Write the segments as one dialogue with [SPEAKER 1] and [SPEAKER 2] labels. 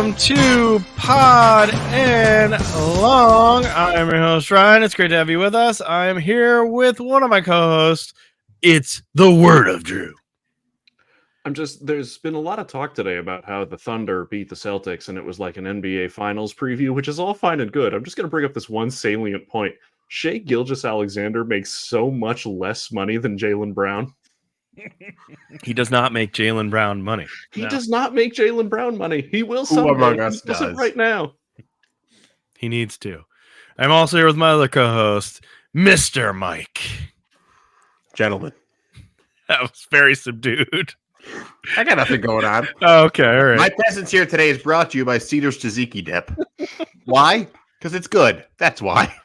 [SPEAKER 1] welcome to Pod and Long. I'm your host, Ryan. It's great to have you with us. I'm here with one of my co-hosts. It's the Word of Drew.
[SPEAKER 2] There's been a lot of talk today about how the Thunder beat the Celtics and it was like an NBA Finals preview, which is all fine and good. I'm just going to bring up this one salient point. Shai Gilgeous-Alexander makes so much less money than Jaylen Brown.
[SPEAKER 1] He does not make Jaylen Brown money.
[SPEAKER 2] He does not make Jaylen Brown money. He will someday.
[SPEAKER 3] Who among us
[SPEAKER 2] He doesn't
[SPEAKER 3] does?
[SPEAKER 2] right now.
[SPEAKER 1] He needs to. I'm also here with my other co-host, Mr. Mike.
[SPEAKER 3] Gentlemen,
[SPEAKER 1] That was very subdued.
[SPEAKER 3] I got nothing going on.
[SPEAKER 1] Okay, all right.
[SPEAKER 3] My presence here today is brought to you by Cedar's Tzatziki Dip. Why? Because it's good. That's why.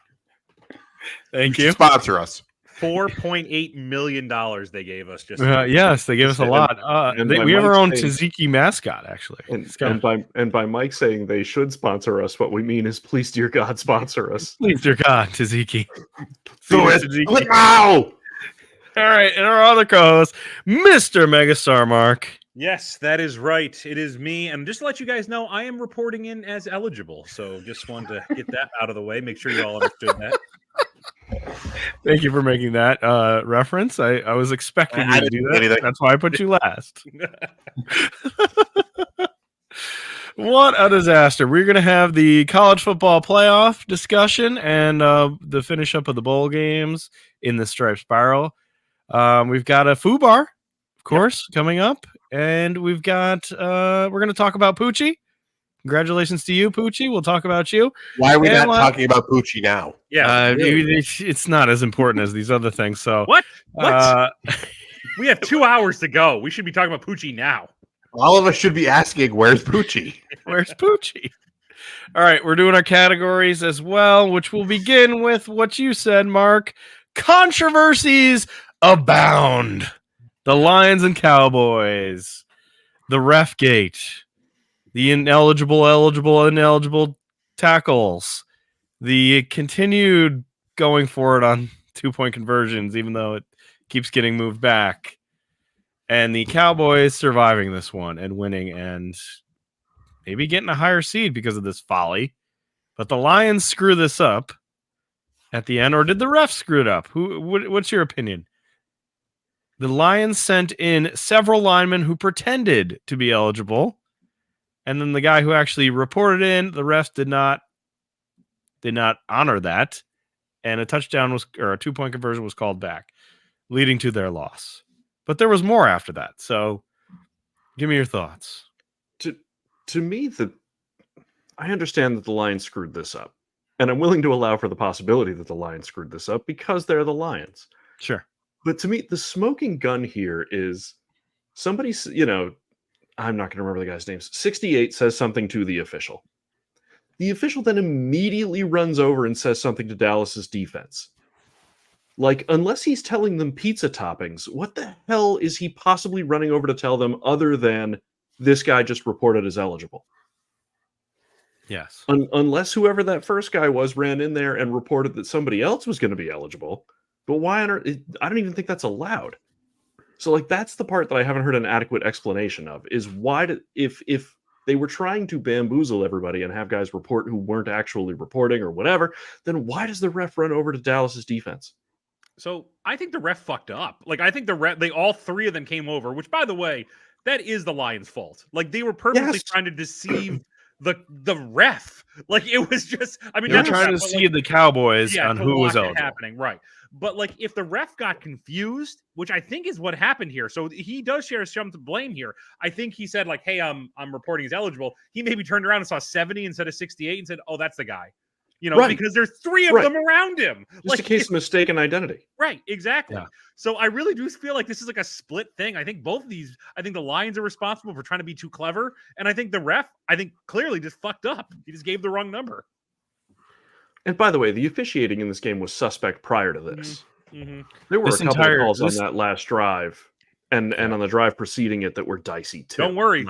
[SPEAKER 1] Thank you.
[SPEAKER 3] Sponsor us.
[SPEAKER 4] $4.8 million they gave us.
[SPEAKER 1] Yes, they gave us a lot. We have our own tzatziki mascot, actually.
[SPEAKER 2] And by Mike saying they should sponsor us, what we mean is, please, dear God, sponsor us.
[SPEAKER 1] Please, dear God, tzatziki.
[SPEAKER 3] Do it now!
[SPEAKER 1] All right, and our other co-host, Mr. Megastar Mark.
[SPEAKER 4] Yes, that is right. It is me. And just to let you guys know, I am reporting in as eligible. So just wanted to get that out of the way. Make sure you all understood that.
[SPEAKER 1] Thank you for making that reference. I was expecting you to do that.
[SPEAKER 3] Anything.
[SPEAKER 1] That's why I put you last. What a disaster. We're going to have the college football playoff discussion and the finish up of the bowl games in the Stripe Spiral. We've got a foo bar, of course, coming up. And we've got, we're going to talk about Poochie. Congratulations to you, Poochie. We'll talk about you.
[SPEAKER 3] Why are we not talking about Poochie now?
[SPEAKER 4] Yeah.
[SPEAKER 1] It's not as important as these other things. So
[SPEAKER 4] What? We have 2 hours to go. We should be talking about Poochie now.
[SPEAKER 3] All of us should be asking, where's Poochie?
[SPEAKER 1] Where's Poochie? All right, we're doing our categories as well, which will begin with what you said, Mark. Controversies abound. The Lions and Cowboys. The Refgate. The ineligible tackles. The continued going for it on 2-point conversions, even though it keeps getting moved back. And the Cowboys surviving this one and winning and maybe getting a higher seed because of this folly. But the Lions screw this up at the end, or did the refs screw it up? What's your opinion? The Lions sent in several linemen who pretended to be eligible. And then the guy who actually reported in, the refs did not honor that. And a 2-point conversion was called back, leading to their loss. But there was more after that. So give me your thoughts.
[SPEAKER 2] To me, I understand that the Lions screwed this up. And I'm willing to allow for the possibility that the Lions screwed this up because they're the Lions.
[SPEAKER 1] Sure.
[SPEAKER 2] But to me, the smoking gun here is somebody, I'm not going to remember the guy's name. 68 says something to the official. The official then immediately runs over and says something to Dallas's defense. Like, unless he's telling them pizza toppings, what the hell is he possibly running over to tell them other than this guy just reported as eligible?
[SPEAKER 1] Yes.
[SPEAKER 2] Unless whoever that first guy was ran in there and reported that somebody else was going to be eligible. But why on earth? I don't even think that's allowed. So, that's the part that I haven't heard an adequate explanation of, is why if they were trying to bamboozle everybody and have guys report who weren't actually reporting or whatever, then why does the ref run over to Dallas's defense?
[SPEAKER 4] So I think the ref fucked up. I think all three of them came over, which, by the way, that is the Lions' fault. They were purposely trying to deceive the ref. It was just,
[SPEAKER 1] they're trying to see the Cowboys on who was eligible.
[SPEAKER 4] Happening, right. But if the ref got confused, which I think is what happened here, so he does share some to blame here. I think he said hey, I'm reporting as eligible. He maybe turned around and saw 70 instead of 68 and said, oh, that's the guy.
[SPEAKER 2] Right.
[SPEAKER 4] Because there's three of them around him.
[SPEAKER 2] Just a case of mistaken identity.
[SPEAKER 4] Right, exactly.
[SPEAKER 1] Yeah.
[SPEAKER 4] So I really do feel like this is a split thing. I think I think the Lions are responsible for trying to be too clever. And I think the ref, clearly just fucked up. He just gave the wrong number.
[SPEAKER 2] And by the way, the officiating in this game was suspect prior to this.
[SPEAKER 4] Mm-hmm.
[SPEAKER 2] There were a couple of calls on that last drive and on the drive preceding it that were dicey too.
[SPEAKER 4] Don't worry.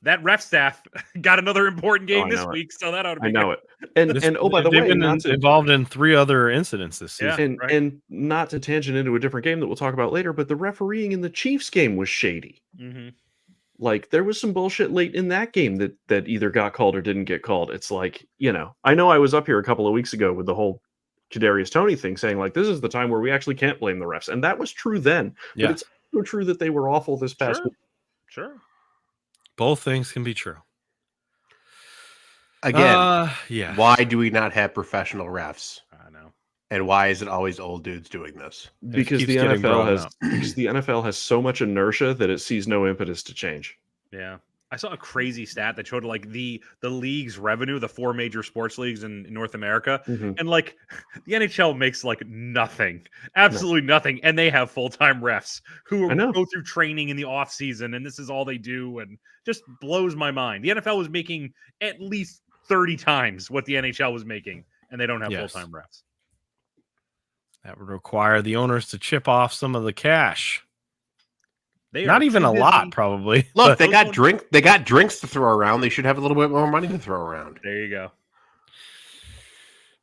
[SPEAKER 4] That ref staff got another important game this week, so that ought to be
[SPEAKER 2] I know it. And by the way,
[SPEAKER 1] they've been involved in 3 other incidents this season.
[SPEAKER 2] And not to tangent into a different game that we'll talk about later, but the refereeing in the Chiefs game was shady.
[SPEAKER 4] Mm-hmm.
[SPEAKER 2] like there was some bullshit late in that game that either got called or didn't get called. It's like, I know I was up here a couple of weeks ago with the whole Kadarius Toney thing saying like this is the time where we actually can't blame the refs. And that was true then.
[SPEAKER 1] Yeah.
[SPEAKER 2] But it's also true that they were awful this past
[SPEAKER 4] Sure.
[SPEAKER 2] week.
[SPEAKER 4] Sure.
[SPEAKER 1] Both things can be true.
[SPEAKER 3] Again,
[SPEAKER 1] Yeah.
[SPEAKER 3] why do we not have professional refs?
[SPEAKER 4] I know.
[SPEAKER 3] And why is it always old dudes doing this?
[SPEAKER 2] Because
[SPEAKER 1] keeps
[SPEAKER 2] the
[SPEAKER 1] getting brought up.
[SPEAKER 2] because the NFL has so much inertia that it sees no impetus to change.
[SPEAKER 4] Yeah. I saw a crazy stat that showed like the league's revenue, the 4 major sports leagues in North America.
[SPEAKER 2] Mhm.
[SPEAKER 4] And like the NHL makes like nothing, absolutely nothing. And they have full-time refs who
[SPEAKER 2] I know.
[SPEAKER 4] go through training in the off season. And this is all they do. And just blows my mind. The NFL was making at least 30 times what the NHL was making. And they don't have
[SPEAKER 1] Yes.
[SPEAKER 4] full-time refs.
[SPEAKER 1] That would require the owners to chip off some of the cash.
[SPEAKER 4] They
[SPEAKER 1] Not
[SPEAKER 4] are
[SPEAKER 1] even
[SPEAKER 4] too
[SPEAKER 1] a lot,
[SPEAKER 4] busy.
[SPEAKER 1] probably.
[SPEAKER 3] Look,
[SPEAKER 1] but-
[SPEAKER 3] they got drinks to throw around. They should have a little bit more money to throw around.
[SPEAKER 4] There you go.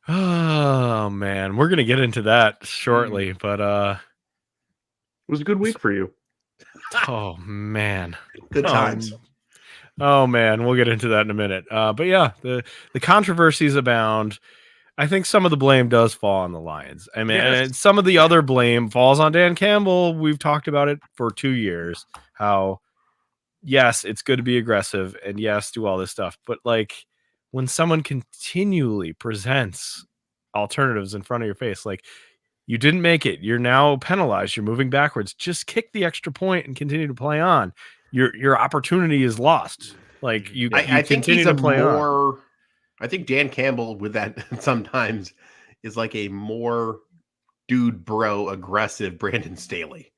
[SPEAKER 1] Oh man, we're gonna get into that shortly, but
[SPEAKER 2] It was a good week for you.
[SPEAKER 1] oh man.
[SPEAKER 3] Good times.
[SPEAKER 1] Oh man, we'll get into that in a minute. But yeah, the controversies abound. I think some of the blame does fall on the Lions. I mean,
[SPEAKER 4] Yes.
[SPEAKER 1] and some of the other blame falls on Dan Campbell. We've talked about it for 2 years. How, yes, it's good to be aggressive, and yes, do all this stuff. But like, when someone continually presents alternatives in front of your face, like you didn't make it, you're now penalized. You're moving backwards. Just kick the extra point and continue to play on. Your opportunity is lost. Like you
[SPEAKER 3] I think
[SPEAKER 1] continue
[SPEAKER 3] he's a
[SPEAKER 1] to play on.
[SPEAKER 3] more. I think Dan Campbell with that sometimes is like a more dude bro aggressive Brandon Staley.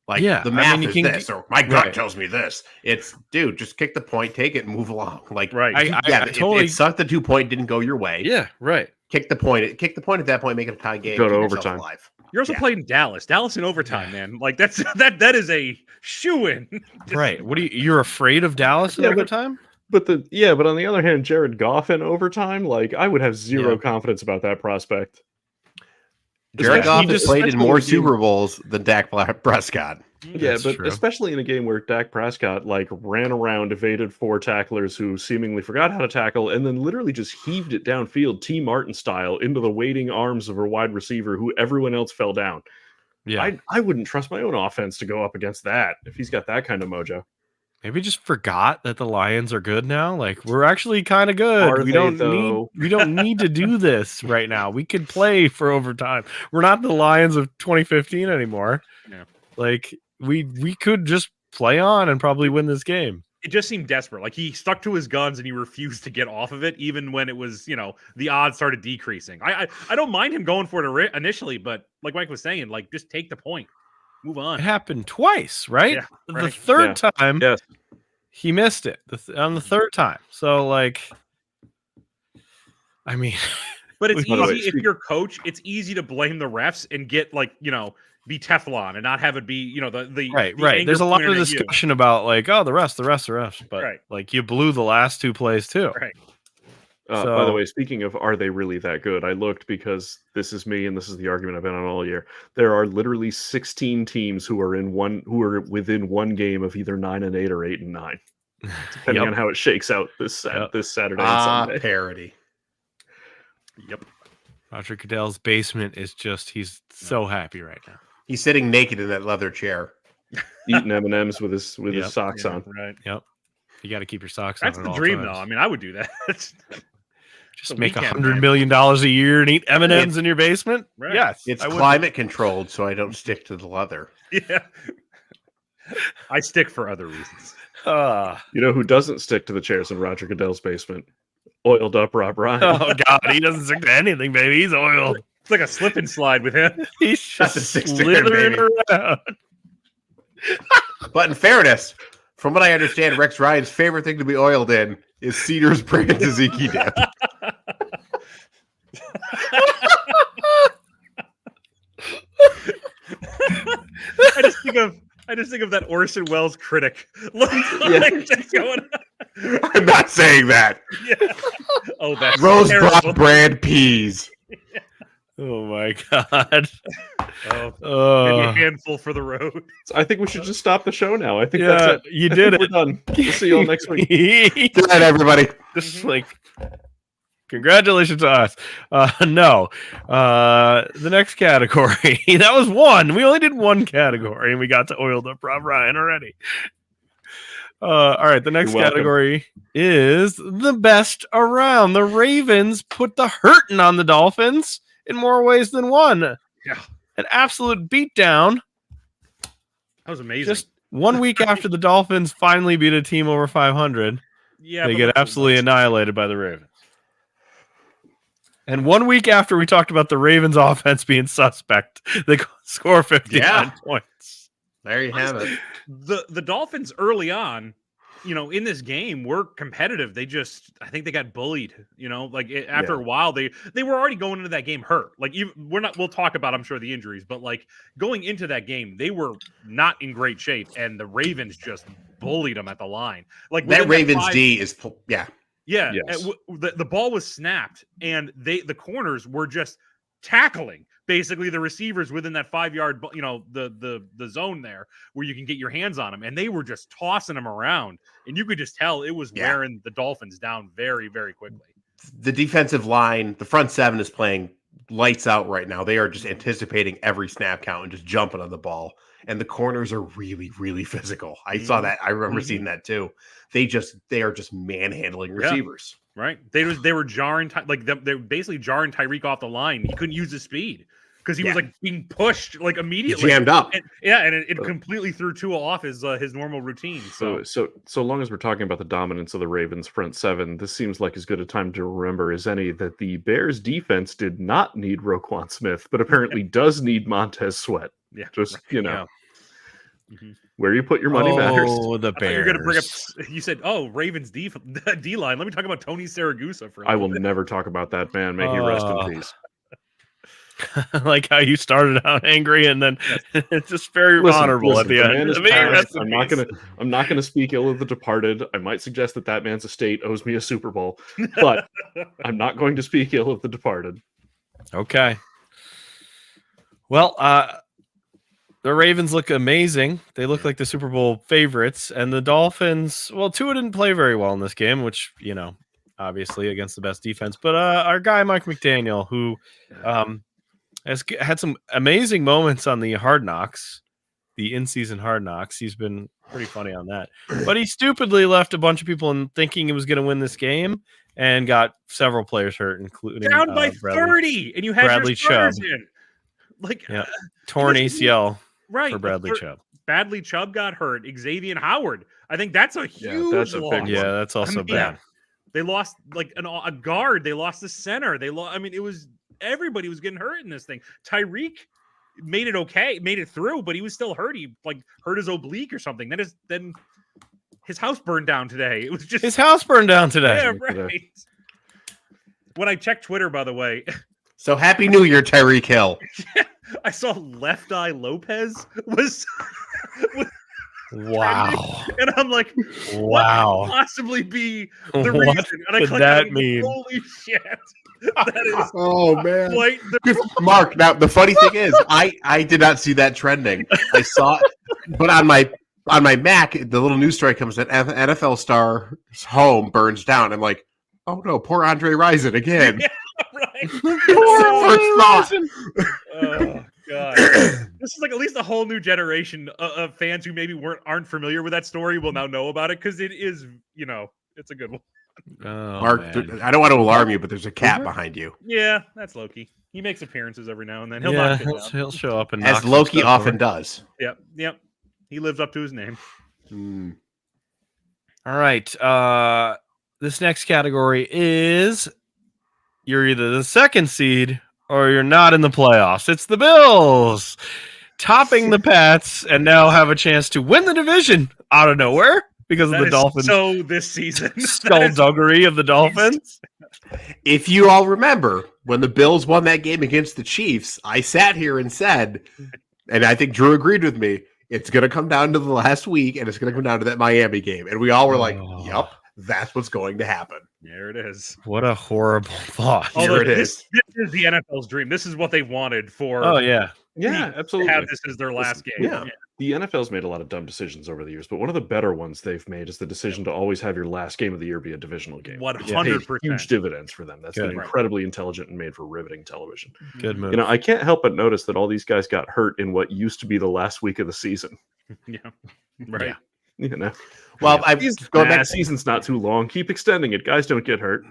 [SPEAKER 3] Like
[SPEAKER 1] Yeah,
[SPEAKER 3] the
[SPEAKER 1] I
[SPEAKER 3] math
[SPEAKER 1] mean, you
[SPEAKER 3] is
[SPEAKER 1] can
[SPEAKER 3] this, or my gut
[SPEAKER 1] right.
[SPEAKER 3] tells me this. It's dude, just kick the point, take it, and move along. Like
[SPEAKER 4] Right.
[SPEAKER 1] I totally-
[SPEAKER 3] it sucked. The 2 point didn't go your way.
[SPEAKER 1] Yeah, right.
[SPEAKER 3] Kick the point. Kick the point at that point. Make it a tie game.
[SPEAKER 2] Go to
[SPEAKER 3] keep yourself
[SPEAKER 2] overtime.
[SPEAKER 3] alive.
[SPEAKER 4] You're also
[SPEAKER 3] Yeah.
[SPEAKER 4] playing Dallas. Dallas in overtime, man. Like that is a shoo-in.
[SPEAKER 1] Right. What do you're afraid of Dallas in
[SPEAKER 2] Yeah, but-
[SPEAKER 1] overtime?
[SPEAKER 2] But on the other hand, Jared Goff in overtime, like I would have zero
[SPEAKER 1] Yeah.
[SPEAKER 2] confidence about that prospect.
[SPEAKER 3] Jared Goff has played in
[SPEAKER 2] especially
[SPEAKER 3] more
[SPEAKER 2] in a game-
[SPEAKER 3] Super Bowls than Dak Prescott.
[SPEAKER 2] Yeah,
[SPEAKER 1] That's
[SPEAKER 2] but
[SPEAKER 1] true.
[SPEAKER 2] especially in a game where Dak Prescott like ran around, evaded 4 tacklers who seemingly forgot how to tackle, and then literally just heaved it downfield, T. Martin style, into the waiting arms of a wide receiver who everyone else fell down.
[SPEAKER 1] Yeah.
[SPEAKER 2] I wouldn't trust my own offense to go up against that if he's got that kind of mojo.
[SPEAKER 1] Maybe just forgot that the Lions are good now. Like we're actually kind of good.
[SPEAKER 2] Are
[SPEAKER 1] we
[SPEAKER 2] they,
[SPEAKER 1] don't
[SPEAKER 2] though?
[SPEAKER 1] need to do this right now. We could play for overtime. We're not the Lions of 2015 anymore.
[SPEAKER 4] Yeah.
[SPEAKER 1] Like we could just play on and probably win this game.
[SPEAKER 4] It just seemed desperate. Like he stuck to his guns and he refused to get off of it, even when it was, the odds started decreasing. I don't mind him going for it initially, but like Mike was saying, like just take the point, move
[SPEAKER 1] It
[SPEAKER 4] on.
[SPEAKER 1] happened twice, right?
[SPEAKER 4] Yeah,
[SPEAKER 1] The
[SPEAKER 4] right.
[SPEAKER 1] third time,
[SPEAKER 2] Yes.
[SPEAKER 1] he missed it on the third time. So like, I mean,
[SPEAKER 4] But it's
[SPEAKER 2] By the way,
[SPEAKER 4] easy if you're coach. It's easy to blame the refs and get like be Teflon and not have it be the
[SPEAKER 1] right.
[SPEAKER 4] the anger
[SPEAKER 1] There's a lot of
[SPEAKER 4] pointed at you.
[SPEAKER 1] discussion about like, oh, the refs, but
[SPEAKER 4] Right.
[SPEAKER 1] like you blew the last 2 plays too.
[SPEAKER 4] Right.
[SPEAKER 2] By
[SPEAKER 1] So-
[SPEAKER 2] the way, speaking of are they really that good? I looked because this is me and this is the argument I've been on all year. There are literally 16 teams who are within one game of either 9-8 or 8-9, depending
[SPEAKER 1] Yep.
[SPEAKER 2] on how it shakes out this Saturday and Sunday.
[SPEAKER 3] Parody.
[SPEAKER 4] Yep.
[SPEAKER 1] Roger Goodell's basement is he's so happy right now.
[SPEAKER 3] He's sitting naked in that leather chair.
[SPEAKER 2] Eating M&Ms with his
[SPEAKER 1] Yep.
[SPEAKER 2] socks
[SPEAKER 4] Yeah,
[SPEAKER 2] on.
[SPEAKER 4] right.
[SPEAKER 1] You got to keep your socks
[SPEAKER 4] That's
[SPEAKER 1] on.
[SPEAKER 4] the
[SPEAKER 1] at all
[SPEAKER 4] dream,
[SPEAKER 1] times.
[SPEAKER 4] though. I mean, I would do that.
[SPEAKER 1] Just
[SPEAKER 4] the
[SPEAKER 1] make
[SPEAKER 4] weekend,
[SPEAKER 1] $100
[SPEAKER 4] man.
[SPEAKER 1] million a year and eat M&Ms in your basement.
[SPEAKER 4] Right.
[SPEAKER 1] Yes,
[SPEAKER 3] It's
[SPEAKER 1] I would.
[SPEAKER 3] climate controlled, so I don't stick to the leather.
[SPEAKER 4] Yeah. I stick for other reasons.
[SPEAKER 2] You know who doesn't stick to the chairs in Roger Goodell's basement? Oiled up Rob Ryan.
[SPEAKER 1] Oh God, he doesn't stick to anything, baby. He's oiled.
[SPEAKER 4] It's like a slip and slide with him.
[SPEAKER 1] He's
[SPEAKER 3] That's
[SPEAKER 1] just
[SPEAKER 3] a 6-10,
[SPEAKER 1] slithering
[SPEAKER 3] baby.
[SPEAKER 1] around.
[SPEAKER 3] But in fairness, from what I understand, Rex Ryan's favorite thing to be oiled in is Cedar's brand tzatziki dip.
[SPEAKER 4] I just think of that Orson Welles critic. Look,
[SPEAKER 2] Yeah.
[SPEAKER 4] like just going,
[SPEAKER 3] I'm not saying that.
[SPEAKER 4] yeah. Oh, that's
[SPEAKER 3] Rose
[SPEAKER 4] terrible.
[SPEAKER 3] Brock brand peas.
[SPEAKER 1] Oh my God.
[SPEAKER 4] Maybe a handful for the road.
[SPEAKER 2] I think we should just stop the show now. I think
[SPEAKER 1] Yeah,
[SPEAKER 2] that's it.
[SPEAKER 1] you
[SPEAKER 2] I
[SPEAKER 1] did
[SPEAKER 2] think
[SPEAKER 1] it.
[SPEAKER 2] We're done. We'll see you all next week.
[SPEAKER 3] Good night, everybody.
[SPEAKER 1] Just like, congratulations to us. No. The next category. That was one. We only did one category, and we got to Oiled Up Rob Ryan already. All right. The next
[SPEAKER 2] You're welcome.
[SPEAKER 1] category is the best around. The Ravens put the hurting on the Dolphins in more ways than one.
[SPEAKER 4] Yeah.
[SPEAKER 1] An absolute beatdown.
[SPEAKER 4] That was amazing.
[SPEAKER 1] Just 1 week after the Dolphins finally beat a team over 500,
[SPEAKER 4] yeah,
[SPEAKER 1] they
[SPEAKER 4] but
[SPEAKER 1] get
[SPEAKER 4] let's-
[SPEAKER 1] absolutely
[SPEAKER 4] let's-
[SPEAKER 1] annihilated by the Ravens. And 1 week after we talked about the Ravens offense being suspect, they score 59 points.
[SPEAKER 3] There you have it.
[SPEAKER 4] The Dolphins early on, in this game were competitive. I think they got bullied. After a while, they were already going into that game hurt. We'll talk about, I'm sure, the injuries, but going into that game, they were not in great shape, and the Ravens just bullied them at the line.
[SPEAKER 3] That Ravens D is
[SPEAKER 4] Yeah,
[SPEAKER 2] Yes.
[SPEAKER 4] the ball was snapped, and the corners were just tackling basically the receivers within that 5-yard, the zone there where you can get your hands on them, and they were just tossing them around, and you could just tell it was wearing the Dolphins down very, very quickly.
[SPEAKER 3] The defensive line, the front seven is playing lights out right now. They are just anticipating every snap count and just jumping on the ball. And the corners are really, really physical. I saw that. I remember seeing that too. They are just manhandling receivers.
[SPEAKER 4] Right. They were jarring, they were basically jarring Tyreek off the line. He couldn't use his speed because he was being pushed immediately.
[SPEAKER 3] Jammed up.
[SPEAKER 4] And it completely threw Tua off his normal routine.
[SPEAKER 2] So long as we're talking about the dominance of the Ravens front seven, this seems like as good a time to remember as any that the Bears defense did not need Roquan Smith, but apparently does need Montez Sweat.
[SPEAKER 4] Yeah.
[SPEAKER 2] Just,
[SPEAKER 4] Mhm.
[SPEAKER 2] where you put your money matters.
[SPEAKER 1] Oh, the
[SPEAKER 4] I thought
[SPEAKER 1] Bears.
[SPEAKER 4] you were going to bring up. You said, Ravens D line. Let me talk about Tony Saragusa for a
[SPEAKER 2] I will
[SPEAKER 4] minute.
[SPEAKER 2] never talk about that man. May he rest in peace.
[SPEAKER 1] Like how you started out angry and then it's just very
[SPEAKER 2] Listen,
[SPEAKER 1] honorable at the
[SPEAKER 2] the
[SPEAKER 1] end.
[SPEAKER 2] man is
[SPEAKER 1] May he
[SPEAKER 2] passed.
[SPEAKER 1] rest in
[SPEAKER 2] I'm
[SPEAKER 1] peace.
[SPEAKER 2] not gonna speak ill of the departed. I might suggest that man's estate owes me a Super Bowl, but I'm not going to speak ill of the departed.
[SPEAKER 1] Okay. Well, the Ravens look amazing. They look like the Super Bowl favorites, and the Dolphins. Well, Tua didn't play very well in this game, which obviously against the best defense. But our guy Mike McDaniel, who has had some amazing moments on the Hard Knocks, the in-season Hard Knocks. He's been pretty funny on that. But he stupidly left a bunch of people in thinking he was going to win this game and got several players hurt, including
[SPEAKER 4] Down by
[SPEAKER 1] Bradley.
[SPEAKER 4] 30, and you had
[SPEAKER 1] Bradley
[SPEAKER 4] your starters
[SPEAKER 1] Chubb.
[SPEAKER 4] in.
[SPEAKER 1] Torn
[SPEAKER 4] listen,
[SPEAKER 1] ACL
[SPEAKER 4] Right.
[SPEAKER 1] for Bradley Chubb.
[SPEAKER 4] Bradley Chubb got hurt. Xavier Howard. I think that's a huge
[SPEAKER 2] that's a big
[SPEAKER 4] loss.
[SPEAKER 2] one.
[SPEAKER 1] Yeah, that's also bad.
[SPEAKER 4] They lost a guard. They lost the center. It was everybody was getting hurt in this thing. Tyreek made it through, but he was still hurt. He hurt his oblique or something. Then his house burned down today. It was just
[SPEAKER 1] His house burned down today.
[SPEAKER 4] yeah, right. When I checked Twitter, by the way,
[SPEAKER 3] So happy New Year, Tyreek Hill.
[SPEAKER 4] I saw Left Eye Lopez was
[SPEAKER 1] Wow.
[SPEAKER 4] and I'm like,
[SPEAKER 1] Wow.
[SPEAKER 4] what could possibly be the
[SPEAKER 1] What
[SPEAKER 4] reason? And I
[SPEAKER 1] could
[SPEAKER 4] clicked
[SPEAKER 1] that
[SPEAKER 4] on it and
[SPEAKER 1] mean?
[SPEAKER 4] holy shit. That is
[SPEAKER 3] Oh man.
[SPEAKER 4] quite the
[SPEAKER 3] Mark, now the funny thing is, I did not see that trending. I saw it, but on my Mac, the little news story comes that NFL star's home burns down. I'm like, oh no, poor Andre Rison again.
[SPEAKER 4] Yeah, right.
[SPEAKER 3] First thought.
[SPEAKER 4] Oh god. This is at least a whole new generation of fans who maybe aren't familiar with that story will now know about it because it is, it's a good one.
[SPEAKER 1] Oh,
[SPEAKER 3] Mark,
[SPEAKER 1] man.
[SPEAKER 3] I don't want to alarm you, but there's a cat behind you.
[SPEAKER 4] Yeah, that's Loki. He makes appearances every now and then. He'll
[SPEAKER 1] Yeah,
[SPEAKER 4] knock it down.
[SPEAKER 1] he'll show up and
[SPEAKER 3] As
[SPEAKER 1] knock some
[SPEAKER 3] Loki
[SPEAKER 1] stuff
[SPEAKER 3] often
[SPEAKER 1] over.
[SPEAKER 3] does.
[SPEAKER 4] Yep. He lives up to his name.
[SPEAKER 1] All right. This next category is you're either the second seed or you're not in the playoffs. It's the Bills topping the Pats and now have a chance to win the division out of nowhere because of
[SPEAKER 4] That
[SPEAKER 1] the
[SPEAKER 4] is
[SPEAKER 1] Dolphins.
[SPEAKER 4] so this season. That is-
[SPEAKER 1] Skullduggery of the Dolphins.
[SPEAKER 3] If you all remember, when the Bills won that game against the Chiefs, I sat here and said, and I think Drew agreed with me, it's going to come down to the last week, and it's going to come down to that Miami game. And we all were like,
[SPEAKER 1] Oh.
[SPEAKER 3] yup, that's what's going to happen.
[SPEAKER 4] There it is.
[SPEAKER 1] What a horrible thought.
[SPEAKER 3] Here
[SPEAKER 4] Although
[SPEAKER 3] it
[SPEAKER 4] this is the NFL's dream. This is what they wanted for
[SPEAKER 1] Oh, yeah.
[SPEAKER 2] Yeah,
[SPEAKER 4] to
[SPEAKER 2] absolutely.
[SPEAKER 4] have this as their last game.
[SPEAKER 3] yeah.
[SPEAKER 2] The NFL's made a lot of dumb decisions over the years, but one of the better ones they've made is the decision to always have your last game of the year be a divisional game. It's paid
[SPEAKER 4] 100%.
[SPEAKER 2] huge dividends for them. That's
[SPEAKER 1] Good.
[SPEAKER 2] been
[SPEAKER 4] Right.
[SPEAKER 2] incredibly intelligent and made for riveting television.
[SPEAKER 1] Good move.
[SPEAKER 2] You know, I can't help but notice that all these guys got hurt in what used to be the last week of the season.
[SPEAKER 4] Yeah. Right.
[SPEAKER 1] Yeah.
[SPEAKER 2] You know,
[SPEAKER 3] Well, I going back.
[SPEAKER 2] season's not too long. Keep extending it. Guys don't get hurt.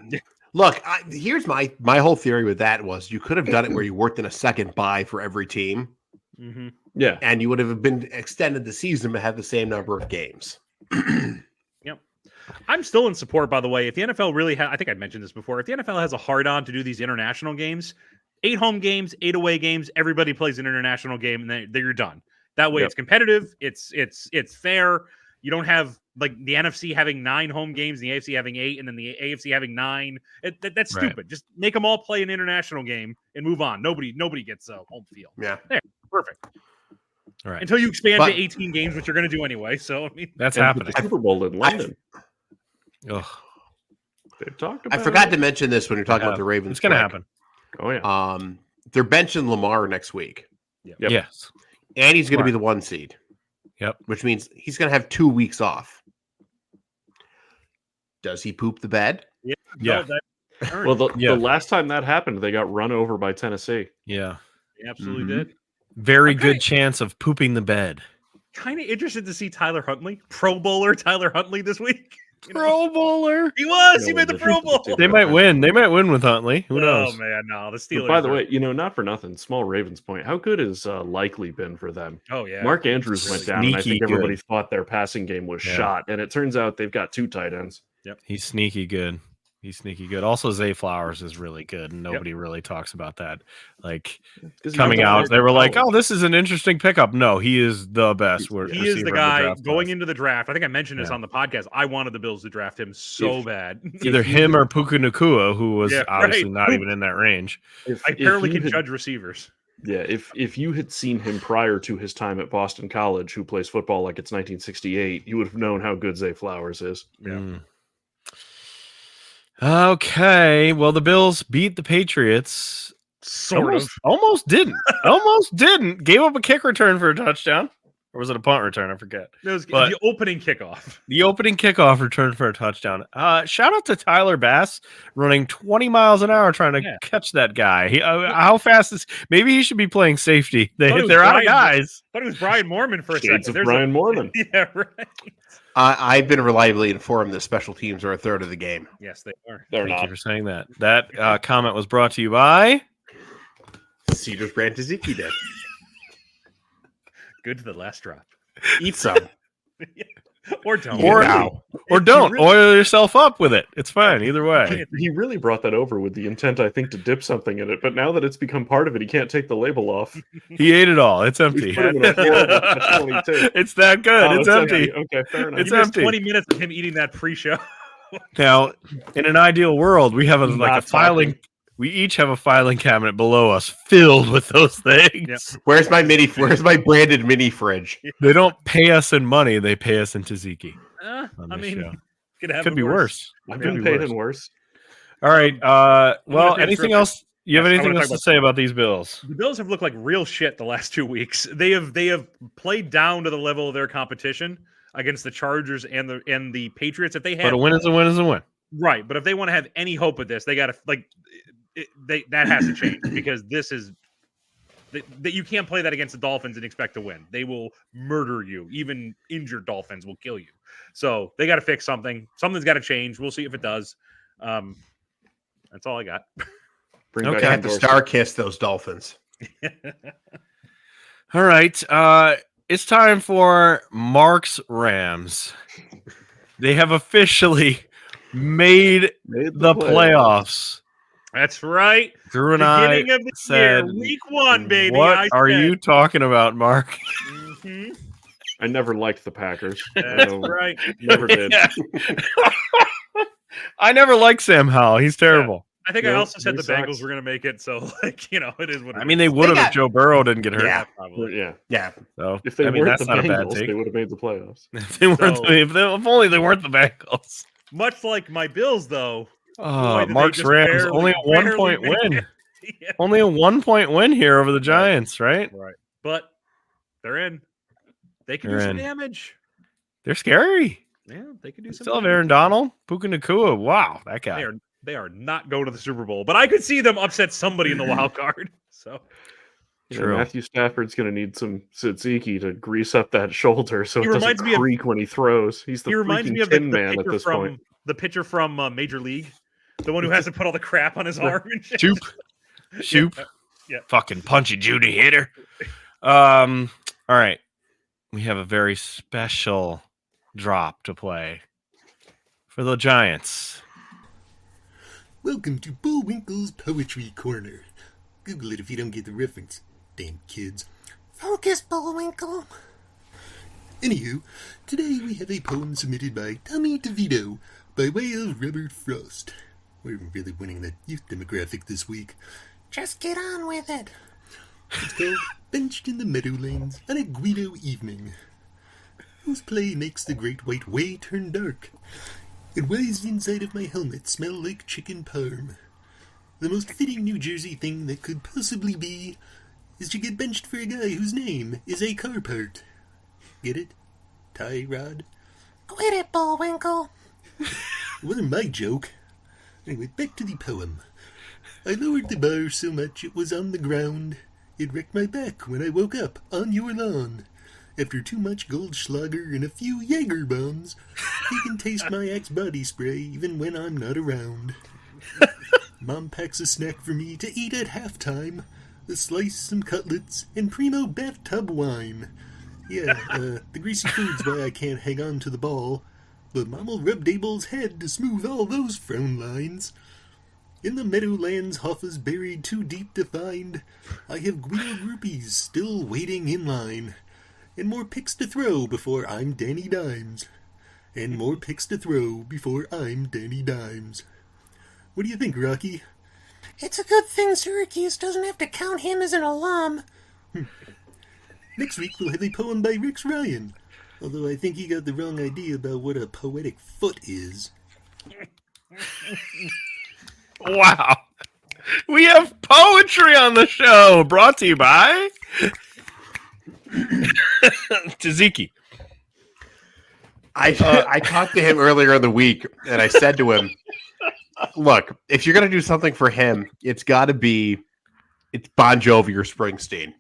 [SPEAKER 3] Look, here's my whole theory with that was you could have done it where you worked in a second bye for every team,
[SPEAKER 4] Mm-hmm.
[SPEAKER 2] Yeah,
[SPEAKER 3] and you would have been extended the season but had the same number of games.
[SPEAKER 4] I'm still in support, by the way. If the NFL really I think I'd mentioned this before. If the NFL has a hard on to do these international games, 8 home games, 8 away games, everybody plays an international game, and then you're done. That way,
[SPEAKER 2] Yep.
[SPEAKER 4] it's competitive. It's fair. You don't have like the NFC having 9 home games, the AFC having 8, and then the AFC having 9. That's
[SPEAKER 1] Right.
[SPEAKER 4] stupid. Just make them all play an international game and move on. Nobody gets a home field.
[SPEAKER 3] Yeah.
[SPEAKER 4] Perfect.
[SPEAKER 1] All right.
[SPEAKER 4] Until you expand
[SPEAKER 3] But-
[SPEAKER 4] to 18 games, which you're going to do anyway. So I mean,
[SPEAKER 1] That's
[SPEAKER 2] And
[SPEAKER 1] happening.
[SPEAKER 2] with the Super Bowl in London.
[SPEAKER 1] Ugh.
[SPEAKER 2] They've talked
[SPEAKER 3] I
[SPEAKER 2] about
[SPEAKER 3] forgot
[SPEAKER 2] it.
[SPEAKER 3] to mention this when you're talking
[SPEAKER 1] Yeah.
[SPEAKER 3] about the Ravens.
[SPEAKER 1] It's going to
[SPEAKER 3] quick.
[SPEAKER 1] happen.
[SPEAKER 2] Oh yeah.
[SPEAKER 3] They're benching Lamar next week,
[SPEAKER 2] Yep.
[SPEAKER 1] Yes.
[SPEAKER 3] and he's going to be
[SPEAKER 1] Smart.
[SPEAKER 3] the 1 seed.
[SPEAKER 1] Yep.
[SPEAKER 3] Which means he's going to have 2 weeks off. Does he poop the bed?
[SPEAKER 1] Yeah.
[SPEAKER 2] Well, the
[SPEAKER 1] Yeah.
[SPEAKER 2] last time that happened, they got run over by Tennessee.
[SPEAKER 1] Yeah.
[SPEAKER 4] they absolutely
[SPEAKER 3] Mhm.
[SPEAKER 4] did.
[SPEAKER 1] Very
[SPEAKER 4] Okay.
[SPEAKER 1] good chance of pooping the bed.
[SPEAKER 4] Kind of interested to see Tyler Huntley, Pro Bowler Tyler Huntley this week. You know?
[SPEAKER 1] Pro Bowler.
[SPEAKER 4] He was. He
[SPEAKER 2] No,
[SPEAKER 4] made the
[SPEAKER 2] the
[SPEAKER 4] Pro Bowl.
[SPEAKER 2] Super
[SPEAKER 1] They might win. They might win with Huntley. Who
[SPEAKER 4] Oh
[SPEAKER 1] knows?
[SPEAKER 4] man, no, the
[SPEAKER 2] But
[SPEAKER 4] Steelers.
[SPEAKER 2] by the
[SPEAKER 4] are-
[SPEAKER 2] way, not for nothing. Small Ravens point. How good has Likely been for them?
[SPEAKER 4] oh yeah,
[SPEAKER 2] Mark Andrews went down, and I
[SPEAKER 1] Sneaky
[SPEAKER 2] think everybody
[SPEAKER 1] good.
[SPEAKER 2] thought their passing game was
[SPEAKER 1] Yeah.
[SPEAKER 2] shot. And it turns out they've got 2 tight ends.
[SPEAKER 1] He's sneaky good. He's sneaky good. Also, Zay Flowers is really good, and nobody really talks about that. Like
[SPEAKER 2] 'Cause
[SPEAKER 1] coming
[SPEAKER 2] he's
[SPEAKER 1] out, they were like,
[SPEAKER 2] college.
[SPEAKER 1] "Oh, this is an interesting pickup." No, he is the best.
[SPEAKER 4] he is the guy going into the draft. I think I mentioned this
[SPEAKER 1] Yeah.
[SPEAKER 4] on the podcast. I wanted the Bills to draft him so
[SPEAKER 2] If-
[SPEAKER 4] bad.
[SPEAKER 1] Either him or Puka Nakua, who was
[SPEAKER 4] Yeah,
[SPEAKER 1] obviously
[SPEAKER 4] right.
[SPEAKER 1] not even in that range.
[SPEAKER 4] I
[SPEAKER 2] If
[SPEAKER 4] barely
[SPEAKER 2] you
[SPEAKER 4] can
[SPEAKER 2] had-
[SPEAKER 4] judge receivers.
[SPEAKER 2] Yeah, if you had seen him prior to his time at Boston College, who plays football like it's 1968, you would have known how good Zay Flowers is.
[SPEAKER 4] Yeah.
[SPEAKER 1] Mm. Okay, well, the Bills beat the Patriots.
[SPEAKER 4] Sort of.
[SPEAKER 1] Almost didn't. Almost didn't. Gave up a kick return for a touchdown. Or was it a punt return? I forget.
[SPEAKER 4] It was
[SPEAKER 1] But-
[SPEAKER 4] the opening kickoff.
[SPEAKER 1] The opening kickoff return for a touchdown. Shout out to Tyler Bass running 20 miles an hour trying to
[SPEAKER 4] Yeah.
[SPEAKER 1] catch that guy. How fast is? Maybe he should be playing safety.
[SPEAKER 4] Thought it was
[SPEAKER 1] They're out of
[SPEAKER 4] Brian-
[SPEAKER 1] guys.
[SPEAKER 4] Thought it was Brian Mormon for a
[SPEAKER 2] Shades
[SPEAKER 4] second.
[SPEAKER 2] of Brian Mormon.
[SPEAKER 4] Yeah, right.
[SPEAKER 3] I've been reliably informed that special teams are a third of the game.
[SPEAKER 4] Yes, they are.
[SPEAKER 2] They're
[SPEAKER 1] Thank you
[SPEAKER 2] not.
[SPEAKER 1] for saying that. That comment was brought to you by.
[SPEAKER 3] Cedars Brand Tzatziki did.
[SPEAKER 4] Good to the last drop.
[SPEAKER 3] Eat some.
[SPEAKER 4] Or don't.
[SPEAKER 1] Or
[SPEAKER 3] now.
[SPEAKER 1] Or don't oil yourself up with it. It's fine either way.
[SPEAKER 2] He really brought that over with the intent, I think, to dip something in it. But now that it's become part of it, he can't take the label off.
[SPEAKER 1] He ate it all. It's empty.
[SPEAKER 2] He's put it in a horrible catch-22.
[SPEAKER 1] It's that good.
[SPEAKER 2] Oh,
[SPEAKER 1] it's empty.
[SPEAKER 2] Okay, fair enough.
[SPEAKER 1] It's
[SPEAKER 4] You missed
[SPEAKER 1] empty.
[SPEAKER 4] 20 minutes of him eating that pre-show.
[SPEAKER 1] Now, in an ideal world, we have like a
[SPEAKER 2] Not
[SPEAKER 1] filing.
[SPEAKER 2] talking.
[SPEAKER 1] We each have a filing cabinet below us filled with those things.
[SPEAKER 3] Where's my branded mini fridge?
[SPEAKER 1] They don't pay us in money; they pay us in tzatziki. on
[SPEAKER 4] I
[SPEAKER 1] this
[SPEAKER 4] mean,
[SPEAKER 1] show.
[SPEAKER 4] could have
[SPEAKER 1] Could
[SPEAKER 4] it
[SPEAKER 1] be worse.
[SPEAKER 2] I've
[SPEAKER 1] Could
[SPEAKER 2] been
[SPEAKER 1] be
[SPEAKER 2] paid
[SPEAKER 1] worse.
[SPEAKER 2] in worse.
[SPEAKER 1] All right.
[SPEAKER 4] gonna
[SPEAKER 1] Well,
[SPEAKER 4] finish
[SPEAKER 1] anything
[SPEAKER 4] real quick.
[SPEAKER 1] else? You have
[SPEAKER 4] Yes, I
[SPEAKER 1] anything
[SPEAKER 4] wanna
[SPEAKER 1] else
[SPEAKER 4] talk
[SPEAKER 1] to say about these Bills?
[SPEAKER 4] The Bills have looked like real shit the last 2 weeks. They have played down to the level of their competition against the Chargers and the Patriots. If they
[SPEAKER 1] But
[SPEAKER 4] had
[SPEAKER 1] a win is a win is a win.
[SPEAKER 4] right, but if they want to have any hope with this, they got to that has to change because this is that you can't play that against the Dolphins and expect to win. They will murder you. Even injured Dolphins will kill you. So they got to fix something. Something's got to change. We'll see if it does. That's all I got.
[SPEAKER 2] Bring
[SPEAKER 1] Okay.
[SPEAKER 2] back
[SPEAKER 3] They have to
[SPEAKER 2] Dorsey.
[SPEAKER 3] star kiss those Dolphins.
[SPEAKER 1] All right. It's time for Mark's Rams. They have officially made
[SPEAKER 2] Made
[SPEAKER 1] the playoffs.
[SPEAKER 4] That's right.
[SPEAKER 1] Drew and I
[SPEAKER 4] Beginning of the
[SPEAKER 1] said,
[SPEAKER 4] year, week 1, baby.
[SPEAKER 1] "What
[SPEAKER 4] I
[SPEAKER 1] are
[SPEAKER 4] said.
[SPEAKER 1] you talking about, Mark?"
[SPEAKER 4] Mhm.
[SPEAKER 2] I never liked the Packers.
[SPEAKER 4] That's
[SPEAKER 2] So,
[SPEAKER 4] right.
[SPEAKER 2] Never did.
[SPEAKER 1] Yeah. I never liked Sam Howell. He's terrible.
[SPEAKER 4] I think I
[SPEAKER 2] Yeah,
[SPEAKER 4] also said
[SPEAKER 2] he
[SPEAKER 4] the
[SPEAKER 2] sucks.
[SPEAKER 4] Bengals were going to make it. So, like, it is what it
[SPEAKER 1] I mean,
[SPEAKER 4] is.
[SPEAKER 1] they would have
[SPEAKER 3] got-
[SPEAKER 1] if Joe Burrow didn't get hurt.
[SPEAKER 3] Yeah.
[SPEAKER 4] Probably.
[SPEAKER 2] Yeah.
[SPEAKER 3] Yeah.
[SPEAKER 1] So
[SPEAKER 2] If they
[SPEAKER 1] I mean,
[SPEAKER 2] weren't
[SPEAKER 1] that's
[SPEAKER 2] the
[SPEAKER 1] not a bad
[SPEAKER 2] Bengals,
[SPEAKER 1] take.
[SPEAKER 2] they would have made the playoffs.
[SPEAKER 1] If they weren't,
[SPEAKER 4] So-
[SPEAKER 1] if only they weren't the Bengals.
[SPEAKER 4] Much like my Bills, though.
[SPEAKER 1] Oh,
[SPEAKER 4] did they
[SPEAKER 1] Mark's
[SPEAKER 4] just
[SPEAKER 1] Rams
[SPEAKER 4] barely-
[SPEAKER 1] only a 1
[SPEAKER 4] barely
[SPEAKER 1] point
[SPEAKER 4] make
[SPEAKER 1] win.
[SPEAKER 4] it. Yeah.
[SPEAKER 1] Only a 1-point win here over the Giants, right?
[SPEAKER 4] Right. But they're in. They can
[SPEAKER 1] They're
[SPEAKER 4] do some
[SPEAKER 1] in.
[SPEAKER 4] damage.
[SPEAKER 1] They're scary.
[SPEAKER 4] Yeah, they can do some
[SPEAKER 1] Still have
[SPEAKER 4] damage.
[SPEAKER 1] Aaron Donald, Puka Nacua. Wow, that guy.
[SPEAKER 4] They are not going to the Super Bowl, but I could see them upset somebody in the wild card. So
[SPEAKER 1] True.
[SPEAKER 2] Matthew Stafford's going to need some tzatziki to grease up that shoulder so
[SPEAKER 4] He
[SPEAKER 2] it doesn't
[SPEAKER 4] reminds me of-
[SPEAKER 2] creak when he throws. He's the
[SPEAKER 4] he reminds me
[SPEAKER 2] freaking
[SPEAKER 4] of the
[SPEAKER 2] Tin Man at
[SPEAKER 4] pitcher
[SPEAKER 2] this
[SPEAKER 4] from
[SPEAKER 2] point.
[SPEAKER 4] the pitcher from Major League, the one who has to put all the crap on his arm and shit.
[SPEAKER 1] Shoop.
[SPEAKER 4] Yeah.
[SPEAKER 1] Fucking punchy Judy hitter. All right. We have a very special drop to play for the Giants.
[SPEAKER 5] Welcome to Bullwinkle's Poetry Corner. Google it if you don't get the reference. Damn kids. Focus, Bullwinkle. Anywho, today we have a poem submitted by Tommy DeVito by way of Robert Frost. We're really winning the youth demographic this week. Just get on with it. It's called Benched in the Meadowlands on a Guido Evening. Whose play makes the great white way turn dark? And why does the inside of my helmet smell like chicken parm? The most fitting New Jersey thing that could possibly be is to get benched for a guy whose name is a car part. Get it? Tie rod? Quit it, Bullwinkle! It wasn't my joke. Anyway, back to the poem. I lowered the bar so much it was on the ground. It wrecked my back when I woke up on your lawn. After too much Goldschlager and a few Jaeger bombs, you can taste my Axe body spray even when I'm not around. Mom packs a snack for me to eat at halftime. A slice, some cutlets, and primo bathtub wine. Yeah, the greasy food's why I can't hang on to the ball. But Mom will rub Dable's head to smooth all those frown lines. In the Meadowlands Hoffa's buried too deep to find, I have Guido groupies still waiting in line. And more picks to throw before I'm Danny Dimes. And more picks to throw before I'm Danny Dimes. What do you think, Rocky? It's a good thing Syracuse doesn't have to count him as an alum. Next week we'll have a poem by Rex Ryan. Although I think he got the wrong idea about what a poetic foot is.
[SPEAKER 1] Wow. We have poetry on the show, brought to you by Tzatziki.
[SPEAKER 3] I talked to him earlier in the week, and I said to him, look, if you're going to do something for him, it's Bon Jovi or Springsteen.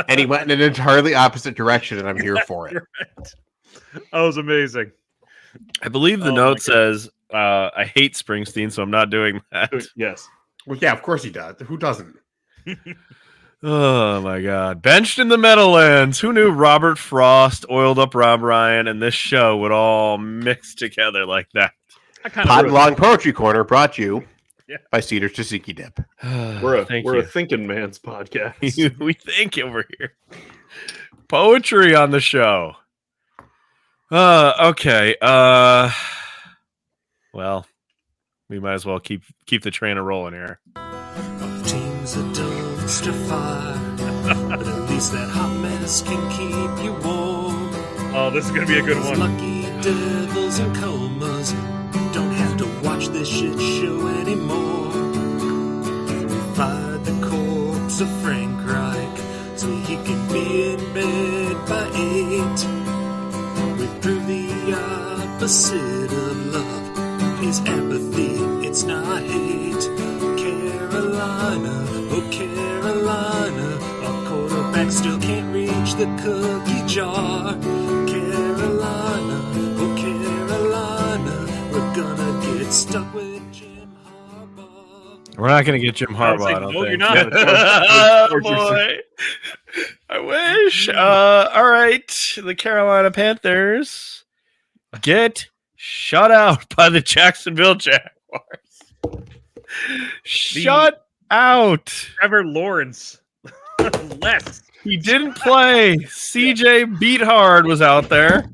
[SPEAKER 3] And he went in an entirely opposite direction, and I'm here for it.
[SPEAKER 4] Right. That was amazing.
[SPEAKER 1] I believe the note says, I hate Springsteen, so I'm not doing that.
[SPEAKER 2] Yes.
[SPEAKER 3] Well, yeah, of course he does. Who doesn't?
[SPEAKER 1] Oh, my God. Benched in the Meadowlands. Who knew Robert Frost, Oiled Up Rob Ryan, and this show would all mix together like that?
[SPEAKER 3] Pod Long Poetry Corner brought you by Cedar Tzatziki Dip.
[SPEAKER 2] We're a thinking man's podcast.
[SPEAKER 1] We think over here. Poetry on the show. Okay. Well, we might as well keep the train a rolling here.
[SPEAKER 5] Our team's a dumpster fire, but at least that hot mess can keep you warm.
[SPEAKER 4] Oh, this is going to be a good
[SPEAKER 5] Those
[SPEAKER 4] one.
[SPEAKER 5] lucky devils and comas don't have to watch this shit show anymore. We fired the corpse of Frank Reich so he can be in bed by 8. We prove the opposite of love is apathy, it's not hate. Carolina, oh Carolina, our quarterback still can't reach the cookie jar. Carolina, oh Carolina, we're gonna get stuck with Jim Harbaugh.
[SPEAKER 1] We're not going to get Jim Harbaugh, I don't
[SPEAKER 4] no,
[SPEAKER 1] think.
[SPEAKER 4] you're not.
[SPEAKER 1] Oh, boy. I wish. All right. The Carolina Panthers get shut out by the Jacksonville Jaguars. Shut out.
[SPEAKER 4] Trevor Lawrence. Less.
[SPEAKER 1] He didn't play. CJ Beathard was out there.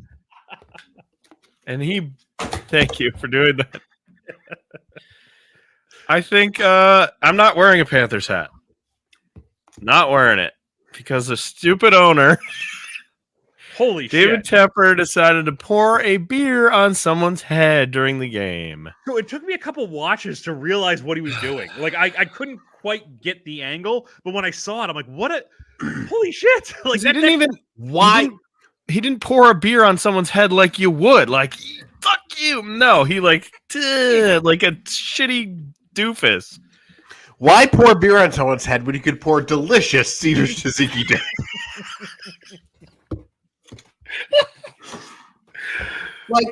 [SPEAKER 1] And thank you for doing that. I think I'm not wearing a Panthers hat. Not wearing it because the stupid owner
[SPEAKER 4] Holy
[SPEAKER 1] David
[SPEAKER 4] shit.
[SPEAKER 1] Tepper decided to pour a beer on someone's head during the game.
[SPEAKER 4] So it took me a couple watches to realize what he was doing. Like I couldn't quite get the angle, but when I saw it, I'm like, what a holy shit. Like
[SPEAKER 1] He didn't even
[SPEAKER 3] Why?
[SPEAKER 1] he didn't pour a beer on someone's head like you would. Like, fuck you. No, he like a shitty doofus.
[SPEAKER 3] Why pour beer on someone's head when you could pour delicious cedar tzatziki dip? Like,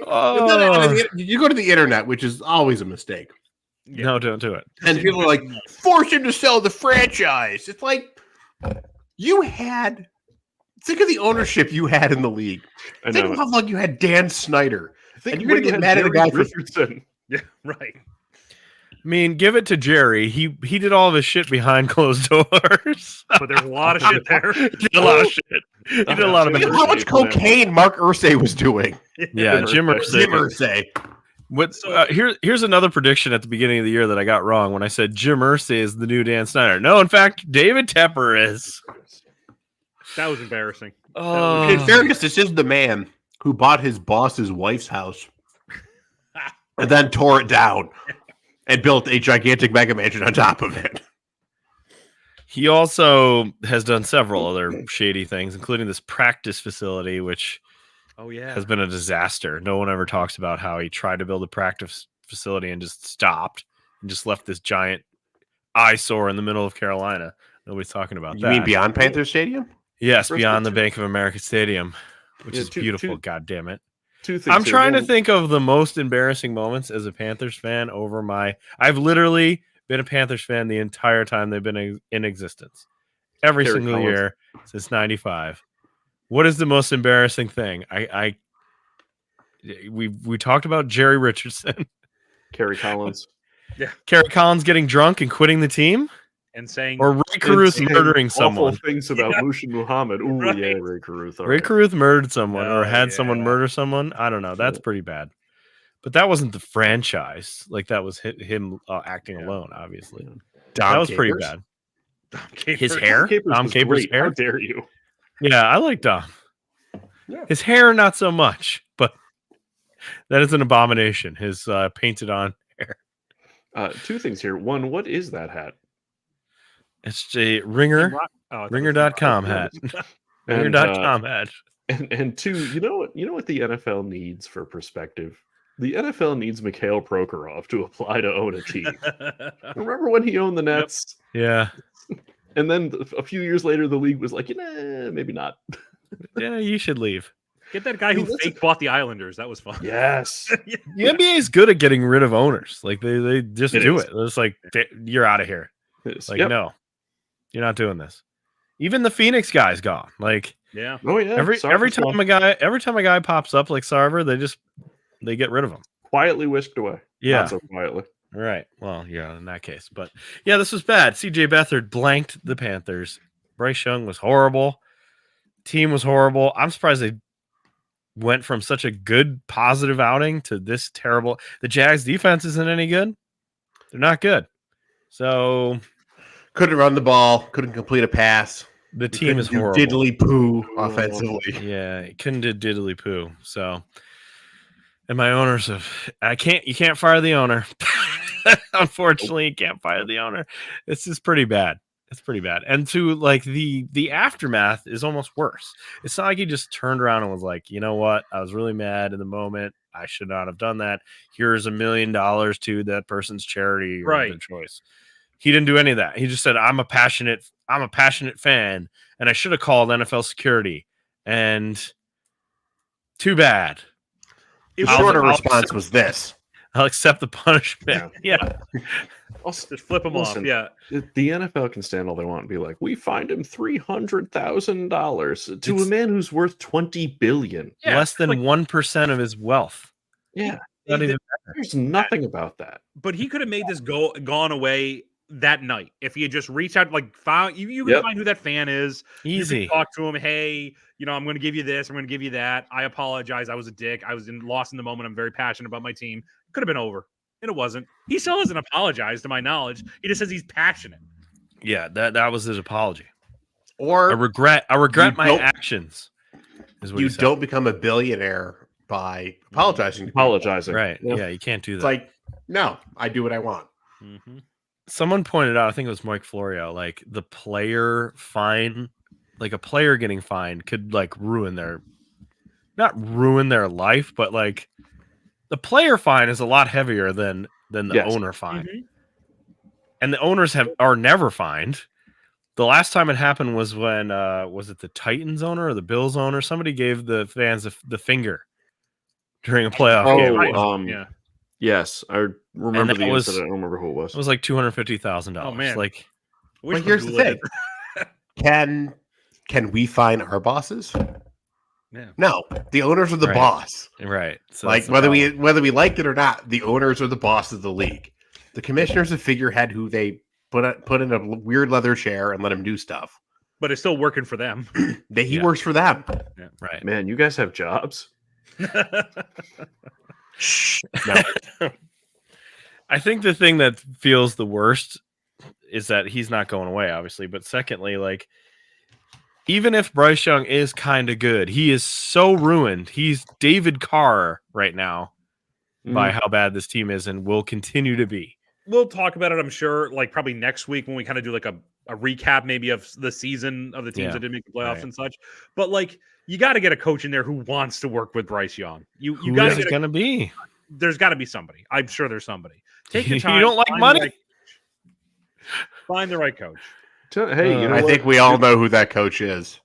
[SPEAKER 3] you go to the internet, which is always a mistake.
[SPEAKER 1] No, don't do it.
[SPEAKER 3] And people are like, force him to sell the franchise. It's like, think of the ownership you had in the league. Think of how long you had Dan Snyder.
[SPEAKER 2] Think
[SPEAKER 3] And you're going to get mad at a
[SPEAKER 2] Jerry
[SPEAKER 3] guy
[SPEAKER 2] Richardson.
[SPEAKER 4] Yeah, right.
[SPEAKER 1] I mean, give it to Jerry. He did all of his shit behind closed doors.
[SPEAKER 4] But there's a lot of shit there.
[SPEAKER 1] He did a lot of shit. He did a lot of
[SPEAKER 3] Think of
[SPEAKER 1] it.
[SPEAKER 3] how much cocaine Mark Ursay was doing.
[SPEAKER 1] Yeah, Jim
[SPEAKER 3] Jim
[SPEAKER 1] Irsay.
[SPEAKER 3] Irsay.
[SPEAKER 1] Here's another prediction at the beginning of the year that I got wrong when I said Jim Irsay is the new Dan Snyder. No, in fact, David Tepper is.
[SPEAKER 4] That was embarrassing.
[SPEAKER 1] Oh.
[SPEAKER 3] In fairness, this is the man who bought his boss's wife's house and then tore it down and built a gigantic mega mansion on top of it.
[SPEAKER 1] He also has done several other shady things, including this practice facility, which
[SPEAKER 4] Oh yeah.
[SPEAKER 1] has been a disaster. No one ever talks about how he tried to build a practice facility and just stopped and just left this giant eyesore in the middle of Carolina. Nobody's talking about
[SPEAKER 3] You
[SPEAKER 1] that.
[SPEAKER 3] mean beyond Panther Stadium?
[SPEAKER 1] Yes,
[SPEAKER 2] First
[SPEAKER 1] beyond the
[SPEAKER 2] two-
[SPEAKER 1] Bank of America Stadium, which
[SPEAKER 2] Yeah,
[SPEAKER 1] is
[SPEAKER 2] two-
[SPEAKER 1] beautiful.
[SPEAKER 2] two-
[SPEAKER 1] God damn it.
[SPEAKER 2] Two things.
[SPEAKER 1] I'm
[SPEAKER 2] here.
[SPEAKER 1] trying to
[SPEAKER 2] One,
[SPEAKER 1] think of the most embarrassing moments as a Panthers fan I've literally been a Panthers fan the entire time they've been in existence. Every
[SPEAKER 2] Kerry
[SPEAKER 1] single
[SPEAKER 2] Collins.
[SPEAKER 1] year since 95. What is the most embarrassing thing? We talked about Jerry Richardson.
[SPEAKER 2] Kerry Collins.
[SPEAKER 1] Kerry Collins getting drunk and quitting the team?
[SPEAKER 4] And saying
[SPEAKER 1] Or Ray Caruth
[SPEAKER 2] And
[SPEAKER 1] murdering
[SPEAKER 2] awful
[SPEAKER 1] someone?
[SPEAKER 2] things about Mushin Muhammad. Ooh,
[SPEAKER 4] Right.
[SPEAKER 2] yeah, Ray Caruth. all
[SPEAKER 1] Ray
[SPEAKER 2] right.
[SPEAKER 1] Caruth murdered someone or
[SPEAKER 4] Oh,
[SPEAKER 1] had someone
[SPEAKER 4] yeah.
[SPEAKER 1] murder someone. I don't know. That's pretty bad. But that wasn't the franchise. Like that was him acting alone, obviously. That was pretty bad. His hair? Tom Capers'
[SPEAKER 2] great.
[SPEAKER 1] hair?
[SPEAKER 2] How dare you?
[SPEAKER 1] Yeah, I like Dom.
[SPEAKER 3] Yeah.
[SPEAKER 1] His hair, not so much, but that is an abomination. His painted on hair.
[SPEAKER 2] Two things here. One, what is that hat?
[SPEAKER 1] It's a ringer.com hat.
[SPEAKER 2] And,
[SPEAKER 1] Ringer.com hat.
[SPEAKER 2] and two, you know what the NFL needs for perspective? The NFL needs Mikhail Prokhorov to apply to own a team. Remember when he owned the Nets?
[SPEAKER 1] Yeah.
[SPEAKER 2] And then a few years later, the league was like, maybe not.
[SPEAKER 1] Yeah, you should leave.
[SPEAKER 4] Get that guy who fake bought the Islanders. That was fun.
[SPEAKER 2] Yes.
[SPEAKER 1] The NBA is good at getting rid of owners. Like they just
[SPEAKER 2] It
[SPEAKER 1] do
[SPEAKER 2] is.
[SPEAKER 1] it. It's like you're out of here.
[SPEAKER 2] It's-
[SPEAKER 1] Like
[SPEAKER 2] yep.
[SPEAKER 1] no, you're not doing this. Even the Phoenix guy's gone. Like
[SPEAKER 4] Yeah.
[SPEAKER 2] Oh yeah.
[SPEAKER 1] every
[SPEAKER 2] Sarver's
[SPEAKER 1] time a guy pops up like Sarver, they get rid of him.
[SPEAKER 2] quietly whisked away.
[SPEAKER 1] Yeah.
[SPEAKER 2] Not so quietly.
[SPEAKER 1] Right. Well, yeah, in that case. But yeah, this was bad. CJ Beathard blanked the Panthers. Bryce Young was horrible. Team was horrible. I'm surprised they went from such a good, positive outing to this terrible. The Jags defense isn't any good. They're not good. So
[SPEAKER 3] Couldn't run the ball. Couldn't complete a pass.
[SPEAKER 1] the team is
[SPEAKER 3] Couldn't do
[SPEAKER 1] horrible.
[SPEAKER 3] Diddly poo offensively.
[SPEAKER 1] Yeah, it couldn't do diddly poo. So, and my owners you can't fire the owner. Unfortunately, you can't fire the owner. This is pretty bad. It's pretty bad. And to like the aftermath is almost worse. It's not like he just turned around and was like, you know what? I was really mad in the moment. I should not have done that. Here's $1 million to that person's charity or
[SPEAKER 4] Right.
[SPEAKER 1] their choice. He didn't do any of that. He just said, I'm a passionate fan, and I should have called NFL security. And too bad.
[SPEAKER 3] The
[SPEAKER 1] I'll-
[SPEAKER 3] shorter
[SPEAKER 1] I'll-
[SPEAKER 3] response was this.
[SPEAKER 1] I'll accept the punishment. Yeah.
[SPEAKER 2] Also,
[SPEAKER 4] Just flip him
[SPEAKER 2] listen,
[SPEAKER 4] off. Yeah.
[SPEAKER 2] the NFL can stand all they want and be like, we fined him $300,000 to
[SPEAKER 1] It's-
[SPEAKER 2] a man who's worth $20 billion.
[SPEAKER 4] Yeah,
[SPEAKER 1] Less than
[SPEAKER 4] like-
[SPEAKER 1] 1% of his wealth.
[SPEAKER 2] Yeah,
[SPEAKER 1] Not even
[SPEAKER 2] there's nothing about that.
[SPEAKER 4] But he could have made this gone away that night if he had just reached out, like found you can
[SPEAKER 2] Yep.
[SPEAKER 4] find who that fan is. You
[SPEAKER 1] easy.
[SPEAKER 4] can talk to him. Hey, I'm going to give you this. I'm going to give you that. I apologize. I was a dick. I was lost in the moment. I'm very passionate about my team. Could have been over, and it wasn't. He still hasn't apologized, to my knowledge. He just says he's passionate.
[SPEAKER 1] Yeah, that was his apology. I
[SPEAKER 3] Or
[SPEAKER 1] regret
[SPEAKER 3] You
[SPEAKER 1] my
[SPEAKER 3] don't-
[SPEAKER 1] actions. Is what
[SPEAKER 3] You
[SPEAKER 1] he said.
[SPEAKER 3] don't become a billionaire by apologizing. To people.
[SPEAKER 2] Apologizing.
[SPEAKER 1] Right.
[SPEAKER 2] Yeah.
[SPEAKER 1] Yeah, you can't do
[SPEAKER 3] It's
[SPEAKER 1] that.
[SPEAKER 3] like, no, I do what I want.
[SPEAKER 4] Mhm.
[SPEAKER 1] Someone pointed out, I think it was Mike Florio, like the player fine, like a player getting fined could like not ruin their life, but like the player fine is a lot heavier than the
[SPEAKER 2] Yes.
[SPEAKER 1] owner fine.
[SPEAKER 4] Mhm.
[SPEAKER 1] And the owners are never fined. The last time it happened was when was it the Titans owner or the Bills owner? Somebody gave the fans the finger during a playoff game.
[SPEAKER 4] Yeah.
[SPEAKER 2] Yes, I remember
[SPEAKER 1] that
[SPEAKER 2] the
[SPEAKER 1] was-
[SPEAKER 2] incident. I don't remember who it was.
[SPEAKER 1] It was like $250,000.
[SPEAKER 4] Oh, man.
[SPEAKER 1] Like
[SPEAKER 4] I wish
[SPEAKER 3] But here's the
[SPEAKER 4] Magula
[SPEAKER 3] thing:
[SPEAKER 4] did-
[SPEAKER 3] can we fine our bosses?
[SPEAKER 4] Yeah.
[SPEAKER 3] No, the owners are the
[SPEAKER 1] Right.
[SPEAKER 3] boss.
[SPEAKER 1] right. So
[SPEAKER 3] Like
[SPEAKER 1] that's the
[SPEAKER 3] whether
[SPEAKER 1] problem.
[SPEAKER 3] we like it or not, the owners are the boss of the league. The commissioner's a figurehead who they put in a weird leather chair and let him do stuff.
[SPEAKER 4] But it's still working for them.
[SPEAKER 3] He
[SPEAKER 1] Yeah.
[SPEAKER 3] works for them.
[SPEAKER 1] right.
[SPEAKER 2] Man, you guys have jobs.
[SPEAKER 3] Shh. No.
[SPEAKER 1] I think the thing that feels the worst is that he's not going away, obviously. But secondly, like, even if Bryce Young is kind of good, he is so ruined. He's David Carr right now by how bad this team is and will continue to be.
[SPEAKER 4] We'll talk about it, I'm sure, like probably next week when we kind of do like a recap maybe of the season of the teams
[SPEAKER 1] Yeah.
[SPEAKER 4] that didn't make the playoffs
[SPEAKER 1] Right.
[SPEAKER 4] and such. But like you got to get a coach in there who wants to work with Bryce Young. You
[SPEAKER 1] Who
[SPEAKER 4] got
[SPEAKER 1] is
[SPEAKER 4] to
[SPEAKER 1] it
[SPEAKER 4] get
[SPEAKER 1] going to be?
[SPEAKER 4] there's got to be somebody. I'm sure there's somebody. Take your
[SPEAKER 1] You
[SPEAKER 4] time.
[SPEAKER 1] don't like
[SPEAKER 4] find
[SPEAKER 1] money?
[SPEAKER 4] the right coach. Find the right coach.
[SPEAKER 2] Hey, you know
[SPEAKER 3] I
[SPEAKER 2] what?
[SPEAKER 3] think we all know who that coach is.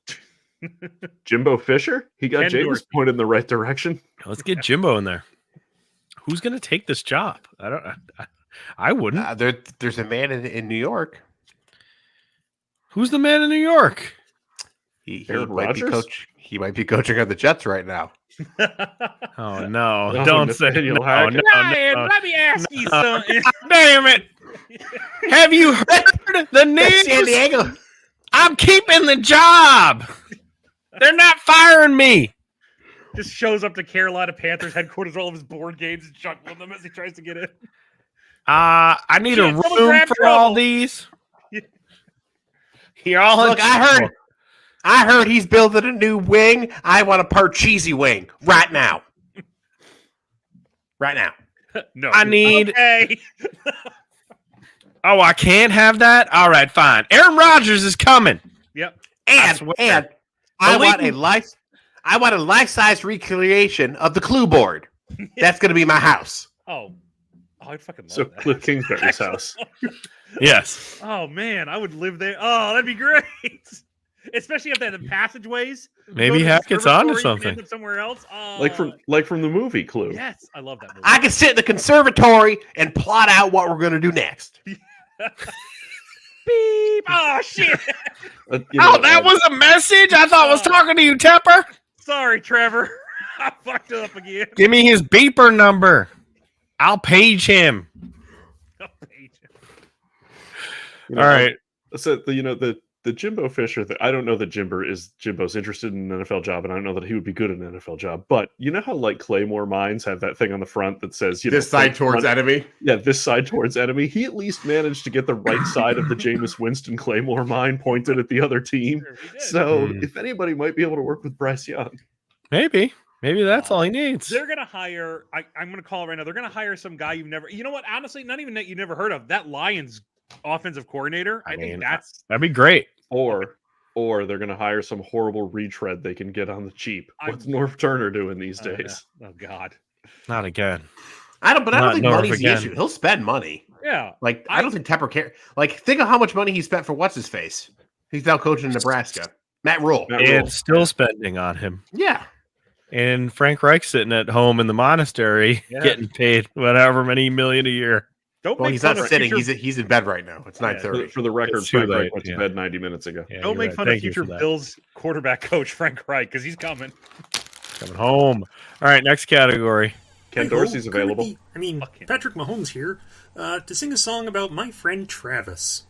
[SPEAKER 2] Jimbo Fisher. He got
[SPEAKER 4] Ken
[SPEAKER 2] James
[SPEAKER 4] Dorsey.
[SPEAKER 2] pointed in the right direction.
[SPEAKER 1] Let's get Jimbo in there. Who's going to take this job? I wouldn't.
[SPEAKER 3] There's a man in New York.
[SPEAKER 1] Who's the man in New York?
[SPEAKER 3] He
[SPEAKER 2] Aaron
[SPEAKER 3] might be
[SPEAKER 2] Rodgers?
[SPEAKER 3] He might be coaching on the Jets right now.
[SPEAKER 1] Oh no!
[SPEAKER 2] Oh,
[SPEAKER 1] Don't say
[SPEAKER 2] Nathaniel
[SPEAKER 1] no,
[SPEAKER 2] Hackett.
[SPEAKER 4] Ryan, let me ask you something.
[SPEAKER 1] Damn it! Have you heard the
[SPEAKER 3] San
[SPEAKER 1] news?
[SPEAKER 3] Diego.
[SPEAKER 1] I'm keeping the job. They're not firing me.
[SPEAKER 4] Just shows up to Carolina Panthers headquarters, all of his board games, and chuckling them as he tries to get in.
[SPEAKER 1] I need a
[SPEAKER 4] Shit, someone
[SPEAKER 1] room
[SPEAKER 4] grab
[SPEAKER 1] for
[SPEAKER 4] trouble.
[SPEAKER 1] all these. You're all in
[SPEAKER 3] Look, I heard he's building a new wing. I want a part cheesy wing right now. Right now.
[SPEAKER 4] No,
[SPEAKER 1] I need.
[SPEAKER 4] Okay.
[SPEAKER 1] Oh, I can't have that. All right, fine. Aaron Rodgers is coming.
[SPEAKER 4] Yep.
[SPEAKER 1] swear.
[SPEAKER 3] I
[SPEAKER 1] The
[SPEAKER 3] want
[SPEAKER 1] league-
[SPEAKER 3] a life-size recreation of the clue board. That's going to be my house.
[SPEAKER 4] Oh, I fucking love
[SPEAKER 2] So
[SPEAKER 4] that.
[SPEAKER 2] Cliff Kingsbury's house.
[SPEAKER 1] Yes.
[SPEAKER 4] Oh man, I would live there. Oh, that'd be great. Especially if they have the passageways.
[SPEAKER 1] Maybe
[SPEAKER 4] Go to the
[SPEAKER 1] Hack gets onto
[SPEAKER 4] conservatory, you can
[SPEAKER 1] something.
[SPEAKER 4] end up somewhere else. Oh,
[SPEAKER 2] like from the movie Clue.
[SPEAKER 4] yes, I love that movie.
[SPEAKER 3] I can sit in the conservatory and plot out what we're going to do next.
[SPEAKER 4] Beep. Oh shit.
[SPEAKER 1] That was a message? I thought I was talking to you, Tepper.
[SPEAKER 4] Sorry, Trevor. I fucked up again.
[SPEAKER 1] Give me his beeper number. I'll page him.
[SPEAKER 2] You know,
[SPEAKER 1] All right.
[SPEAKER 2] So the Jimbo Fisher thing, I don't know that Jimbo's interested in an NFL job, and I don't know that he would be good at an NFL job. But you know how like Claymore mines have that thing on the front that says
[SPEAKER 3] This side towards enemy.
[SPEAKER 2] Yeah, this side towards enemy. He at least managed to get the right side of the Jameis Winston Claymore mine pointed at the other team.
[SPEAKER 4] Sure, he did.
[SPEAKER 2] So
[SPEAKER 1] Hmm.
[SPEAKER 2] if anybody might be able to work with Bryce Young.
[SPEAKER 1] Maybe that's all he needs.
[SPEAKER 4] They're gonna hire. I'm gonna call it right now. They're gonna hire some guy you've never. You know what? Honestly, not even that you never heard of. That Lions offensive coordinator. I think
[SPEAKER 1] mean,
[SPEAKER 4] that's.
[SPEAKER 1] That'd be great.
[SPEAKER 2] Or they're going to hire some horrible retread they can get on the cheap. What's
[SPEAKER 4] I'm-
[SPEAKER 2] North Turner doing these
[SPEAKER 4] Oh,
[SPEAKER 2] days?
[SPEAKER 4] yeah. Oh God.
[SPEAKER 1] Not again.
[SPEAKER 3] I don't
[SPEAKER 1] Not
[SPEAKER 3] think
[SPEAKER 1] North
[SPEAKER 3] money's the
[SPEAKER 1] again.
[SPEAKER 3] issue. He'll spend money.
[SPEAKER 4] Yeah.
[SPEAKER 3] Like I don't think Tepper cares. Like think of how much money he spent for what's his face. He's now coaching Nebraska. Matt Rule.
[SPEAKER 2] Matt
[SPEAKER 1] And
[SPEAKER 2] Rule.
[SPEAKER 1] still spending on him.
[SPEAKER 3] Yeah.
[SPEAKER 1] And Frank Reich sitting at home in the monastery
[SPEAKER 4] Yeah.
[SPEAKER 1] getting paid whatever many million a year.
[SPEAKER 4] Don't
[SPEAKER 3] Well,
[SPEAKER 4] make
[SPEAKER 3] he's
[SPEAKER 4] fun
[SPEAKER 3] not
[SPEAKER 4] of
[SPEAKER 3] sitting.
[SPEAKER 4] future-
[SPEAKER 3] He's in bed right now. It's 9:30.
[SPEAKER 2] For the record,
[SPEAKER 1] It's too
[SPEAKER 2] Frank Reich
[SPEAKER 1] late,
[SPEAKER 2] went to
[SPEAKER 1] yeah.
[SPEAKER 2] bed 90 minutes ago.
[SPEAKER 1] Yeah,
[SPEAKER 4] Don't
[SPEAKER 1] you're
[SPEAKER 4] make
[SPEAKER 1] right.
[SPEAKER 4] fun of
[SPEAKER 1] Thank you
[SPEAKER 4] future
[SPEAKER 1] for that.
[SPEAKER 4] Bills quarterback coach Frank Reich because he's coming.
[SPEAKER 1] Coming home. All right, next category.
[SPEAKER 2] Ken
[SPEAKER 5] Michael,
[SPEAKER 2] Dorsey's
[SPEAKER 5] could it
[SPEAKER 2] available.
[SPEAKER 5] be-
[SPEAKER 4] Fuck him.
[SPEAKER 5] Patrick Mahomes here to sing a song about my friend Travis.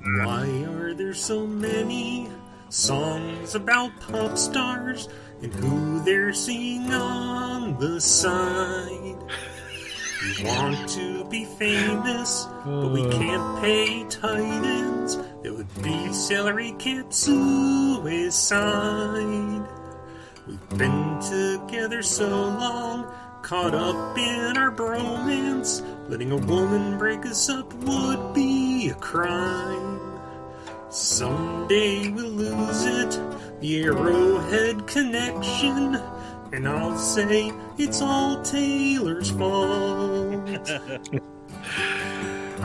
[SPEAKER 5] Why are there so many songs about pop stars and who they're seeing on the side? We want to be famous, but we can't pay titans. That would be salary cap suicide. We've been together so long, caught up in our bromance. Letting a woman break us up would be a crime. Someday we'll lose it, the Arrowhead connection, and I'll say it's all Taylor's fault.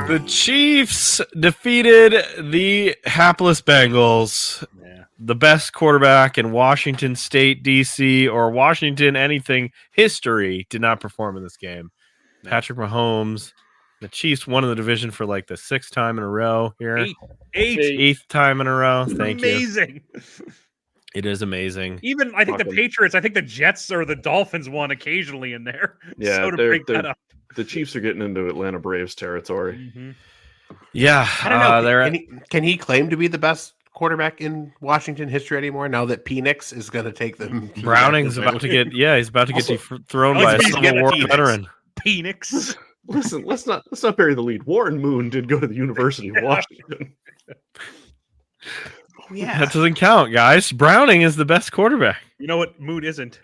[SPEAKER 1] The Chiefs defeated the hapless Bengals.
[SPEAKER 4] Yeah.
[SPEAKER 1] The best quarterback in Washington State, D.C., or Washington anything history did not perform in this game. Patrick Mahomes. The Chiefs won in the division for like the 6th time in a row here. Eighth time in a row. Thank you.
[SPEAKER 4] Amazing.
[SPEAKER 1] It is amazing.
[SPEAKER 4] Even I think the Patriots, I think the Jets or the Dolphins won occasionally in there.
[SPEAKER 2] Yeah,
[SPEAKER 4] so to break that up.
[SPEAKER 2] The Chiefs are getting into Atlanta Braves territory.
[SPEAKER 4] Mm-hmm.
[SPEAKER 1] Yeah.
[SPEAKER 3] I don't know. Can he claim to be the best quarterback in Washington history anymore now that Penix is going to take them?
[SPEAKER 1] Browning's about to get, he's about to get thrown by a
[SPEAKER 4] he's
[SPEAKER 1] Civil
[SPEAKER 4] getting
[SPEAKER 1] War
[SPEAKER 4] Penix.
[SPEAKER 1] veteran.
[SPEAKER 4] Penix.
[SPEAKER 2] Listen, let's not bury the lead. Warren Moon did go to the University of Washington.
[SPEAKER 3] Yeah.
[SPEAKER 1] That doesn't count, guys. Browning is the best quarterback.
[SPEAKER 4] You know what Moon isn't?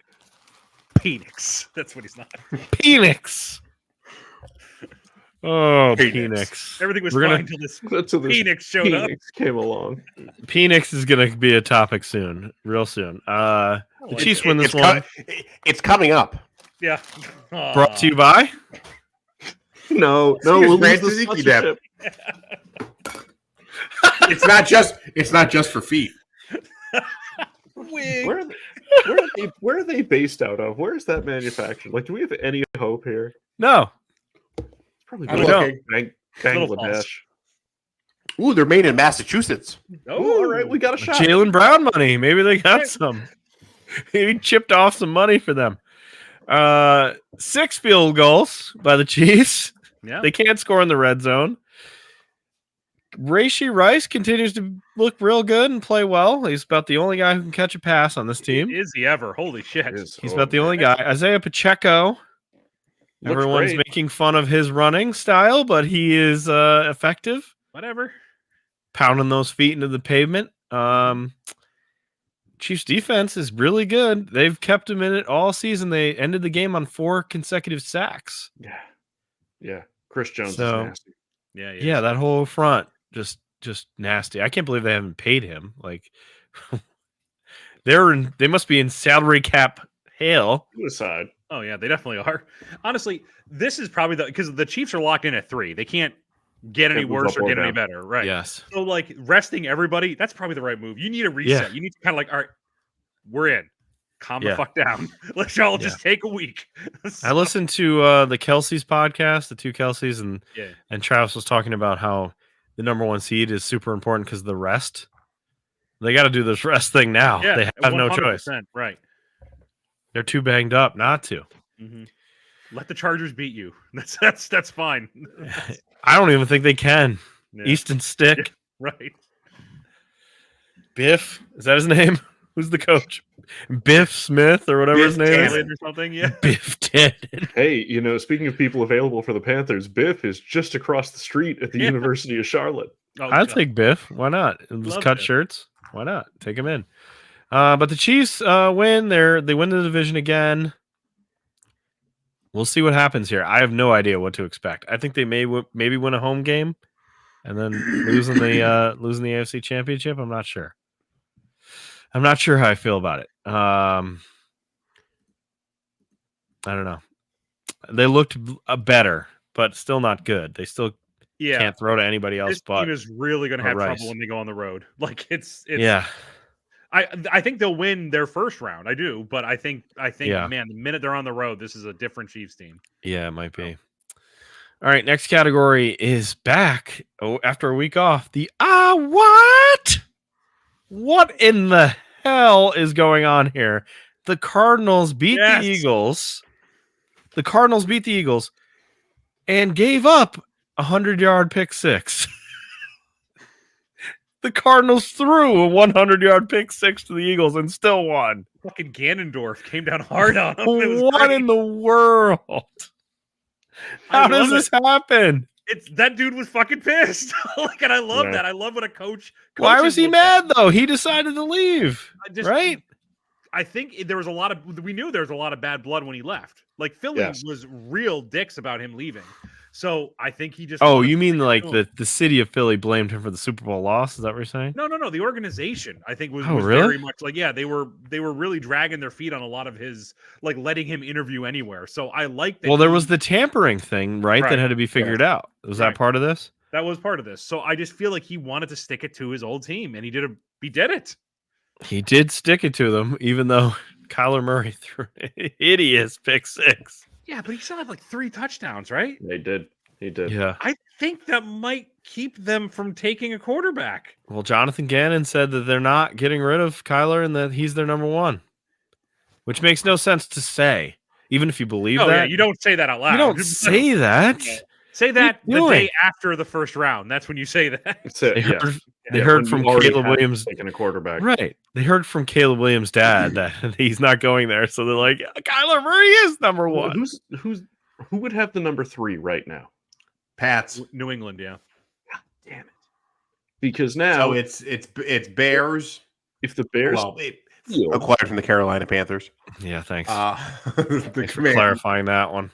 [SPEAKER 4] Penix. That's what he's not.
[SPEAKER 1] Penix. Oh, Penix.
[SPEAKER 4] Everything was
[SPEAKER 1] We're
[SPEAKER 4] fine
[SPEAKER 1] gonna-
[SPEAKER 4] until this
[SPEAKER 2] That's so this
[SPEAKER 4] Penix showed up.
[SPEAKER 2] Phoenix came along.
[SPEAKER 1] Penix is going to be a topic soon, real soon. The Chiefs win this one.
[SPEAKER 3] It's coming up.
[SPEAKER 4] Yeah.
[SPEAKER 1] Brought to you by?
[SPEAKER 2] No,
[SPEAKER 3] Here's
[SPEAKER 2] we'll lose
[SPEAKER 3] Grant
[SPEAKER 2] the
[SPEAKER 3] Suzuki
[SPEAKER 2] sponsorship.
[SPEAKER 3] It's not just for feet.
[SPEAKER 2] Where are they based out of? Where is that manufactured? Like, do we have any hope here?
[SPEAKER 1] No.
[SPEAKER 2] It's probably
[SPEAKER 3] I'm
[SPEAKER 1] looking.
[SPEAKER 4] Little
[SPEAKER 2] Bangladesh.
[SPEAKER 4] false.
[SPEAKER 3] Ooh, they're made in Massachusetts.
[SPEAKER 2] Oh, all right, we got a shot.
[SPEAKER 1] Jalen Brown money. Maybe they got some. He chipped off some money for them. 6 field goals by the Chiefs.
[SPEAKER 4] Yeah.
[SPEAKER 1] They can't score in the red zone. Rashee Rice continues to look real good and play well. He's about the only guy who can catch a pass on this team.
[SPEAKER 4] Is he ever? Holy shit.
[SPEAKER 1] He's about the only guy. Isaiah Pacheco.
[SPEAKER 2] Looks
[SPEAKER 1] Everyone's
[SPEAKER 2] great.
[SPEAKER 1] making fun of his running style, but he is effective.
[SPEAKER 4] Whatever.
[SPEAKER 1] Pounding those feet into the pavement. Chiefs defense is really good. They've kept him in it all season. They ended the game on 4 consecutive sacks.
[SPEAKER 2] Yeah. Chris Jones
[SPEAKER 1] So-
[SPEAKER 2] is nasty.
[SPEAKER 4] Yeah.
[SPEAKER 1] Yeah, that whole front just nasty. I can't believe they haven't paid him. Like they must be in salary cap hell.
[SPEAKER 2] Suicide.
[SPEAKER 4] Oh yeah, they definitely are. Honestly, this is probably because the Chiefs are locked in at 3. They can't get any
[SPEAKER 2] Can't move
[SPEAKER 4] worse
[SPEAKER 2] up
[SPEAKER 4] or
[SPEAKER 2] or
[SPEAKER 4] get any
[SPEAKER 2] down.
[SPEAKER 4] better, right?
[SPEAKER 1] Yes.
[SPEAKER 4] So like resting everybody, that's probably the right move. You need a reset.
[SPEAKER 1] Yeah.
[SPEAKER 4] You need to kind of like, all right, we're in. Calm
[SPEAKER 1] Yeah.
[SPEAKER 4] the fuck down. Let's y'all just take a week.
[SPEAKER 1] I listened to the Kelsey's podcast, the 2 Kelseys,
[SPEAKER 4] Yeah.
[SPEAKER 1] and Travis was talking about how the number 1 seed is super important because the rest. They got to do this rest thing now.
[SPEAKER 4] Yeah,
[SPEAKER 1] They have no choice.
[SPEAKER 4] 100%, right.
[SPEAKER 1] They're too banged up not to.
[SPEAKER 4] hmm Let the Chargers beat you. That's fine.
[SPEAKER 1] I don't even think they can.
[SPEAKER 4] Yeah,
[SPEAKER 1] Easton Stick,
[SPEAKER 4] right.
[SPEAKER 1] Biff, is that his name? Who's the coach? Biff Smith or whatever his
[SPEAKER 3] Biff
[SPEAKER 1] name
[SPEAKER 4] Tannen or something. Yeah.
[SPEAKER 1] is. Biff Tannen.
[SPEAKER 2] Hey, speaking of people available for the Panthers, Biff is just across the street at the
[SPEAKER 4] Yeah.
[SPEAKER 2] University of Charlotte.
[SPEAKER 4] Oh,
[SPEAKER 1] I'll
[SPEAKER 4] God.
[SPEAKER 1] take Biff. Why not? Just
[SPEAKER 4] Love
[SPEAKER 1] cut
[SPEAKER 4] Biff.
[SPEAKER 1] shirts. Why not? Take him in. But the Chiefs win. They win the division again. We'll see what happens here. I have no idea what to expect. I think they maybe win a home game and then losing the AFC Championship. I'm not sure. I'm not sure how I feel about it. I don't know. They looked better, but still not good. They still
[SPEAKER 4] Yeah.
[SPEAKER 1] can't throw to anybody else
[SPEAKER 4] This
[SPEAKER 1] but
[SPEAKER 4] team is really going to have
[SPEAKER 1] Rice.
[SPEAKER 4] trouble when they go on the road. Like it's
[SPEAKER 1] yeah.
[SPEAKER 4] I think they'll win their first round. I do, but I think
[SPEAKER 1] Yeah.
[SPEAKER 4] man, the minute they're on the road, this is a different Chiefs team.
[SPEAKER 1] Yeah, it might be. All right, next category is back after a week off. The what? What in the hell is going on here? The Cardinals beat
[SPEAKER 4] Yes.
[SPEAKER 1] the Eagles. The Cardinals beat the Eagles and gave up a 100-yard pick six. The Cardinals threw a 100-yard pick six to the Eagles and still won.
[SPEAKER 4] Fucking Ganondorf came down hard on them. It was
[SPEAKER 1] What
[SPEAKER 4] great.
[SPEAKER 1] in the world?
[SPEAKER 4] I
[SPEAKER 1] How does
[SPEAKER 4] love
[SPEAKER 1] this happen?
[SPEAKER 4] It's that dude was fucking pissed. Like, and I love
[SPEAKER 2] Yeah.
[SPEAKER 4] that. I love when a coach.
[SPEAKER 1] Why
[SPEAKER 4] coaches
[SPEAKER 1] was he
[SPEAKER 4] look at-
[SPEAKER 1] mad though? He decided to leave,
[SPEAKER 4] I just-
[SPEAKER 1] right?
[SPEAKER 4] I think there was a lot of we knew there was a lot of bad blood when he left. Like Philly
[SPEAKER 2] Yes.
[SPEAKER 4] was real dicks about him leaving. So I think he just
[SPEAKER 1] Oh,
[SPEAKER 4] wanted
[SPEAKER 1] you
[SPEAKER 4] to
[SPEAKER 1] mean
[SPEAKER 4] stick it
[SPEAKER 1] like
[SPEAKER 4] to him.
[SPEAKER 1] the city of Philly blamed him for the Super Bowl loss? Is that what you're saying?
[SPEAKER 4] No. The organization, I think, was
[SPEAKER 1] Oh,
[SPEAKER 4] very
[SPEAKER 1] really?
[SPEAKER 4] much like, yeah, they were really dragging their feet on a lot of his, like letting him interview anywhere. So I like that.
[SPEAKER 1] Well, there was the tampering thing, right?
[SPEAKER 4] Right.
[SPEAKER 1] That had to be figured out. Was
[SPEAKER 4] Right.
[SPEAKER 1] that part of this?
[SPEAKER 4] that was part of this. So I just feel like he wanted to stick it to his old team, and he did it.
[SPEAKER 1] He did stick it to them, even though Kyler Murray threw an hideous pick six.
[SPEAKER 4] Yeah, but he still had like 3 touchdowns, right?
[SPEAKER 2] They did. He did.
[SPEAKER 1] Yeah.
[SPEAKER 4] I think that might keep them from taking a quarterback.
[SPEAKER 1] Well, Jonathan Gannon said that they're not getting rid of Kyler and that he's their number one, which makes no sense to say, even if you believe
[SPEAKER 4] Oh
[SPEAKER 1] that.
[SPEAKER 4] yeah, you don't say that out loud.
[SPEAKER 1] You don't say that.
[SPEAKER 4] Yeah. Say that
[SPEAKER 1] What are you
[SPEAKER 4] the day
[SPEAKER 1] doing?
[SPEAKER 4] after the first round. That's when you say that.
[SPEAKER 2] That's it.
[SPEAKER 1] They
[SPEAKER 2] Yeah.
[SPEAKER 1] heard, they
[SPEAKER 2] Yeah,
[SPEAKER 1] heard
[SPEAKER 2] when
[SPEAKER 1] from
[SPEAKER 2] you already
[SPEAKER 1] Caleb
[SPEAKER 2] have
[SPEAKER 1] Williams.
[SPEAKER 2] taking a quarterback.
[SPEAKER 1] Right. They heard from Caleb Williams' dad that he's not going there. So they're like, Kyler Murray is number
[SPEAKER 2] Well,
[SPEAKER 1] one.
[SPEAKER 2] who would have the number 3 right now?
[SPEAKER 3] Pats.
[SPEAKER 4] New England, yeah.
[SPEAKER 2] Damn it! Because now,
[SPEAKER 3] So it's Bears.
[SPEAKER 2] if the Bears
[SPEAKER 3] Well,
[SPEAKER 2] steal-
[SPEAKER 3] acquired from the Carolina Panthers.
[SPEAKER 1] Yeah, thanks.
[SPEAKER 3] The
[SPEAKER 1] Thanks for
[SPEAKER 3] Commanders,
[SPEAKER 1] clarifying that one.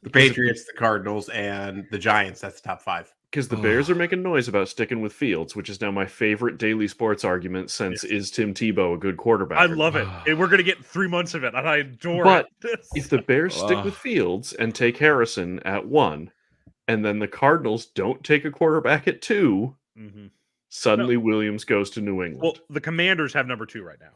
[SPEAKER 3] the Patriots, the Cardinals, and the Giants. That's the top 5.
[SPEAKER 2] because the Bears are making noise about sticking with Fields, which is now my favorite daily sports argument since is Tim Tebow a good quarterback?
[SPEAKER 4] I
[SPEAKER 2] or not?
[SPEAKER 4] love it. And we're gonna get 3 months of it, and I adore
[SPEAKER 2] But
[SPEAKER 4] it.
[SPEAKER 2] If the Bears stick
[SPEAKER 1] Ugh.
[SPEAKER 2] with Fields and take Harrison at 1, and then the Cardinals don't take a quarterback at 2,
[SPEAKER 4] Mhm.
[SPEAKER 2] suddenly Williams goes to New England.
[SPEAKER 4] Well, the Commanders have number 2 right now.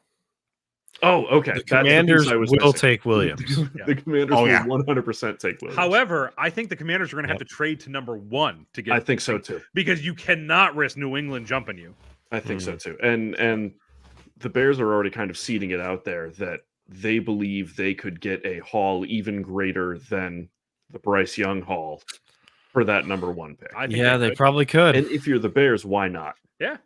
[SPEAKER 2] Oh, okay.
[SPEAKER 1] The
[SPEAKER 2] That's the piece
[SPEAKER 1] Commanders
[SPEAKER 2] I was
[SPEAKER 1] will
[SPEAKER 2] missing.
[SPEAKER 1] take Williams.
[SPEAKER 2] The Commanders
[SPEAKER 3] Oh, yeah.
[SPEAKER 2] will 100% take Williams.
[SPEAKER 4] However, I think the Commanders are going to have to trade to number 1 to get.
[SPEAKER 2] I think so too.
[SPEAKER 4] because you cannot risk New England jumping you.
[SPEAKER 2] I think so too. And the Bears are already kind of seeding it out there that they believe they could get a haul even greater than the Bryce Young haul for that number 1 pick.
[SPEAKER 4] I think
[SPEAKER 1] Yeah, they
[SPEAKER 4] could.
[SPEAKER 1] probably could.
[SPEAKER 2] And if you're the Bears, why not?
[SPEAKER 4] Yeah,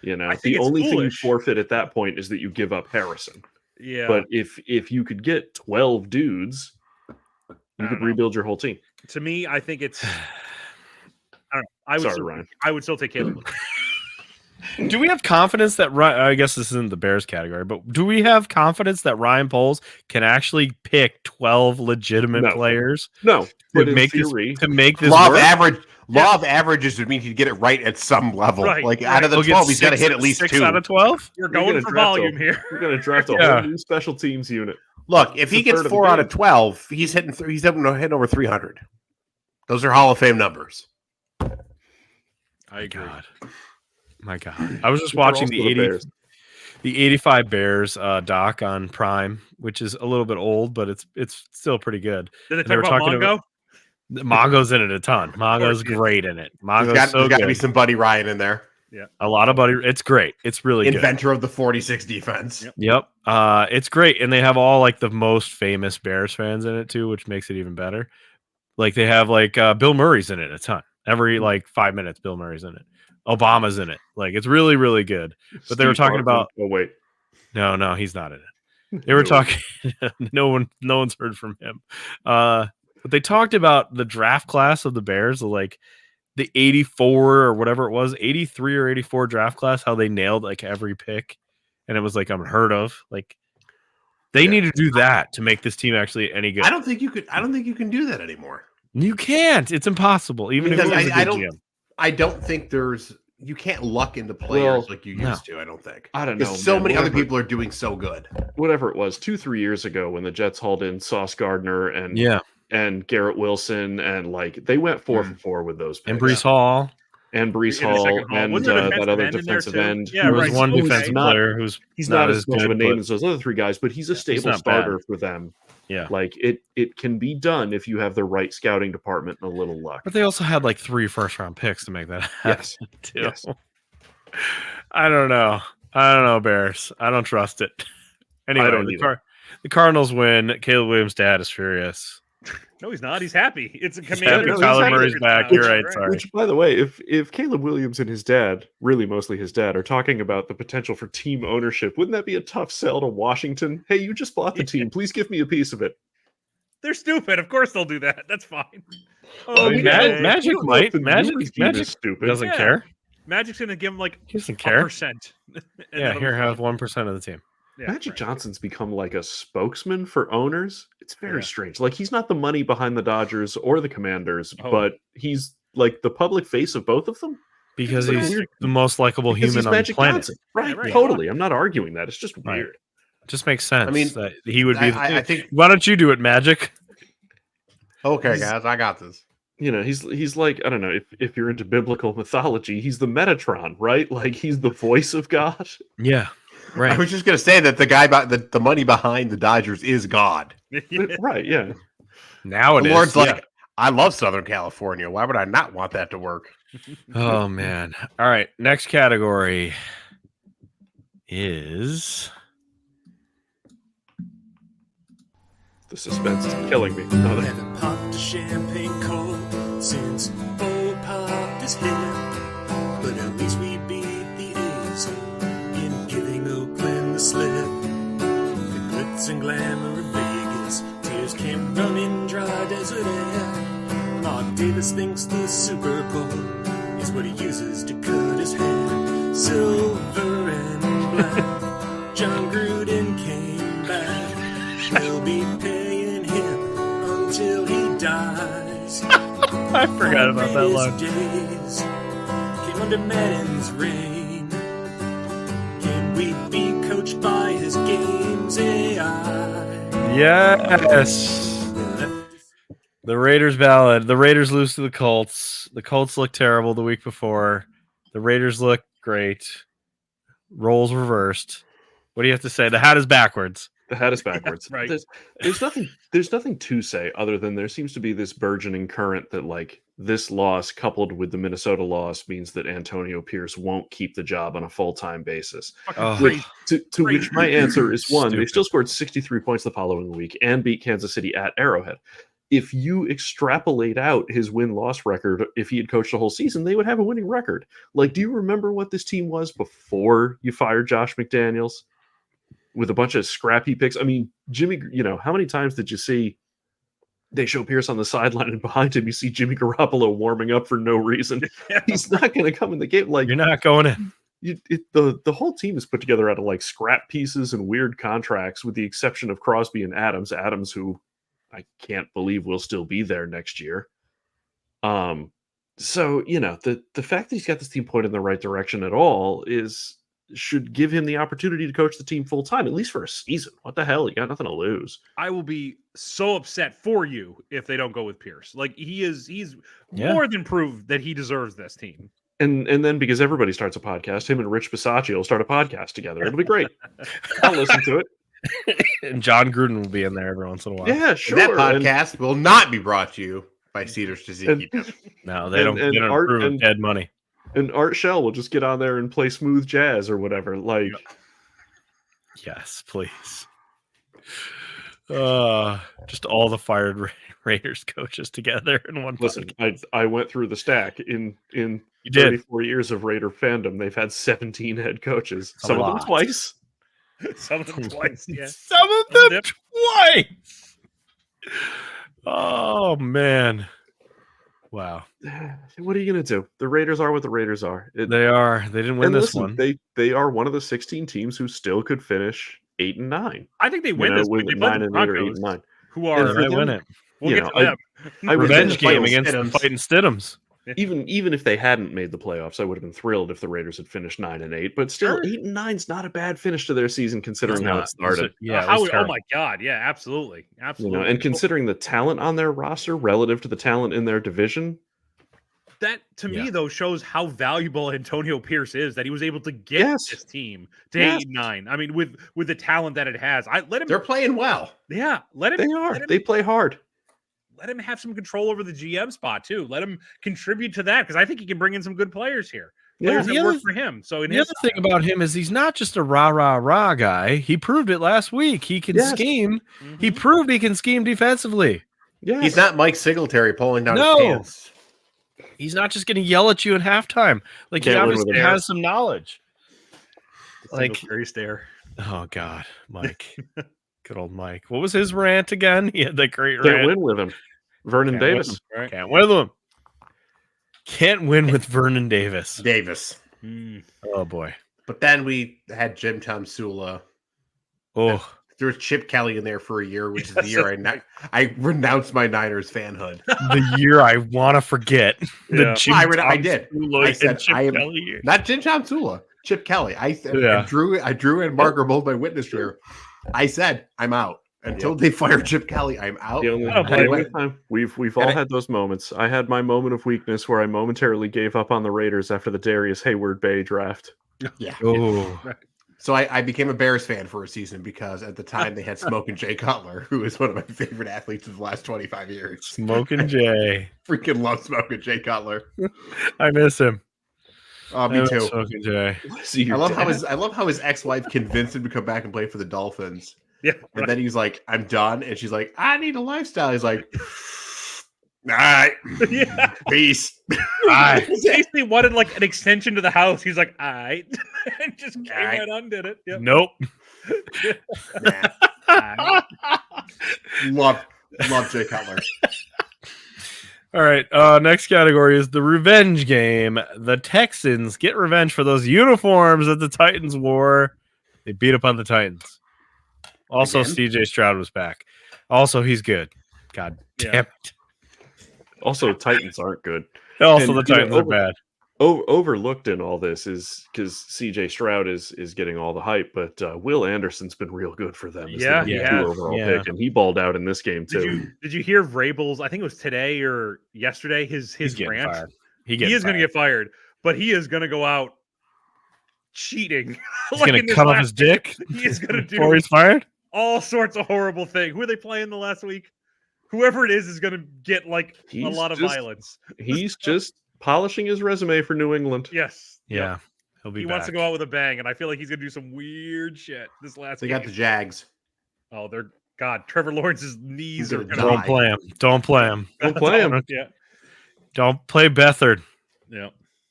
[SPEAKER 2] You know,
[SPEAKER 4] I think
[SPEAKER 2] the
[SPEAKER 4] it's
[SPEAKER 2] only thing you
[SPEAKER 4] foolish.
[SPEAKER 2] forfeit at that point is that you give up Harrison.
[SPEAKER 4] yeah.
[SPEAKER 2] But if you could get 12 dudes, you
[SPEAKER 4] I
[SPEAKER 2] could
[SPEAKER 4] don't know.
[SPEAKER 2] rebuild your whole team.
[SPEAKER 4] To me, I think it's. I don't know. I would
[SPEAKER 2] Sorry,
[SPEAKER 4] still,
[SPEAKER 2] Ryan.
[SPEAKER 4] I would still take Caleb. Williams.
[SPEAKER 1] Do we have confidence that Ryan, I guess this isn't the Bears category, but do we have confidence that Ryan Poles can actually pick 12 legitimate
[SPEAKER 2] No.
[SPEAKER 1] players
[SPEAKER 2] No, but
[SPEAKER 1] to
[SPEAKER 2] in
[SPEAKER 1] make
[SPEAKER 2] theory,
[SPEAKER 1] this
[SPEAKER 3] Law of
[SPEAKER 1] work?
[SPEAKER 3] averages would mean he'd get it right at some level.
[SPEAKER 4] Right,
[SPEAKER 3] Like
[SPEAKER 4] right.
[SPEAKER 3] out of the
[SPEAKER 1] He'll get
[SPEAKER 3] 12, he's got to
[SPEAKER 1] six-
[SPEAKER 3] hit at least
[SPEAKER 1] 6
[SPEAKER 3] 2.
[SPEAKER 1] out of 12.
[SPEAKER 4] We're
[SPEAKER 2] We're
[SPEAKER 4] going
[SPEAKER 2] gonna
[SPEAKER 4] for
[SPEAKER 2] draft
[SPEAKER 4] volume
[SPEAKER 2] a-
[SPEAKER 4] here.
[SPEAKER 2] we're going to draft a
[SPEAKER 1] Yeah.
[SPEAKER 2] whole new special teams unit.
[SPEAKER 3] Look, if he
[SPEAKER 2] It's a
[SPEAKER 3] gets
[SPEAKER 2] third of the
[SPEAKER 3] 4 out
[SPEAKER 2] game.
[SPEAKER 3] of 12, he's hitting hitting over 300. Those are Hall of Fame numbers.
[SPEAKER 4] I agree.
[SPEAKER 1] God. My God. I was just
[SPEAKER 2] They're
[SPEAKER 1] watching
[SPEAKER 2] also
[SPEAKER 1] the
[SPEAKER 2] Bears.
[SPEAKER 1] 85 Bears doc on Prime, which is a little bit old, but it's still pretty good.
[SPEAKER 4] Did they
[SPEAKER 1] They were
[SPEAKER 4] talk about
[SPEAKER 1] talking
[SPEAKER 4] Mongo?
[SPEAKER 1] Mongo's in it a ton. Mongo's
[SPEAKER 4] he is.
[SPEAKER 1] great in it.
[SPEAKER 3] There's
[SPEAKER 1] Mongo's
[SPEAKER 3] got,
[SPEAKER 1] so
[SPEAKER 3] there's got to
[SPEAKER 1] good.
[SPEAKER 3] be some Buddy Ryan in there.
[SPEAKER 1] A lot of buddy. It's great. It's really good.
[SPEAKER 3] Inventor of the 46 defense.
[SPEAKER 4] Yep.
[SPEAKER 1] Yep. It's great. And they have all like the most famous Bears fans in it too, which makes it even better. Like they have like Bill Murray's in it a ton. Every like 5 minutes, Bill Murray's in it. Obama's in it. Like it's really, really good. But they were
[SPEAKER 2] Steve
[SPEAKER 1] talking
[SPEAKER 2] Hartman.
[SPEAKER 1] about
[SPEAKER 2] Oh wait,
[SPEAKER 1] no, he's not in it. They were talking no one's heard from him. But they talked about the draft class of the Bears, like the 84 or whatever it was, 83 or 84 draft class, how they nailed like every pick. And it was like unheard of. Like they need to do that to make this team actually any good.
[SPEAKER 3] I don't think you can do that anymore.
[SPEAKER 1] You can't. It's impossible. Even
[SPEAKER 3] Because
[SPEAKER 1] if it was a
[SPEAKER 3] I
[SPEAKER 1] good
[SPEAKER 3] don't
[SPEAKER 1] GM.
[SPEAKER 3] I don't think you can't luck into players
[SPEAKER 2] Well,
[SPEAKER 3] like you
[SPEAKER 1] no.
[SPEAKER 3] used to. I don't think.
[SPEAKER 2] I don't know.
[SPEAKER 3] Because so
[SPEAKER 2] man.
[SPEAKER 3] many other
[SPEAKER 2] Whatever-
[SPEAKER 3] people are doing so good.
[SPEAKER 2] Whatever it was, 2-3 years ago when the Jets hauled in Sauce Gardner and
[SPEAKER 1] Yeah.
[SPEAKER 2] and Garrett Wilson and like they went 4 for 4 with those picks.
[SPEAKER 1] And Brees Hall.
[SPEAKER 2] and Brees
[SPEAKER 4] In the
[SPEAKER 2] Hall
[SPEAKER 4] second Hall.
[SPEAKER 2] and
[SPEAKER 4] Wasn't there a
[SPEAKER 2] that other
[SPEAKER 4] defensive end in there,
[SPEAKER 2] defensive
[SPEAKER 4] too?
[SPEAKER 2] end.
[SPEAKER 4] Yeah,
[SPEAKER 1] There was
[SPEAKER 4] right.
[SPEAKER 1] one
[SPEAKER 4] Okay.
[SPEAKER 1] defensive
[SPEAKER 2] Not-
[SPEAKER 1] player who's
[SPEAKER 2] He's not as
[SPEAKER 1] as
[SPEAKER 2] much of a
[SPEAKER 1] good,
[SPEAKER 2] name
[SPEAKER 1] but-
[SPEAKER 2] as those other 3 guys, but he's a stable
[SPEAKER 1] not
[SPEAKER 2] starter
[SPEAKER 1] bad.
[SPEAKER 2] for them.
[SPEAKER 1] Yeah.
[SPEAKER 2] Like it can be done if you have the right scouting department and a little luck.
[SPEAKER 1] But they also had like 3 first-round picks to make that happen.
[SPEAKER 2] Yes.
[SPEAKER 1] Too.
[SPEAKER 2] Yes.
[SPEAKER 1] I don't know, Bears. I don't trust it. Anyway,
[SPEAKER 2] don't
[SPEAKER 1] the,
[SPEAKER 2] either.
[SPEAKER 1] the Cardinals win. Caleb Williams' dad is furious.
[SPEAKER 4] No, he's not. He's happy. It's a
[SPEAKER 1] He's
[SPEAKER 4] commander.
[SPEAKER 1] happy
[SPEAKER 2] he's
[SPEAKER 1] Kyler
[SPEAKER 2] happy.
[SPEAKER 1] Murray's back. You're right. Sorry.
[SPEAKER 2] Which, by the way, if Caleb Williams and his dad, really mostly his dad, are talking about the potential for team ownership, wouldn't that be a tough sell to Washington? Hey, you just bought the team. Please give me a piece of it.
[SPEAKER 4] They're stupid. Of course they'll do that. That's fine.
[SPEAKER 1] I mean,
[SPEAKER 4] Okay.
[SPEAKER 1] Magic
[SPEAKER 2] You don't know if
[SPEAKER 1] might.
[SPEAKER 2] the
[SPEAKER 1] Magic
[SPEAKER 2] Newman's team is stupid.
[SPEAKER 1] doesn't
[SPEAKER 4] Yeah.
[SPEAKER 1] care.
[SPEAKER 4] Magic's gonna give him like
[SPEAKER 1] He doesn't
[SPEAKER 4] a
[SPEAKER 1] care.
[SPEAKER 4] percent. And
[SPEAKER 1] Yeah,
[SPEAKER 4] that'll
[SPEAKER 1] here
[SPEAKER 4] be
[SPEAKER 1] have
[SPEAKER 4] fine.
[SPEAKER 1] 1% of the team.
[SPEAKER 2] Magic
[SPEAKER 4] right.
[SPEAKER 2] Johnson's become like a spokesman for owners. It's very
[SPEAKER 4] Yeah.
[SPEAKER 2] strange. Like he's not the money behind the Dodgers or the Commanders,
[SPEAKER 4] Oh.
[SPEAKER 2] but he's like the public face of both of them
[SPEAKER 1] Because
[SPEAKER 4] It's
[SPEAKER 1] he's
[SPEAKER 4] Magic.
[SPEAKER 1] the most likable
[SPEAKER 2] because
[SPEAKER 1] human
[SPEAKER 2] he's
[SPEAKER 1] on the
[SPEAKER 2] Magic
[SPEAKER 1] planet.
[SPEAKER 2] Johnson. Right,
[SPEAKER 4] right.
[SPEAKER 2] totally. I'm not arguing that. It's just
[SPEAKER 1] Right.
[SPEAKER 2] weird.
[SPEAKER 1] It just makes sense.
[SPEAKER 3] mean,
[SPEAKER 1] that he would be.
[SPEAKER 3] I think.
[SPEAKER 1] Why don't you do it, Magic?
[SPEAKER 3] Okay,
[SPEAKER 2] He's-
[SPEAKER 3] guys, I got this.
[SPEAKER 2] You know, he's like, I don't know, if you're into biblical mythology, he's the Metatron, right? Like he's the voice of God.
[SPEAKER 1] Yeah,
[SPEAKER 3] I
[SPEAKER 1] right.
[SPEAKER 3] was just gonna say that the guy the money behind the Dodgers is God.
[SPEAKER 2] Right, yeah.
[SPEAKER 1] Now it
[SPEAKER 3] The
[SPEAKER 1] is.
[SPEAKER 3] Lord's
[SPEAKER 1] yeah.
[SPEAKER 3] like, I love Southern California. Why would I not want that to work?
[SPEAKER 1] Oh man. All right. Next category is
[SPEAKER 2] The suspense is killing me. No, that-
[SPEAKER 5] Haven't popped a champagne cold since old popped his head. But at least we beat the A's in giving Oakland the slip. The glitz and glamour of Vegas, tears came running dry desert air. Mark Davis thinks the Super Bowl is what he uses to cut his hair. Silver and black, John Gruden came back. We'll be paying him until he dies.
[SPEAKER 1] I forgot about that line.
[SPEAKER 5] Days came under Madden's reign. Can we be coached by his game's AI?
[SPEAKER 1] Yes. The Raiders ballad. The Raiders lose to the Colts. The Colts look terrible the week before. The Raiders look great. Roles reversed. What do you have to say? The hat is backwards.
[SPEAKER 2] The hat is backwards.
[SPEAKER 4] Right.
[SPEAKER 2] There's nothing to say other than there seems to be this burgeoning current that like this loss coupled with the Minnesota loss means that Antonio Pierce won't keep the job on a full-time basis.
[SPEAKER 4] Fucking
[SPEAKER 1] Oh.
[SPEAKER 4] crazy.
[SPEAKER 2] To which my answer is one, they
[SPEAKER 1] Stupid.
[SPEAKER 2] still scored 63 points the following week and beat Kansas City at Arrowhead. If you extrapolate out his win-loss record, if he had coached the whole season, they would have a winning record. Like, do you remember what this team was before you fired Josh McDaniels? With a bunch of scrappy picks. I mean, Jimmy, you know, how many times did you see they show Pierce on the sideline and behind him you see Jimmy Garoppolo warming up for no reason? He's not going to come in the game. Like,
[SPEAKER 1] You're not going in.
[SPEAKER 2] the whole team is put together out of like scrap pieces and weird contracts, with the exception of Crosby and Adams. Adams, who I can't believe will still be there next year. So you know, the fact that he's got this team pointed in the right direction at all should give him the opportunity to coach the team full time, at least for a season. What the hell? You got nothing to lose.
[SPEAKER 4] I will be so upset for you if they don't go with Pierce. Like he's
[SPEAKER 1] Yeah.
[SPEAKER 4] more than proved that he deserves this team.
[SPEAKER 2] And then because everybody starts a podcast, him and Rich Bisaccia will start a podcast together. It'll be great. I'll listen to it.
[SPEAKER 1] And John Gruden will be in there every once in a while.
[SPEAKER 2] Yeah, sure.
[SPEAKER 3] That
[SPEAKER 2] And-
[SPEAKER 3] podcast will not be brought to you by Cedars to
[SPEAKER 2] and-
[SPEAKER 3] Zeke.
[SPEAKER 1] No, they don't.
[SPEAKER 2] and
[SPEAKER 1] They don't
[SPEAKER 2] Art-
[SPEAKER 1] approve of
[SPEAKER 2] and-
[SPEAKER 1] dead money.
[SPEAKER 2] And Art Shell will just get on there and play smooth jazz or whatever. Like,
[SPEAKER 1] Yes, please. Just all the fired Raiders coaches together in one.
[SPEAKER 2] listen,
[SPEAKER 1] podcast.
[SPEAKER 2] I went through the stack in
[SPEAKER 1] You did.
[SPEAKER 2] 34 years of Raider fandom. They've had 17 head coaches,
[SPEAKER 1] A
[SPEAKER 2] some of them
[SPEAKER 1] lot.
[SPEAKER 2] twice.
[SPEAKER 4] Some of them twice. Yeah.
[SPEAKER 1] Some of
[SPEAKER 4] Some of
[SPEAKER 1] them twice. Oh man! Wow,
[SPEAKER 2] What are you gonna do? The Raiders are what the Raiders are.
[SPEAKER 1] they are. They didn't win
[SPEAKER 2] and
[SPEAKER 1] this
[SPEAKER 2] listen,
[SPEAKER 1] one.
[SPEAKER 2] They are one of the 16 teams who still could finish 8 and 9.
[SPEAKER 4] I think they win this
[SPEAKER 2] with
[SPEAKER 4] week. They play
[SPEAKER 2] 9
[SPEAKER 4] the
[SPEAKER 2] and 8 or 8
[SPEAKER 4] Broncos,
[SPEAKER 2] and 9.
[SPEAKER 4] who
[SPEAKER 2] And
[SPEAKER 4] are
[SPEAKER 1] They
[SPEAKER 2] for
[SPEAKER 1] might
[SPEAKER 2] them,
[SPEAKER 1] win it.
[SPEAKER 4] we'll
[SPEAKER 2] you
[SPEAKER 4] get
[SPEAKER 2] know,
[SPEAKER 4] to them.
[SPEAKER 2] I would
[SPEAKER 1] Revenge
[SPEAKER 2] say
[SPEAKER 1] game
[SPEAKER 2] the
[SPEAKER 1] against
[SPEAKER 3] Stidhams.
[SPEAKER 1] fighting Stidhams.
[SPEAKER 2] even if they hadn't made the playoffs, I would have been thrilled if the Raiders had finished 9 and 8. But still,
[SPEAKER 4] Sure.
[SPEAKER 2] 8 and 9 is not a bad finish to their season considering how it started.
[SPEAKER 1] Yeah,
[SPEAKER 4] How,
[SPEAKER 1] it was
[SPEAKER 4] oh
[SPEAKER 1] terrible.
[SPEAKER 4] my god, yeah, absolutely.
[SPEAKER 2] You
[SPEAKER 4] Absolutely.
[SPEAKER 2] know, and considering the talent on their roster relative to the talent in their division,
[SPEAKER 4] that to
[SPEAKER 1] Yeah.
[SPEAKER 4] me though shows how valuable Antonio Pierce is, that he was able to get
[SPEAKER 2] Yes.
[SPEAKER 4] this team to
[SPEAKER 2] Yes.
[SPEAKER 4] 8-9. I mean, with the talent that it has. I let him
[SPEAKER 3] They're playing well.
[SPEAKER 4] let him
[SPEAKER 2] they are.
[SPEAKER 4] let him,
[SPEAKER 2] They play hard.
[SPEAKER 4] let him have some control over the GM spot too. Let him contribute to that, because I think he can bring in some good players here.
[SPEAKER 2] Yeah.
[SPEAKER 4] Players
[SPEAKER 1] The
[SPEAKER 4] that
[SPEAKER 1] other-
[SPEAKER 4] work for him. So in
[SPEAKER 1] The
[SPEAKER 4] his
[SPEAKER 1] other thing about him is he's not just a rah guy. He proved it last week. He can
[SPEAKER 2] Yes.
[SPEAKER 1] scheme.
[SPEAKER 4] Mhm.
[SPEAKER 1] He proved he can scheme defensively.
[SPEAKER 2] Yeah.
[SPEAKER 3] He's not Mike Singletary pulling down
[SPEAKER 1] No.
[SPEAKER 3] his pants.
[SPEAKER 1] He's not just going to yell at you in halftime. Like he
[SPEAKER 2] Can't win with
[SPEAKER 1] obviously
[SPEAKER 2] him.
[SPEAKER 1] has some knowledge. Like,
[SPEAKER 4] Singletary stare.
[SPEAKER 1] oh God, Mike, good old Mike. What was his rant again? He had that great
[SPEAKER 2] Can't
[SPEAKER 1] rant.
[SPEAKER 2] win with him. Vernon
[SPEAKER 1] Can't win
[SPEAKER 2] Davis.
[SPEAKER 1] him. Can't win with him. Can't win with Vernon Davis.
[SPEAKER 3] Davis.
[SPEAKER 4] Mm.
[SPEAKER 1] Oh boy.
[SPEAKER 3] But then we had Jim Tom Sula
[SPEAKER 1] Oh,
[SPEAKER 3] There's Chip Kelly in there for a year, which is the year I renounced my Niners fanhood.
[SPEAKER 1] the year I want to forget. The
[SPEAKER 4] Yeah.
[SPEAKER 1] Jim
[SPEAKER 3] I
[SPEAKER 1] Tom
[SPEAKER 3] did.
[SPEAKER 1] Sula
[SPEAKER 3] I said
[SPEAKER 1] and Chip
[SPEAKER 3] I am
[SPEAKER 1] Kelly year.
[SPEAKER 3] not Jim Tom Sula, Chip Kelly. I said
[SPEAKER 1] Yeah.
[SPEAKER 3] Drew and Mark are both my witness here. I said I'm out until they fire Chip Kelly. I'm out.
[SPEAKER 2] The only,
[SPEAKER 4] Oh,
[SPEAKER 2] the
[SPEAKER 4] boy.
[SPEAKER 2] only time we've all had those moments. I had my moment of weakness where I momentarily gave up on the Raiders after the Darius Hayward Bay draft.
[SPEAKER 3] Yeah.
[SPEAKER 1] Oh,
[SPEAKER 3] So I became a Bears fan for a season because at the time they had Smoking Jay Cutler, who is one of my favorite athletes of the last 25 years.
[SPEAKER 1] Smoking Jay.
[SPEAKER 3] Freaking love Smoking Jay Cutler.
[SPEAKER 1] I miss him.
[SPEAKER 3] Oh,
[SPEAKER 1] I
[SPEAKER 3] me
[SPEAKER 1] miss
[SPEAKER 3] too.
[SPEAKER 1] Smoking Jay.
[SPEAKER 2] What is he?
[SPEAKER 3] I love how his ex-wife convinced him to come back and play for the Dolphins.
[SPEAKER 4] Yeah.
[SPEAKER 3] And then he's like, I'm done. And she's like, I need a lifestyle. He's like, all right.
[SPEAKER 4] Yeah.
[SPEAKER 3] Peace.
[SPEAKER 1] Bye.
[SPEAKER 4] He basically wanted like an extension to the house. He's like, all right. And just came
[SPEAKER 3] Aight.
[SPEAKER 4] right on, did it. Yep.
[SPEAKER 1] Nope.
[SPEAKER 3] Nah. love Jay Cutler.
[SPEAKER 1] All right. Next category is the revenge game. The Texans get revenge for those uniforms that the Titans wore. They beat up on the Titans. Also,
[SPEAKER 3] Again?
[SPEAKER 1] CJ Stroud was back. Also, he's good. God
[SPEAKER 4] Yeah.
[SPEAKER 1] damn it.
[SPEAKER 2] Also, Titans aren't good.
[SPEAKER 1] Also,
[SPEAKER 2] And,
[SPEAKER 1] the Titans are bad.
[SPEAKER 2] Overlooked in all this is because CJ Stroud is getting all the hype, but Will Anderson's been real good for them. as the
[SPEAKER 4] Yeah,
[SPEAKER 2] number
[SPEAKER 4] he
[SPEAKER 2] 2
[SPEAKER 4] has.
[SPEAKER 2] overall
[SPEAKER 1] Yeah.
[SPEAKER 2] pick, and he balled out in this game too.
[SPEAKER 4] Did you hear Vrabel's? I think it was today or yesterday. His
[SPEAKER 1] He's getting
[SPEAKER 4] rant.
[SPEAKER 1] fired.
[SPEAKER 4] He is going to get fired, but he is going to go out cheating.
[SPEAKER 1] He's
[SPEAKER 4] Like
[SPEAKER 1] going
[SPEAKER 4] in
[SPEAKER 1] to
[SPEAKER 4] this
[SPEAKER 1] cut off
[SPEAKER 4] last
[SPEAKER 1] his dick
[SPEAKER 4] game. He is going to
[SPEAKER 1] before
[SPEAKER 4] do
[SPEAKER 1] he's fired.
[SPEAKER 4] all sorts of horrible things. Who are they playing the last week? Whoever it is going to get like a
[SPEAKER 2] He's
[SPEAKER 4] lot of
[SPEAKER 2] just-
[SPEAKER 4] violence.
[SPEAKER 2] He's just polishing his resume for New England.
[SPEAKER 4] Yes. Yep.
[SPEAKER 1] Yeah. He'll be
[SPEAKER 4] He
[SPEAKER 1] back.
[SPEAKER 4] wants to go out with a bang, and I feel like he's going to do some weird shit this last
[SPEAKER 3] They
[SPEAKER 4] game.
[SPEAKER 3] got the Jags.
[SPEAKER 4] Oh, they're God. Trevor Lawrence's knees
[SPEAKER 3] He's
[SPEAKER 4] are
[SPEAKER 3] gonna
[SPEAKER 4] going
[SPEAKER 1] Don't
[SPEAKER 3] die.
[SPEAKER 1] play him. Don't play him.
[SPEAKER 2] Don't play him.
[SPEAKER 4] Yeah.
[SPEAKER 1] Don't play Beathard,
[SPEAKER 4] Yeah.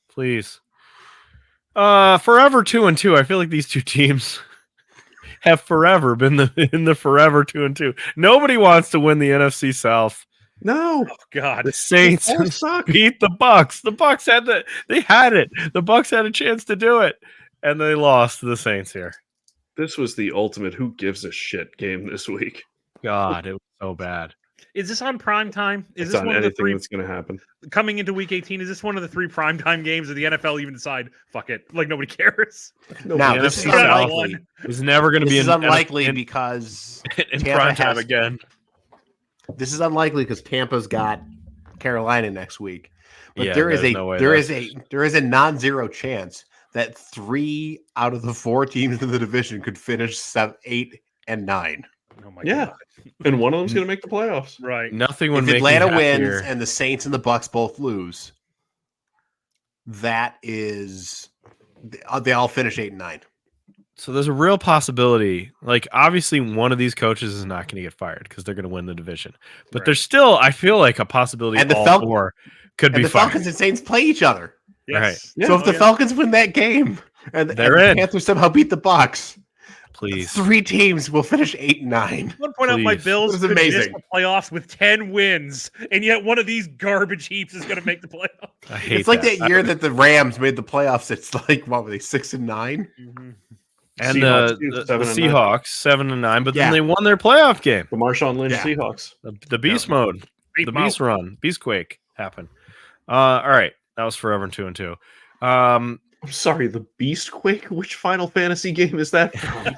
[SPEAKER 1] please. Forever 2-2. I feel like these two teams have forever been in the forever 2-2. Nobody wants to win the NFC South.
[SPEAKER 2] No,
[SPEAKER 4] Oh, God.
[SPEAKER 1] The Saints
[SPEAKER 2] all suck.
[SPEAKER 1] beat the Bucks. The Bucks had it. The Bucks had a chance to do it, and they lost to the Saints here.
[SPEAKER 2] This was the ultimate who gives a shit game this week.
[SPEAKER 1] God, it was so bad.
[SPEAKER 4] Is this on prime time? Is
[SPEAKER 2] It's
[SPEAKER 4] this
[SPEAKER 2] on
[SPEAKER 4] one of the
[SPEAKER 2] anything
[SPEAKER 4] three
[SPEAKER 2] that's going to happen.
[SPEAKER 4] coming into week 18? Is this one of the 3 primetime games of the NFL even decide, fuck it, like nobody cares?
[SPEAKER 3] Now,
[SPEAKER 1] the
[SPEAKER 3] this is
[SPEAKER 1] NFC South
[SPEAKER 3] unlikely.
[SPEAKER 1] It's never going to
[SPEAKER 3] This
[SPEAKER 1] be
[SPEAKER 3] is
[SPEAKER 1] in
[SPEAKER 3] unlikely because
[SPEAKER 1] in
[SPEAKER 3] Tampa
[SPEAKER 1] prime time
[SPEAKER 3] has-
[SPEAKER 1] again.
[SPEAKER 3] this is unlikely because Tampa's got Carolina next week. But
[SPEAKER 1] Yeah,
[SPEAKER 3] there is
[SPEAKER 1] there's
[SPEAKER 3] a
[SPEAKER 1] no way
[SPEAKER 3] there
[SPEAKER 1] that-
[SPEAKER 3] is a non-zero chance that 3 out of the 4 teams in the division could finish 7, 8, and 9.
[SPEAKER 4] Oh my
[SPEAKER 2] Yeah.
[SPEAKER 4] God.
[SPEAKER 2] And one of them's going to make the playoffs.
[SPEAKER 4] Right.
[SPEAKER 1] Nothing would
[SPEAKER 3] If
[SPEAKER 1] make
[SPEAKER 3] Atlanta
[SPEAKER 1] me
[SPEAKER 3] wins
[SPEAKER 1] happier.
[SPEAKER 3] and the Saints and the Bucks both lose, that is they all finish 8 and 9.
[SPEAKER 1] So there's a real possibility. Like, obviously, one of these coaches is not going to get fired because they're going to win the division. But
[SPEAKER 4] Right.
[SPEAKER 1] there's still, I feel like, a possibility
[SPEAKER 3] And the
[SPEAKER 1] all
[SPEAKER 3] Fal-
[SPEAKER 1] 4 could
[SPEAKER 3] And
[SPEAKER 1] be
[SPEAKER 3] the
[SPEAKER 1] fired.
[SPEAKER 3] Falcons and Saints play each other.
[SPEAKER 4] Yes.
[SPEAKER 2] Yeah.
[SPEAKER 3] So if
[SPEAKER 4] Oh,
[SPEAKER 3] the
[SPEAKER 4] yeah.
[SPEAKER 3] Falcons win that game and
[SPEAKER 1] They're
[SPEAKER 3] the
[SPEAKER 1] in.
[SPEAKER 3] Panthers somehow beat the Bucks,
[SPEAKER 1] Please.
[SPEAKER 3] 3 teams will finish 8 and 9.
[SPEAKER 4] I want to point out my
[SPEAKER 1] Please.
[SPEAKER 4] Bills
[SPEAKER 3] This is
[SPEAKER 4] could miss
[SPEAKER 3] amazing.
[SPEAKER 4] the playoffs with 10 wins, and yet one of these garbage heaps is going to make the playoffs.
[SPEAKER 1] I hate
[SPEAKER 3] It's like that
[SPEAKER 1] I-
[SPEAKER 3] year that the Rams made the playoffs. It's like, what were they, 6 and 9?
[SPEAKER 1] And
[SPEAKER 2] Seahawks, too,
[SPEAKER 1] the
[SPEAKER 2] 7 and 9.
[SPEAKER 1] Seahawks 7-9, but
[SPEAKER 3] Yeah.
[SPEAKER 1] then they won their playoff game.
[SPEAKER 2] The Marshawn Lynch
[SPEAKER 3] Yeah.
[SPEAKER 2] Seahawks.
[SPEAKER 1] The beast mode,
[SPEAKER 4] Beat
[SPEAKER 1] the
[SPEAKER 4] 'em out.
[SPEAKER 1] beast run, beast quake happened. All right, that was forever 2-2.
[SPEAKER 2] I'm sorry, the Beast Quake? Which Final Fantasy game is that from?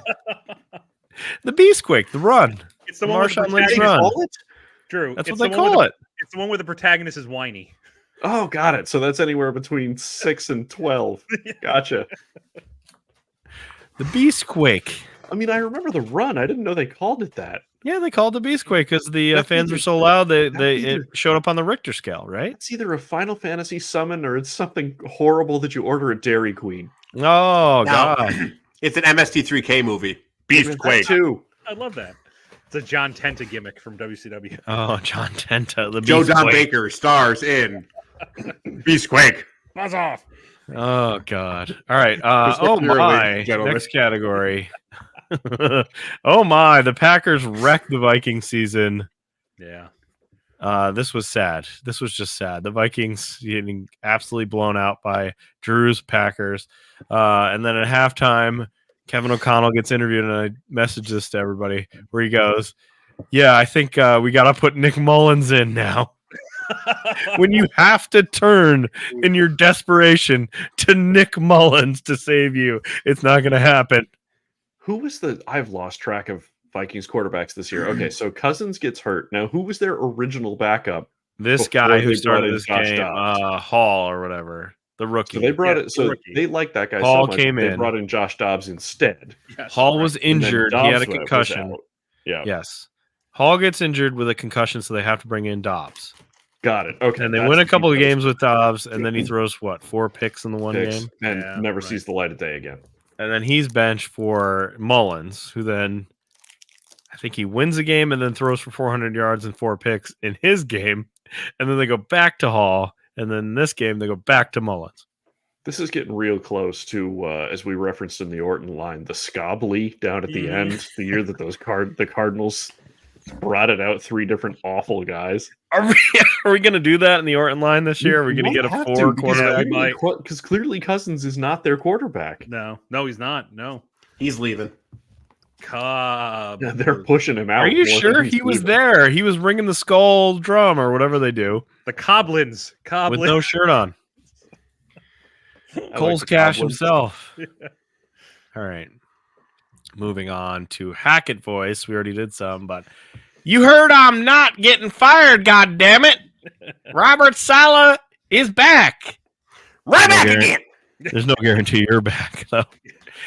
[SPEAKER 1] The beast quake, the run.
[SPEAKER 4] It's the one with the
[SPEAKER 1] Marshawn Lynch
[SPEAKER 2] They
[SPEAKER 1] run.
[SPEAKER 2] call it?
[SPEAKER 4] Drew.
[SPEAKER 1] That's
[SPEAKER 4] it's
[SPEAKER 1] what they
[SPEAKER 4] the one
[SPEAKER 1] call
[SPEAKER 4] with
[SPEAKER 1] it.
[SPEAKER 4] It's the one where the protagonist is whiny.
[SPEAKER 2] Oh, got it. So that's anywhere between 6 and 12. Gotcha.
[SPEAKER 1] The beast quake.
[SPEAKER 2] I mean, I remember the run. I didn't know they called it that.
[SPEAKER 1] Yeah, they called it the beast quake because the
[SPEAKER 2] That's
[SPEAKER 1] fans
[SPEAKER 2] either-
[SPEAKER 1] were so loud.
[SPEAKER 2] that's
[SPEAKER 1] It
[SPEAKER 2] either-
[SPEAKER 1] showed up on the Richter scale, right?
[SPEAKER 2] It's either a Final Fantasy summon or it's something horrible that you order at Dairy Queen.
[SPEAKER 1] Oh
[SPEAKER 3] Now,
[SPEAKER 1] god.
[SPEAKER 3] it's an MST3K movie. Beast
[SPEAKER 2] That
[SPEAKER 3] Quake.
[SPEAKER 2] too.
[SPEAKER 4] I love that. It's a John Tenta gimmick from WCW.
[SPEAKER 1] Oh, John Tenta, the
[SPEAKER 3] Joe
[SPEAKER 1] beast
[SPEAKER 3] Don
[SPEAKER 1] quake.
[SPEAKER 3] Baker stars in Beast Quake.
[SPEAKER 4] Buzz off.
[SPEAKER 1] Oh god. All right.
[SPEAKER 3] Respect
[SPEAKER 1] Oh
[SPEAKER 3] to your
[SPEAKER 1] my.
[SPEAKER 3] ladies and gentlemen.
[SPEAKER 1] Next category. Oh my. The Packers wrecked the Viking season.
[SPEAKER 4] Yeah.
[SPEAKER 1] This was sad. This was just sad. The Vikings getting absolutely blown out by Drew's Packers. And then at halftime, Kevin O'Connell gets interviewed, and I message this to everybody where he goes, "Yeah, I think we got to put Nick Mullins in now." When you have to turn in your desperation to Nick Mullins to save you, it's not going to happen.
[SPEAKER 2] Who was I've lost track of Vikings quarterbacks this year. Okay, so Cousins gets hurt. Now, who was their original backup?
[SPEAKER 1] This
[SPEAKER 2] Before
[SPEAKER 1] guy
[SPEAKER 2] they
[SPEAKER 1] who
[SPEAKER 2] brought
[SPEAKER 1] started
[SPEAKER 2] in
[SPEAKER 1] this
[SPEAKER 2] Josh
[SPEAKER 1] game,
[SPEAKER 2] Dobbs.
[SPEAKER 1] Hall or whatever, the rookie.
[SPEAKER 2] So they brought
[SPEAKER 4] Yeah,
[SPEAKER 2] it. So
[SPEAKER 4] rookie.
[SPEAKER 2] they like that guy
[SPEAKER 1] Hall
[SPEAKER 2] so much.
[SPEAKER 1] came
[SPEAKER 2] They
[SPEAKER 1] in.
[SPEAKER 2] brought in Josh Dobbs instead.
[SPEAKER 4] Yes,
[SPEAKER 1] Hall
[SPEAKER 4] right.
[SPEAKER 1] was
[SPEAKER 2] And then
[SPEAKER 1] injured. He had a
[SPEAKER 2] Dobbs was
[SPEAKER 1] concussion.
[SPEAKER 2] out. Yeah,
[SPEAKER 1] Yes. Hall gets injured with a concussion, so they have to bring in Dobbs.
[SPEAKER 2] got it. Okay,
[SPEAKER 1] And they
[SPEAKER 2] that's
[SPEAKER 1] win a
[SPEAKER 2] the
[SPEAKER 1] couple of
[SPEAKER 2] details.
[SPEAKER 1] games with Dobbs, and then he throws, 4 picks in the one
[SPEAKER 2] Picks
[SPEAKER 1] game?
[SPEAKER 2] and
[SPEAKER 4] Yeah,
[SPEAKER 2] never
[SPEAKER 4] right.
[SPEAKER 2] sees the light of day again.
[SPEAKER 1] And then he's benched for Mullins, who then, I think he wins a game and then throws for 400 yards and 4 picks in his game. And then they go back to Hall. And then in this game, they go back to Mullins.
[SPEAKER 2] This is getting real close to, as we referenced in the Orton line, the Scobley down at the end, the year that the Cardinals brought it out 3 different awful guys.
[SPEAKER 1] Are we going to do that in the Orton line this year? Are we going to get a 4 quarterback?
[SPEAKER 2] Because clearly Cousins is not their quarterback.
[SPEAKER 4] No, he's not. No.
[SPEAKER 3] He's leaving.
[SPEAKER 4] Cobb.
[SPEAKER 2] Yeah, they're pushing him out.
[SPEAKER 1] Are you
[SPEAKER 2] more
[SPEAKER 1] sure
[SPEAKER 2] than he's
[SPEAKER 1] he was
[SPEAKER 2] leaving.
[SPEAKER 1] there? He was ringing the skull drum or whatever they do
[SPEAKER 4] The Coblins.
[SPEAKER 1] with no shirt on.
[SPEAKER 2] I like
[SPEAKER 1] Cole's
[SPEAKER 2] the
[SPEAKER 1] Cash
[SPEAKER 2] Goblins.
[SPEAKER 1] himself. All right. Moving on to Hackett voice. We already did some, but you heard I'm not getting fired, God damn it. Robert Saleh is back.
[SPEAKER 3] Right
[SPEAKER 1] No
[SPEAKER 3] back
[SPEAKER 1] guarantee-
[SPEAKER 3] again.
[SPEAKER 1] There's no guarantee you're back, though.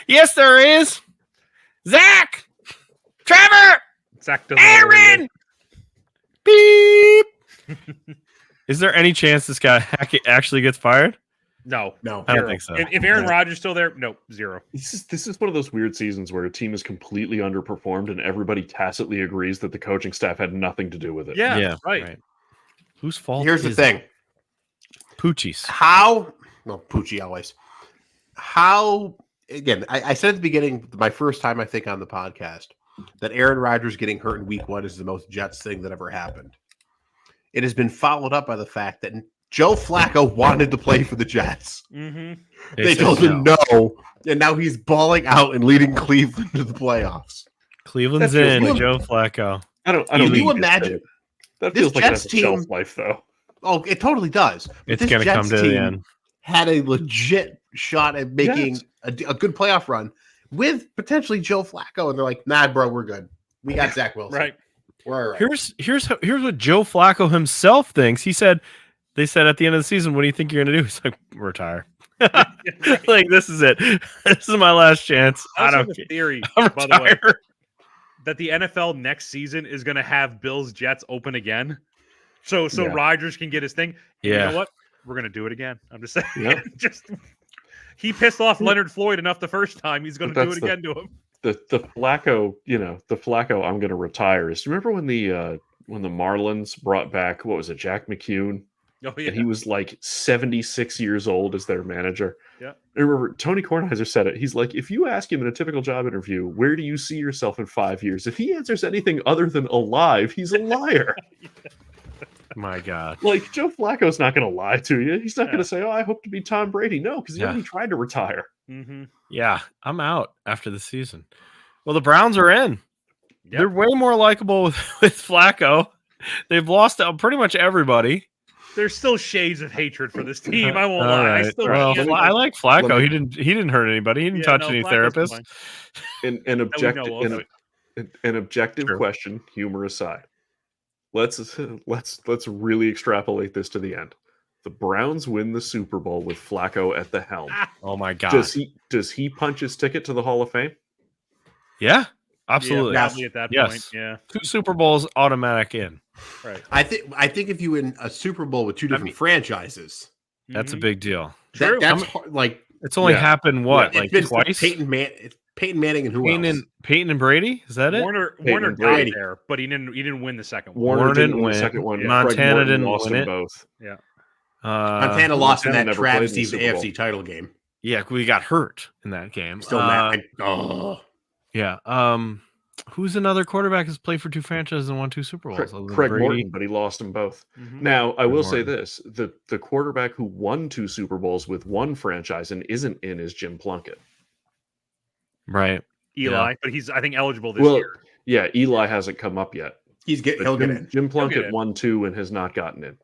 [SPEAKER 1] Yes, there is. Zach, Trevor,
[SPEAKER 4] Zach doesn't know where he
[SPEAKER 1] Aaron. Beep. Is there any chance this guy Hackett actually gets fired?
[SPEAKER 4] is. No.
[SPEAKER 3] No.
[SPEAKER 1] I don't
[SPEAKER 4] Zero.
[SPEAKER 1] think so.
[SPEAKER 4] If Aaron Rodgers is still there, no, 0.
[SPEAKER 2] This is one of those weird seasons where a team is completely underperformed and everybody tacitly agrees that the coaching staff had nothing to do with it.
[SPEAKER 4] Yeah, right.
[SPEAKER 1] Whose fault?
[SPEAKER 3] Here's the
[SPEAKER 1] is
[SPEAKER 3] thing.
[SPEAKER 1] it? Poochie's.
[SPEAKER 3] How? No, Poochie always. How? Again, I said at the beginning, my first time I think on the podcast, that Aaron Rodgers getting hurt in Week 1 is the most Jets thing that ever happened. It has been followed up by the fact that Joe Flacco wanted to play for the Jets.
[SPEAKER 4] Mm-hmm.
[SPEAKER 3] They
[SPEAKER 1] said
[SPEAKER 3] told him no, and now he's balling out and leading Cleveland to the playoffs.
[SPEAKER 1] Cleveland's
[SPEAKER 2] That feels
[SPEAKER 1] in.
[SPEAKER 3] good.
[SPEAKER 1] Joe Flacco.
[SPEAKER 2] I don't
[SPEAKER 3] Can
[SPEAKER 2] think
[SPEAKER 3] you
[SPEAKER 2] you can
[SPEAKER 3] imagine-
[SPEAKER 2] say it. That
[SPEAKER 3] this
[SPEAKER 2] feels like
[SPEAKER 3] Jets
[SPEAKER 2] that's a shelf
[SPEAKER 3] team-
[SPEAKER 2] life, though.
[SPEAKER 3] Oh, it totally does. But
[SPEAKER 1] It's
[SPEAKER 3] this
[SPEAKER 1] going to come
[SPEAKER 3] Jets
[SPEAKER 1] to the
[SPEAKER 3] team
[SPEAKER 1] end.
[SPEAKER 3] had a legit shot at making
[SPEAKER 2] Yes.
[SPEAKER 3] a good playoff run with potentially Joe Flacco, and they're like, "Nah, bro, we're good. We got Zach Wilson.
[SPEAKER 4] Right.
[SPEAKER 3] We're all right."
[SPEAKER 1] Here's what Joe Flacco himself thinks. They said at the end of the season, what do you think you're going to do? He's like, retire. Like, this is it. This is my last chance. I
[SPEAKER 4] Also
[SPEAKER 1] don't
[SPEAKER 4] the
[SPEAKER 1] care.
[SPEAKER 4] theory,
[SPEAKER 1] I'm
[SPEAKER 4] by the way,
[SPEAKER 1] retired.
[SPEAKER 4] that the NFL next season is going to have Bills Jets open again, so
[SPEAKER 2] Yeah.
[SPEAKER 4] Rodgers can get his thing. And you
[SPEAKER 1] Yeah.
[SPEAKER 4] know what? We're going to do it again. I'm just saying.
[SPEAKER 2] Yep.
[SPEAKER 4] Just he pissed off Leonard Floyd enough the first time. He's going to
[SPEAKER 2] But
[SPEAKER 4] do it
[SPEAKER 2] that's
[SPEAKER 4] again to him.
[SPEAKER 2] The Flacco, the Flacco I'm going to retire is. Remember when the Marlins brought back, what was it, Jack McCune?
[SPEAKER 4] Oh yeah.
[SPEAKER 2] And he was like 76 years old as their manager.
[SPEAKER 4] Yeah.
[SPEAKER 2] I remember Tony Kornheiser said it. He's like, if you ask him in a typical job interview, where do you see yourself in 5 years? If he answers anything other than alive, he's a liar.
[SPEAKER 1] My God.
[SPEAKER 2] Like, Joe Flacco's not going to lie to you. He's not
[SPEAKER 4] Yeah.
[SPEAKER 2] going to say, oh, I hope to be Tom Brady. No, because he
[SPEAKER 1] Yeah.
[SPEAKER 2] already tried to retire.
[SPEAKER 4] Mm-hmm.
[SPEAKER 1] Yeah, I'm out after the season. Well, the Browns are in.
[SPEAKER 4] Yep.
[SPEAKER 1] They're way more likable with Flacco. They've lost pretty much everybody.
[SPEAKER 4] There's still shades of hatred for this team. I won't
[SPEAKER 1] All
[SPEAKER 4] lie. I
[SPEAKER 1] right.
[SPEAKER 4] still
[SPEAKER 1] Well,
[SPEAKER 4] can't-
[SPEAKER 1] I like Flacco.
[SPEAKER 2] Let
[SPEAKER 1] He didn't hurt anybody. He didn't touch any
[SPEAKER 4] Flacco's
[SPEAKER 1] therapists.
[SPEAKER 4] fine.
[SPEAKER 2] An
[SPEAKER 4] we know
[SPEAKER 2] objective,
[SPEAKER 4] of.
[SPEAKER 2] an objective
[SPEAKER 1] True.
[SPEAKER 2] question, humor aside. Let's really extrapolate this to the end. The Browns win the Super Bowl with Flacco at the helm.
[SPEAKER 1] Oh my God.
[SPEAKER 2] Does he punch his ticket to the Hall of Fame?
[SPEAKER 1] Yeah, absolutely.
[SPEAKER 4] Yeah, probably at that
[SPEAKER 1] Yes.
[SPEAKER 4] point. Yeah.
[SPEAKER 1] 2 Super Bowls automatic in.
[SPEAKER 4] Right.
[SPEAKER 3] I think if you win a Super Bowl with two different franchises,
[SPEAKER 1] That's a
[SPEAKER 4] Mhm.
[SPEAKER 1] big deal.
[SPEAKER 4] True.
[SPEAKER 3] that's hard, like
[SPEAKER 1] It's only
[SPEAKER 2] Yeah.
[SPEAKER 1] happened what,
[SPEAKER 3] it's
[SPEAKER 1] like
[SPEAKER 3] been
[SPEAKER 1] twice?
[SPEAKER 3] Peyton Manning and who
[SPEAKER 1] Peyton
[SPEAKER 3] else?
[SPEAKER 1] and Brady? Is that it?
[SPEAKER 4] Warner
[SPEAKER 2] and
[SPEAKER 4] died
[SPEAKER 3] Brady.
[SPEAKER 4] there, but he didn't win the second one.
[SPEAKER 2] Warner didn't win
[SPEAKER 1] win.
[SPEAKER 2] the second one.
[SPEAKER 1] Montana
[SPEAKER 2] Craig Morton
[SPEAKER 1] didn't
[SPEAKER 2] lost
[SPEAKER 1] win
[SPEAKER 2] them
[SPEAKER 1] it.
[SPEAKER 2] both.
[SPEAKER 3] Montana lost in
[SPEAKER 2] Montana
[SPEAKER 3] that
[SPEAKER 2] never played in the
[SPEAKER 3] travesty of the
[SPEAKER 2] Super Bowl.
[SPEAKER 3] AFC title game.
[SPEAKER 1] Yeah, we got hurt in that game.
[SPEAKER 3] Still mad. Oh,
[SPEAKER 1] Yeah. Who's another quarterback who's played for 2 franchises and won 2 Super Bowls? other than
[SPEAKER 2] Craig
[SPEAKER 1] Brady?
[SPEAKER 2] Morton, but he lost them both.
[SPEAKER 4] Mhm.
[SPEAKER 2] Now, I will say
[SPEAKER 1] Morton.
[SPEAKER 2] this: the quarterback who won 2 Super Bowls with one franchise and isn't in is Jim Plunkett.
[SPEAKER 1] Right.
[SPEAKER 4] Eli, but he's I think eligible this
[SPEAKER 2] Well,
[SPEAKER 4] year.
[SPEAKER 2] yeah, Eli hasn't come up yet. But
[SPEAKER 3] He'll get in.
[SPEAKER 2] Jim
[SPEAKER 4] get
[SPEAKER 2] Plunkett
[SPEAKER 4] in.
[SPEAKER 2] won 2 and has not gotten in.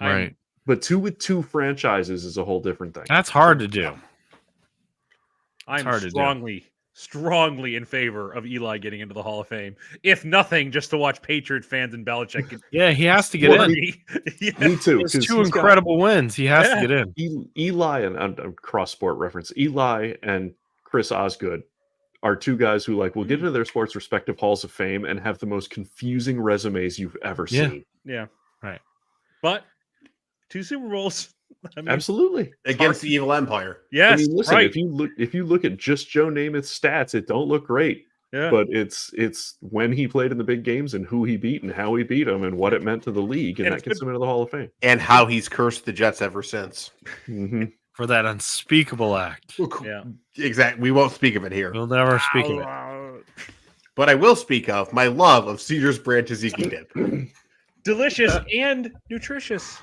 [SPEAKER 1] Right.
[SPEAKER 2] But 2 with 2 franchises is a whole different thing.
[SPEAKER 1] That's hard to do.
[SPEAKER 4] I'm
[SPEAKER 1] hard to do.
[SPEAKER 4] strongly in favor of Eli getting into the Hall of Fame. If nothing, just to watch Patriot fans and Belichick.
[SPEAKER 1] Yeah, he has to get
[SPEAKER 2] Well,
[SPEAKER 1] in.
[SPEAKER 4] Yeah.
[SPEAKER 2] Me too.
[SPEAKER 1] There's
[SPEAKER 2] 'cause
[SPEAKER 1] 2
[SPEAKER 2] he's got
[SPEAKER 1] incredible wins. He has to get in.
[SPEAKER 2] Eli and cross sport reference. Eli and Chris Osgood are 2 guys who will get into their sports respective halls of fame and have the most confusing resumes you've ever
[SPEAKER 1] Yeah.
[SPEAKER 2] seen.
[SPEAKER 4] Yeah.
[SPEAKER 1] Right.
[SPEAKER 4] But 2 Super Bowls. I mean,
[SPEAKER 2] Absolutely.
[SPEAKER 3] Against the evil empire.
[SPEAKER 4] yes.
[SPEAKER 2] I mean, listen,
[SPEAKER 4] right.
[SPEAKER 2] if you look at just Joe Namath's stats, it don't look great.
[SPEAKER 4] Yeah.
[SPEAKER 2] But it's when he played in the big games and who he beat and how he beat them and what it meant to the league, and
[SPEAKER 4] And
[SPEAKER 2] that gets him into the Hall of Fame.
[SPEAKER 3] And how he's cursed the Jets ever since.
[SPEAKER 2] Mhm.
[SPEAKER 1] For that unspeakable act.
[SPEAKER 4] Yeah.
[SPEAKER 3] Exactly. We won't speak of it here.
[SPEAKER 1] We'll never speak of it.
[SPEAKER 3] But I will speak of my love of Cedars brand tzatziki dip.
[SPEAKER 4] Delicious and nutritious.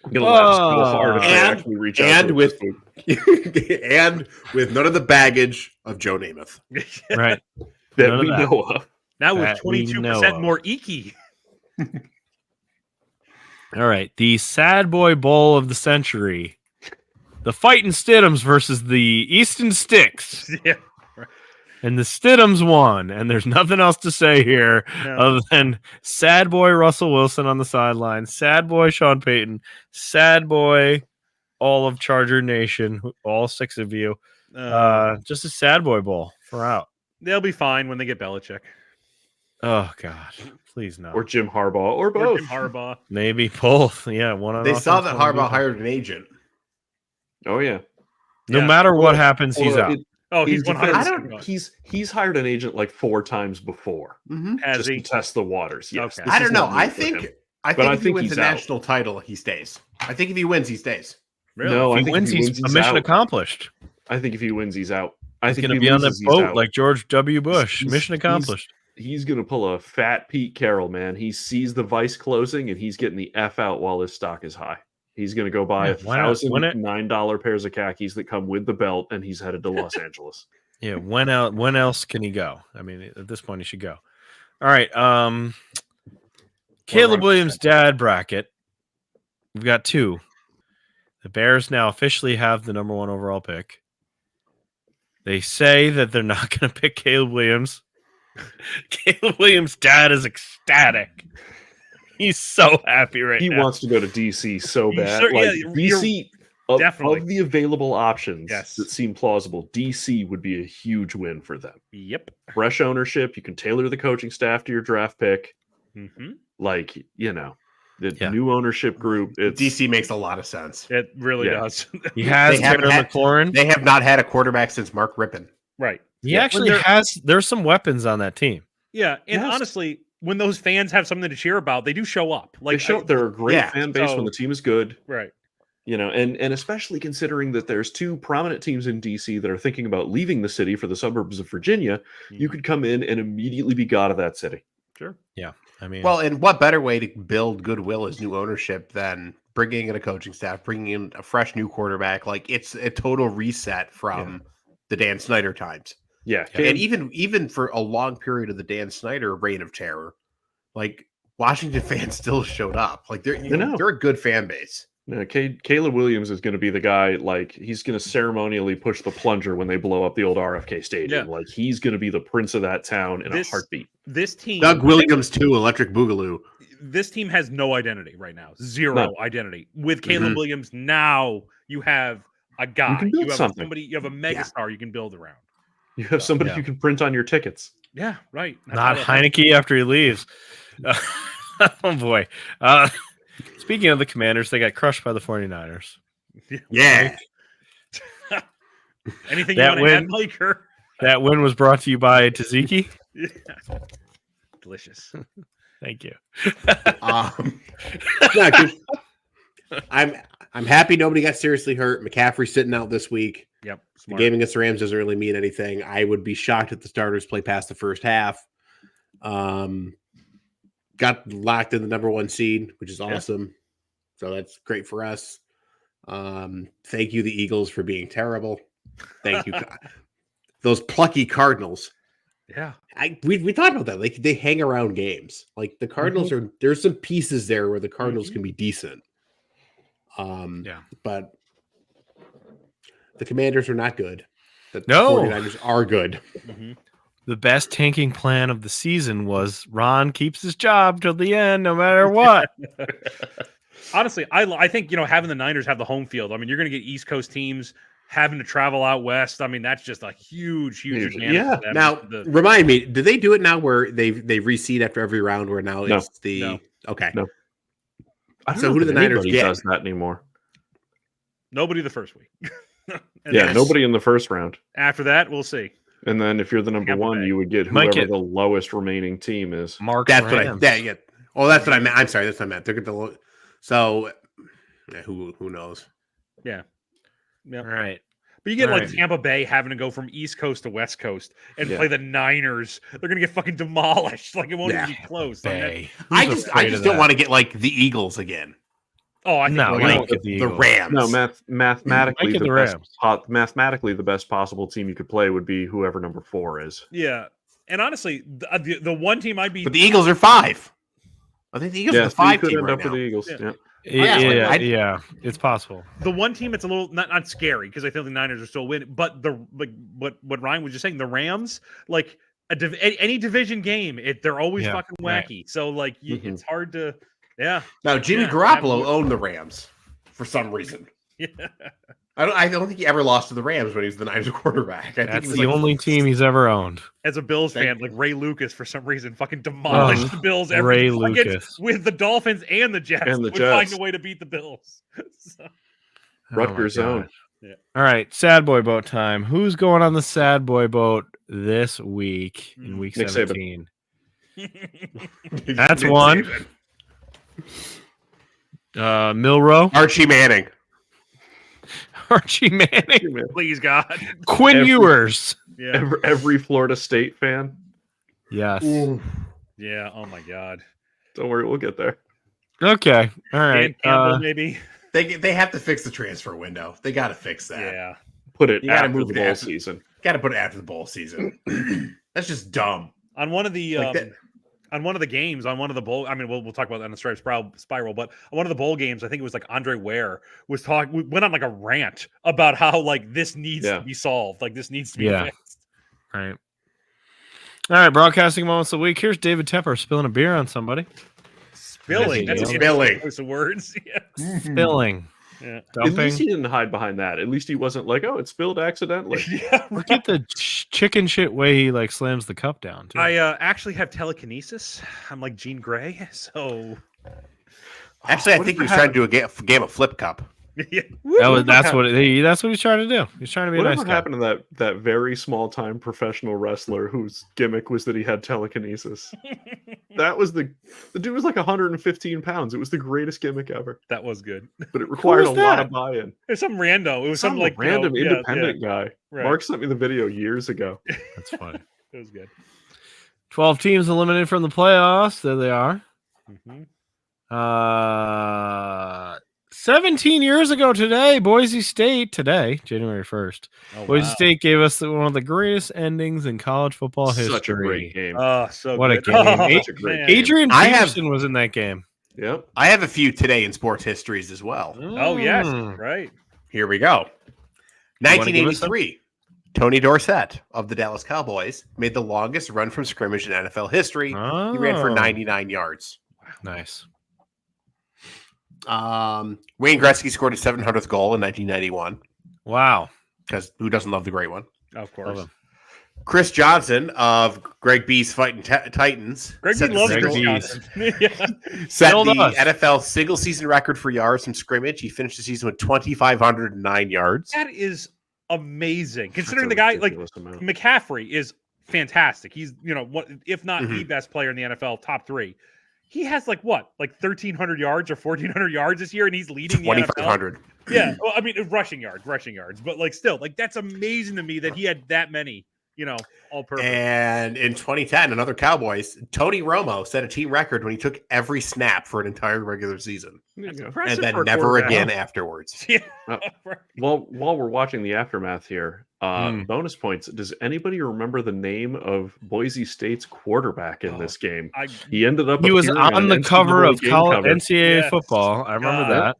[SPEAKER 2] I'm gonna laugh so hard if they
[SPEAKER 3] And-
[SPEAKER 2] actually reach out
[SPEAKER 3] and
[SPEAKER 2] to
[SPEAKER 3] with-
[SPEAKER 2] this food
[SPEAKER 3] And with none of the baggage of Joe Namath.
[SPEAKER 1] Right.
[SPEAKER 2] that
[SPEAKER 1] none of
[SPEAKER 2] we
[SPEAKER 1] that.
[SPEAKER 2] know of.
[SPEAKER 4] Now with
[SPEAKER 1] That we
[SPEAKER 4] 22%
[SPEAKER 1] know of.
[SPEAKER 4] more Iki.
[SPEAKER 1] All right. The Sad Boy Bowl of the century. The Fightin' Stidhams versus the Easton Sticks.
[SPEAKER 4] Yeah.
[SPEAKER 1] And the Stidhams won. And there's nothing else to say here
[SPEAKER 4] No.
[SPEAKER 1] other than sad boy Russell Wilson on the sideline, sad boy Sean Payton, sad boy all of Charger Nation, all 6 of you. Just a sad boy bowl for out.
[SPEAKER 4] They'll be fine when they get Belichick.
[SPEAKER 1] Oh, God. Please no.
[SPEAKER 2] Or Jim Harbaugh, or
[SPEAKER 4] Or
[SPEAKER 2] both.
[SPEAKER 4] Jim Harbaugh.
[SPEAKER 1] Maybe both. Yeah, one on
[SPEAKER 3] They saw
[SPEAKER 1] offense,
[SPEAKER 3] that
[SPEAKER 1] one on
[SPEAKER 3] Harbaugh
[SPEAKER 1] defense.
[SPEAKER 3] hired an agent.
[SPEAKER 2] Oh yeah.
[SPEAKER 1] No
[SPEAKER 4] Yeah.
[SPEAKER 1] matter what happens, he's
[SPEAKER 2] Or
[SPEAKER 1] out.
[SPEAKER 4] Oh, he's
[SPEAKER 2] in
[SPEAKER 4] 100%.
[SPEAKER 2] defense,
[SPEAKER 4] gone.
[SPEAKER 2] he's hired an agent like 4 times before
[SPEAKER 4] Has
[SPEAKER 2] just
[SPEAKER 4] he?
[SPEAKER 2] to test the waters. Yes,
[SPEAKER 4] Okay.
[SPEAKER 2] this
[SPEAKER 3] I
[SPEAKER 2] is
[SPEAKER 3] don't know.
[SPEAKER 2] not new
[SPEAKER 3] I
[SPEAKER 2] for
[SPEAKER 3] think
[SPEAKER 2] him.
[SPEAKER 3] I
[SPEAKER 2] But
[SPEAKER 3] think
[SPEAKER 2] I
[SPEAKER 3] if he
[SPEAKER 2] think
[SPEAKER 3] wins
[SPEAKER 2] he's
[SPEAKER 3] the
[SPEAKER 2] out.
[SPEAKER 3] national title, he stays. I think if he wins, he stays.
[SPEAKER 4] Really?
[SPEAKER 2] No,
[SPEAKER 1] If
[SPEAKER 2] I
[SPEAKER 1] he
[SPEAKER 2] think
[SPEAKER 1] wins,
[SPEAKER 2] if he
[SPEAKER 1] he's
[SPEAKER 2] wins,
[SPEAKER 1] a mission
[SPEAKER 2] out.
[SPEAKER 1] accomplished.
[SPEAKER 2] I think if he wins, he's out. I
[SPEAKER 1] He's
[SPEAKER 2] think
[SPEAKER 1] going to
[SPEAKER 2] if he
[SPEAKER 1] be on that
[SPEAKER 2] loses, he's
[SPEAKER 1] boat
[SPEAKER 2] out.
[SPEAKER 1] like George W. Bush.
[SPEAKER 2] He's-
[SPEAKER 1] Mission accomplished.
[SPEAKER 2] He's going to pull a fat Pete Carroll, man. He sees the vice closing and he's getting the F out while his stock is high. He's going to go buy
[SPEAKER 1] Yeah, why not? Win it.
[SPEAKER 2] $1,009 pairs of khakis that come with the belt, and he's headed to Los Angeles.
[SPEAKER 1] Yeah, when else can he go? I mean, at this point, he should go. All right. Caleb
[SPEAKER 3] 100%.
[SPEAKER 1] Williams' dad bracket. We've got 2. The Bears now officially have the number 1 overall pick. They say that they're not going to pick Caleb Williams. Caleb Williams' dad is ecstatic. He's so happy right
[SPEAKER 2] He
[SPEAKER 1] now.
[SPEAKER 2] wants to go to DC so
[SPEAKER 4] You
[SPEAKER 2] bad.
[SPEAKER 4] sure-
[SPEAKER 2] Like,
[SPEAKER 4] yeah, you're-
[SPEAKER 2] DC, of
[SPEAKER 4] definitely.
[SPEAKER 2] the available options
[SPEAKER 4] Yes.
[SPEAKER 2] that seem plausible, DC would be a huge win for them.
[SPEAKER 4] Yep.
[SPEAKER 2] Fresh ownership. You can tailor the coaching staff to your draft pick.
[SPEAKER 4] Mm-hmm.
[SPEAKER 2] Like, the
[SPEAKER 1] Yeah.
[SPEAKER 2] new ownership group. It's
[SPEAKER 3] DC makes a lot of sense.
[SPEAKER 4] It really
[SPEAKER 2] Yeah.
[SPEAKER 4] does.
[SPEAKER 1] He has
[SPEAKER 3] They haven't
[SPEAKER 1] Terry
[SPEAKER 3] had-
[SPEAKER 1] McLaurin.
[SPEAKER 3] They have not had a quarterback since Mark Rippon.
[SPEAKER 4] Right.
[SPEAKER 1] He
[SPEAKER 2] Yeah.
[SPEAKER 1] actually
[SPEAKER 4] When
[SPEAKER 1] has. There's some weapons on that team.
[SPEAKER 4] Yeah. And
[SPEAKER 2] Yes.
[SPEAKER 4] honestly, when those fans have something to cheer about, they do show up. Like,
[SPEAKER 2] they're a great
[SPEAKER 3] yeah,
[SPEAKER 2] fan base when
[SPEAKER 4] so-
[SPEAKER 2] the team is good.
[SPEAKER 4] right.
[SPEAKER 2] And especially considering that there's 2 prominent teams in DC that are thinking about leaving the city for the suburbs of Virginia, you could come in and immediately be god of that city.
[SPEAKER 4] Sure.
[SPEAKER 1] I mean,
[SPEAKER 3] Well, and what better way to build goodwill as new ownership than bringing in a coaching staff, bringing in a fresh new quarterback? Like, it's a total reset from the Dan Snyder times.
[SPEAKER 2] Yeah,
[SPEAKER 3] And even for a long period of the Dan Snyder reign of terror, like Washington fans still showed up. Like they're a good fan base.
[SPEAKER 2] Caleb Williams is going to be the guy. Like, he's going to ceremonially push the plunger when they blow up the old RFK Stadium.
[SPEAKER 4] Yeah.
[SPEAKER 2] Like, he's going to be the prince of that town in a heartbeat.
[SPEAKER 4] This team,
[SPEAKER 3] Doug Williams too, Electric Boogaloo.
[SPEAKER 4] this team has no identity right now. Zero identity. With Caleb
[SPEAKER 3] Mhm.
[SPEAKER 4] Williams, now you have a guy.
[SPEAKER 2] You can build
[SPEAKER 4] have
[SPEAKER 2] something.
[SPEAKER 4] somebody. You have a megastar you can build around.
[SPEAKER 2] You have somebody
[SPEAKER 1] Yeah.
[SPEAKER 2] you can print on your tickets.
[SPEAKER 4] Yeah. Right. That's
[SPEAKER 1] not
[SPEAKER 4] how it
[SPEAKER 1] Heineke after he leaves. Oh boy. Speaking of the Commanders, they got crushed by the 49ers.
[SPEAKER 3] Yeah.
[SPEAKER 4] Anything
[SPEAKER 1] That
[SPEAKER 4] you want to
[SPEAKER 1] win-
[SPEAKER 4] add, Mike? Or?
[SPEAKER 1] That win was brought to you by Taziki.
[SPEAKER 4] Yeah. Delicious.
[SPEAKER 1] Thank you.
[SPEAKER 3] No, 'cause I'm happy nobody got seriously hurt. McCaffrey's sitting out this week.
[SPEAKER 4] Yep.
[SPEAKER 3] The
[SPEAKER 4] Smart.
[SPEAKER 3] game against the Rams doesn't really mean anything. I would be shocked if the starters play past the first half. Got locked in the number 1 seed, which is awesome. So that's great for us. Thank you, the Eagles, for being terrible. Thank you. those plucky Cardinals.
[SPEAKER 4] Yeah.
[SPEAKER 3] We talked about that. Like they hang around games. Like the Cardinals are there's some pieces there where the Cardinals can be decent. But the Commanders are not good. The
[SPEAKER 1] No.
[SPEAKER 3] 49ers are good.
[SPEAKER 1] The best tanking plan of the season was Ron keeps his job till the end, no matter what.
[SPEAKER 4] Honestly, I think, having the Niners have the home field. I mean, you're going to get East Coast teams having to travel out west. I mean, that's just a huge advantage.
[SPEAKER 2] Yeah.
[SPEAKER 4] For them.
[SPEAKER 3] Now, remind me, do they do it now where they reseed after every round? Where now
[SPEAKER 2] No.
[SPEAKER 3] it's the okay.
[SPEAKER 2] No. I don't
[SPEAKER 3] So
[SPEAKER 2] know
[SPEAKER 3] who
[SPEAKER 2] if
[SPEAKER 3] do the Niners
[SPEAKER 2] anybody
[SPEAKER 3] get?
[SPEAKER 2] does that anymore.
[SPEAKER 4] Nobody the first week. And
[SPEAKER 2] Yeah,
[SPEAKER 4] then
[SPEAKER 2] nobody in the first round.
[SPEAKER 4] after that, we'll see.
[SPEAKER 2] And then if you're the number
[SPEAKER 4] Tampa
[SPEAKER 2] one,
[SPEAKER 4] Bay.
[SPEAKER 2] you would get
[SPEAKER 1] Might
[SPEAKER 2] whoever
[SPEAKER 1] get-
[SPEAKER 2] the lowest remaining team is.
[SPEAKER 1] Mark
[SPEAKER 3] That's what I.
[SPEAKER 1] Rams.
[SPEAKER 3] Yeah. Oh, that's what I meant. I'm sorry. That's what I meant. They're the so. Who knows?
[SPEAKER 4] Yeah.
[SPEAKER 1] All right.
[SPEAKER 4] But you get
[SPEAKER 1] All
[SPEAKER 4] like
[SPEAKER 1] right.
[SPEAKER 4] Tampa Bay having to go from East Coast to West Coast and
[SPEAKER 2] Yeah.
[SPEAKER 4] play the Niners. They're going to get fucking demolished. Like it won't even
[SPEAKER 3] Yeah.
[SPEAKER 4] be close. I mean,
[SPEAKER 1] Bay.
[SPEAKER 3] I
[SPEAKER 1] Who's
[SPEAKER 3] just
[SPEAKER 1] afraid of
[SPEAKER 3] don't
[SPEAKER 1] that?
[SPEAKER 3] want to get like the Eagles again.
[SPEAKER 4] I think
[SPEAKER 1] No,
[SPEAKER 4] we're
[SPEAKER 1] you
[SPEAKER 4] gonna-
[SPEAKER 1] don't get the
[SPEAKER 3] The
[SPEAKER 1] Eagles.
[SPEAKER 3] Rams.
[SPEAKER 2] No, mathematically,
[SPEAKER 1] Make it
[SPEAKER 2] the
[SPEAKER 1] the
[SPEAKER 2] best,
[SPEAKER 1] Rams.
[SPEAKER 2] mathematically the best possible team you could play would be whoever number 4 is.
[SPEAKER 4] Yeah. And honestly, the one team I'd be
[SPEAKER 3] But the Eagles are 5. I think the Eagles are
[SPEAKER 2] Yeah,
[SPEAKER 3] the
[SPEAKER 2] so you
[SPEAKER 3] 5
[SPEAKER 2] could
[SPEAKER 3] team
[SPEAKER 2] end
[SPEAKER 3] right
[SPEAKER 2] up with
[SPEAKER 3] now.
[SPEAKER 2] the Eagles.
[SPEAKER 4] Yeah.
[SPEAKER 2] Yeah.
[SPEAKER 1] Yeah,
[SPEAKER 3] like,
[SPEAKER 1] yeah, it's possible.
[SPEAKER 4] the one team that's a little not scary because I think the Niners are still winning. But what Ryan was just saying, the Rams, like any division game, they're always
[SPEAKER 1] Yeah,
[SPEAKER 4] fucking
[SPEAKER 1] right.
[SPEAKER 4] wacky. So like it's hard to
[SPEAKER 3] Now Jimmy
[SPEAKER 4] Yeah,
[SPEAKER 3] Garoppolo owned the Rams for some reason.
[SPEAKER 4] yeah.
[SPEAKER 3] I don't think he ever lost to the Rams when he was the Niners quarterback. I think
[SPEAKER 1] That's
[SPEAKER 3] he was
[SPEAKER 1] the
[SPEAKER 3] like,
[SPEAKER 1] only team he's ever owned.
[SPEAKER 4] As a Bills
[SPEAKER 3] Thank
[SPEAKER 4] fan, like Ray Lucas, for some reason, fucking demolished the Bills
[SPEAKER 1] Ray
[SPEAKER 4] against,
[SPEAKER 1] Lucas.
[SPEAKER 4] with the Dolphins and the Jets.
[SPEAKER 2] And the
[SPEAKER 4] would find
[SPEAKER 2] Jets.
[SPEAKER 4] a way to beat the Bills. So,
[SPEAKER 2] Rutgers
[SPEAKER 1] Oh my
[SPEAKER 2] own.
[SPEAKER 1] God. All right, sad boy boat time. Who's going on the sad boy boat this week in week
[SPEAKER 2] Nick Saban.
[SPEAKER 1] 17? That's one. Milrow,
[SPEAKER 3] Archie Manning.
[SPEAKER 1] Archie Manning,
[SPEAKER 4] please God,
[SPEAKER 1] Quinn
[SPEAKER 2] Every-
[SPEAKER 1] Ewers.
[SPEAKER 4] yeah,
[SPEAKER 2] Every Florida State fan.
[SPEAKER 1] Yes.
[SPEAKER 4] yeah. Oh my God,
[SPEAKER 2] Don't worry, we'll get there.
[SPEAKER 1] Okay. All
[SPEAKER 4] Dan
[SPEAKER 1] right.
[SPEAKER 4] Campbell, maybe.
[SPEAKER 3] They have to fix the transfer window. They got to fix that.
[SPEAKER 4] Yeah,
[SPEAKER 2] Put it
[SPEAKER 3] You gotta
[SPEAKER 2] after
[SPEAKER 3] move
[SPEAKER 2] the
[SPEAKER 3] it
[SPEAKER 2] bowl
[SPEAKER 3] after-
[SPEAKER 2] season.
[SPEAKER 3] Got to put it after the bowl season. That's just dumb.
[SPEAKER 4] on one of the
[SPEAKER 3] Like that-
[SPEAKER 4] on one of the games, on one of the bowl. I mean, we'll talk about that on the Stripe Spiral. But on one of the bowl games, I think it was like Andre Ware went on like a rant about how like this needs to be solved. Like this needs to be fixed.
[SPEAKER 1] All right. All right. Broadcasting moments of the week. Here's David Tepper spilling a beer on somebody.
[SPEAKER 4] Spilling. That's
[SPEAKER 1] Spilling.
[SPEAKER 4] an
[SPEAKER 3] Spilling.
[SPEAKER 4] interesting choice of words. Yeah.
[SPEAKER 1] Spilling.
[SPEAKER 4] Yeah.
[SPEAKER 2] At
[SPEAKER 1] Dumping.
[SPEAKER 2] least he didn't hide behind that. At least he wasn't like, oh, it spilled accidentally.
[SPEAKER 4] Yeah,
[SPEAKER 1] Look at the chicken shit way he like slams the cup down. Too.
[SPEAKER 4] I actually have telekinesis. I'm like Jean Grey, so
[SPEAKER 3] Actually, I
[SPEAKER 2] What
[SPEAKER 3] think
[SPEAKER 2] if
[SPEAKER 3] he was
[SPEAKER 2] I
[SPEAKER 3] trying to do a game of flip cup.
[SPEAKER 4] yeah.
[SPEAKER 1] that's what he's trying to do. He's trying to be a
[SPEAKER 2] Whatever
[SPEAKER 1] nice guy.
[SPEAKER 2] happened to that very small time professional wrestler whose gimmick was that he had telekinesis? That was the dude was like 115 pounds. It was the greatest gimmick ever,
[SPEAKER 4] That was good.
[SPEAKER 2] but it required a
[SPEAKER 1] was
[SPEAKER 2] lot
[SPEAKER 1] that?
[SPEAKER 2] of buy-in.
[SPEAKER 4] It was some rando. It was some like
[SPEAKER 2] random
[SPEAKER 4] you know,
[SPEAKER 2] independent guy.
[SPEAKER 4] right.
[SPEAKER 2] Mark sent me the video years ago.
[SPEAKER 1] That's funny.
[SPEAKER 4] It was good.
[SPEAKER 1] 12 teams eliminated from the playoffs. There they are.
[SPEAKER 4] Mhm.
[SPEAKER 1] 17 years ago today, Boise State, January 1st.
[SPEAKER 4] Oh,
[SPEAKER 1] Boise
[SPEAKER 4] wow.
[SPEAKER 1] State gave us one of the greatest endings in college football history.
[SPEAKER 2] Such a great game.
[SPEAKER 4] So
[SPEAKER 1] What a
[SPEAKER 4] good.
[SPEAKER 1] game.
[SPEAKER 4] Oh,
[SPEAKER 2] Such a great
[SPEAKER 4] man.
[SPEAKER 1] Adrian
[SPEAKER 3] I have-
[SPEAKER 1] Peterson was in that game.
[SPEAKER 2] Yep.
[SPEAKER 3] I have a few today in sports histories as well.
[SPEAKER 4] Oh yes,
[SPEAKER 1] Mm.
[SPEAKER 4] right.
[SPEAKER 3] Here we go.
[SPEAKER 1] wanna give us some?
[SPEAKER 3] 1983. Tony Dorsett of the Dallas Cowboys made the longest run from scrimmage in NFL history. He ran for
[SPEAKER 1] Oh.
[SPEAKER 3] 99 yards.
[SPEAKER 1] Nice.
[SPEAKER 3] Wayne Gretzky scored his 700th goal in 1991.
[SPEAKER 1] Wow.
[SPEAKER 3] Because who doesn't love the great one?
[SPEAKER 4] Of
[SPEAKER 1] Love
[SPEAKER 4] course.
[SPEAKER 1] him.
[SPEAKER 3] Chris Johnson of Greg B's Fighting Titans
[SPEAKER 4] Greg
[SPEAKER 3] set
[SPEAKER 4] B
[SPEAKER 3] the
[SPEAKER 4] loves
[SPEAKER 1] Greg
[SPEAKER 4] Chris
[SPEAKER 1] B's.
[SPEAKER 4] Johnson. Yeah.
[SPEAKER 3] set
[SPEAKER 1] Still
[SPEAKER 3] the
[SPEAKER 1] does.
[SPEAKER 3] NFL single season record for yards from scrimmage. He finished the season with 2,509 yards.
[SPEAKER 4] That is amazing.
[SPEAKER 2] That's
[SPEAKER 4] Considering
[SPEAKER 2] a
[SPEAKER 4] the guy like
[SPEAKER 2] ridiculous amount.
[SPEAKER 4] McCaffrey is fantastic. He's what if not
[SPEAKER 3] Mm-hmm.
[SPEAKER 4] the best player in the NFL, top 3. He has like 1,300 yards or 1,400 yards this year, and he's leading the NFL.
[SPEAKER 3] 2,500.
[SPEAKER 4] Yeah, well, I mean rushing yards, but like still, like that's amazing to me that he had that many all purpose.
[SPEAKER 3] And in 2010, another Cowboys, Tony Romo set a team record when he took every snap for an entire regular season.
[SPEAKER 4] That's
[SPEAKER 3] And
[SPEAKER 4] impressive
[SPEAKER 3] then
[SPEAKER 4] for a
[SPEAKER 3] never
[SPEAKER 4] quarterback.
[SPEAKER 3] again afterwards.
[SPEAKER 4] Yeah.
[SPEAKER 2] Right. While we're watching the aftermath here, bonus points. Does anybody remember the name of Boise State's quarterback in this game? He ended up.
[SPEAKER 1] He was
[SPEAKER 2] appearing
[SPEAKER 1] on the
[SPEAKER 2] an
[SPEAKER 1] cover
[SPEAKER 2] NCAA
[SPEAKER 1] of
[SPEAKER 2] game
[SPEAKER 1] college
[SPEAKER 2] cover.
[SPEAKER 1] NCAA
[SPEAKER 4] Yes.
[SPEAKER 1] football. I remember that.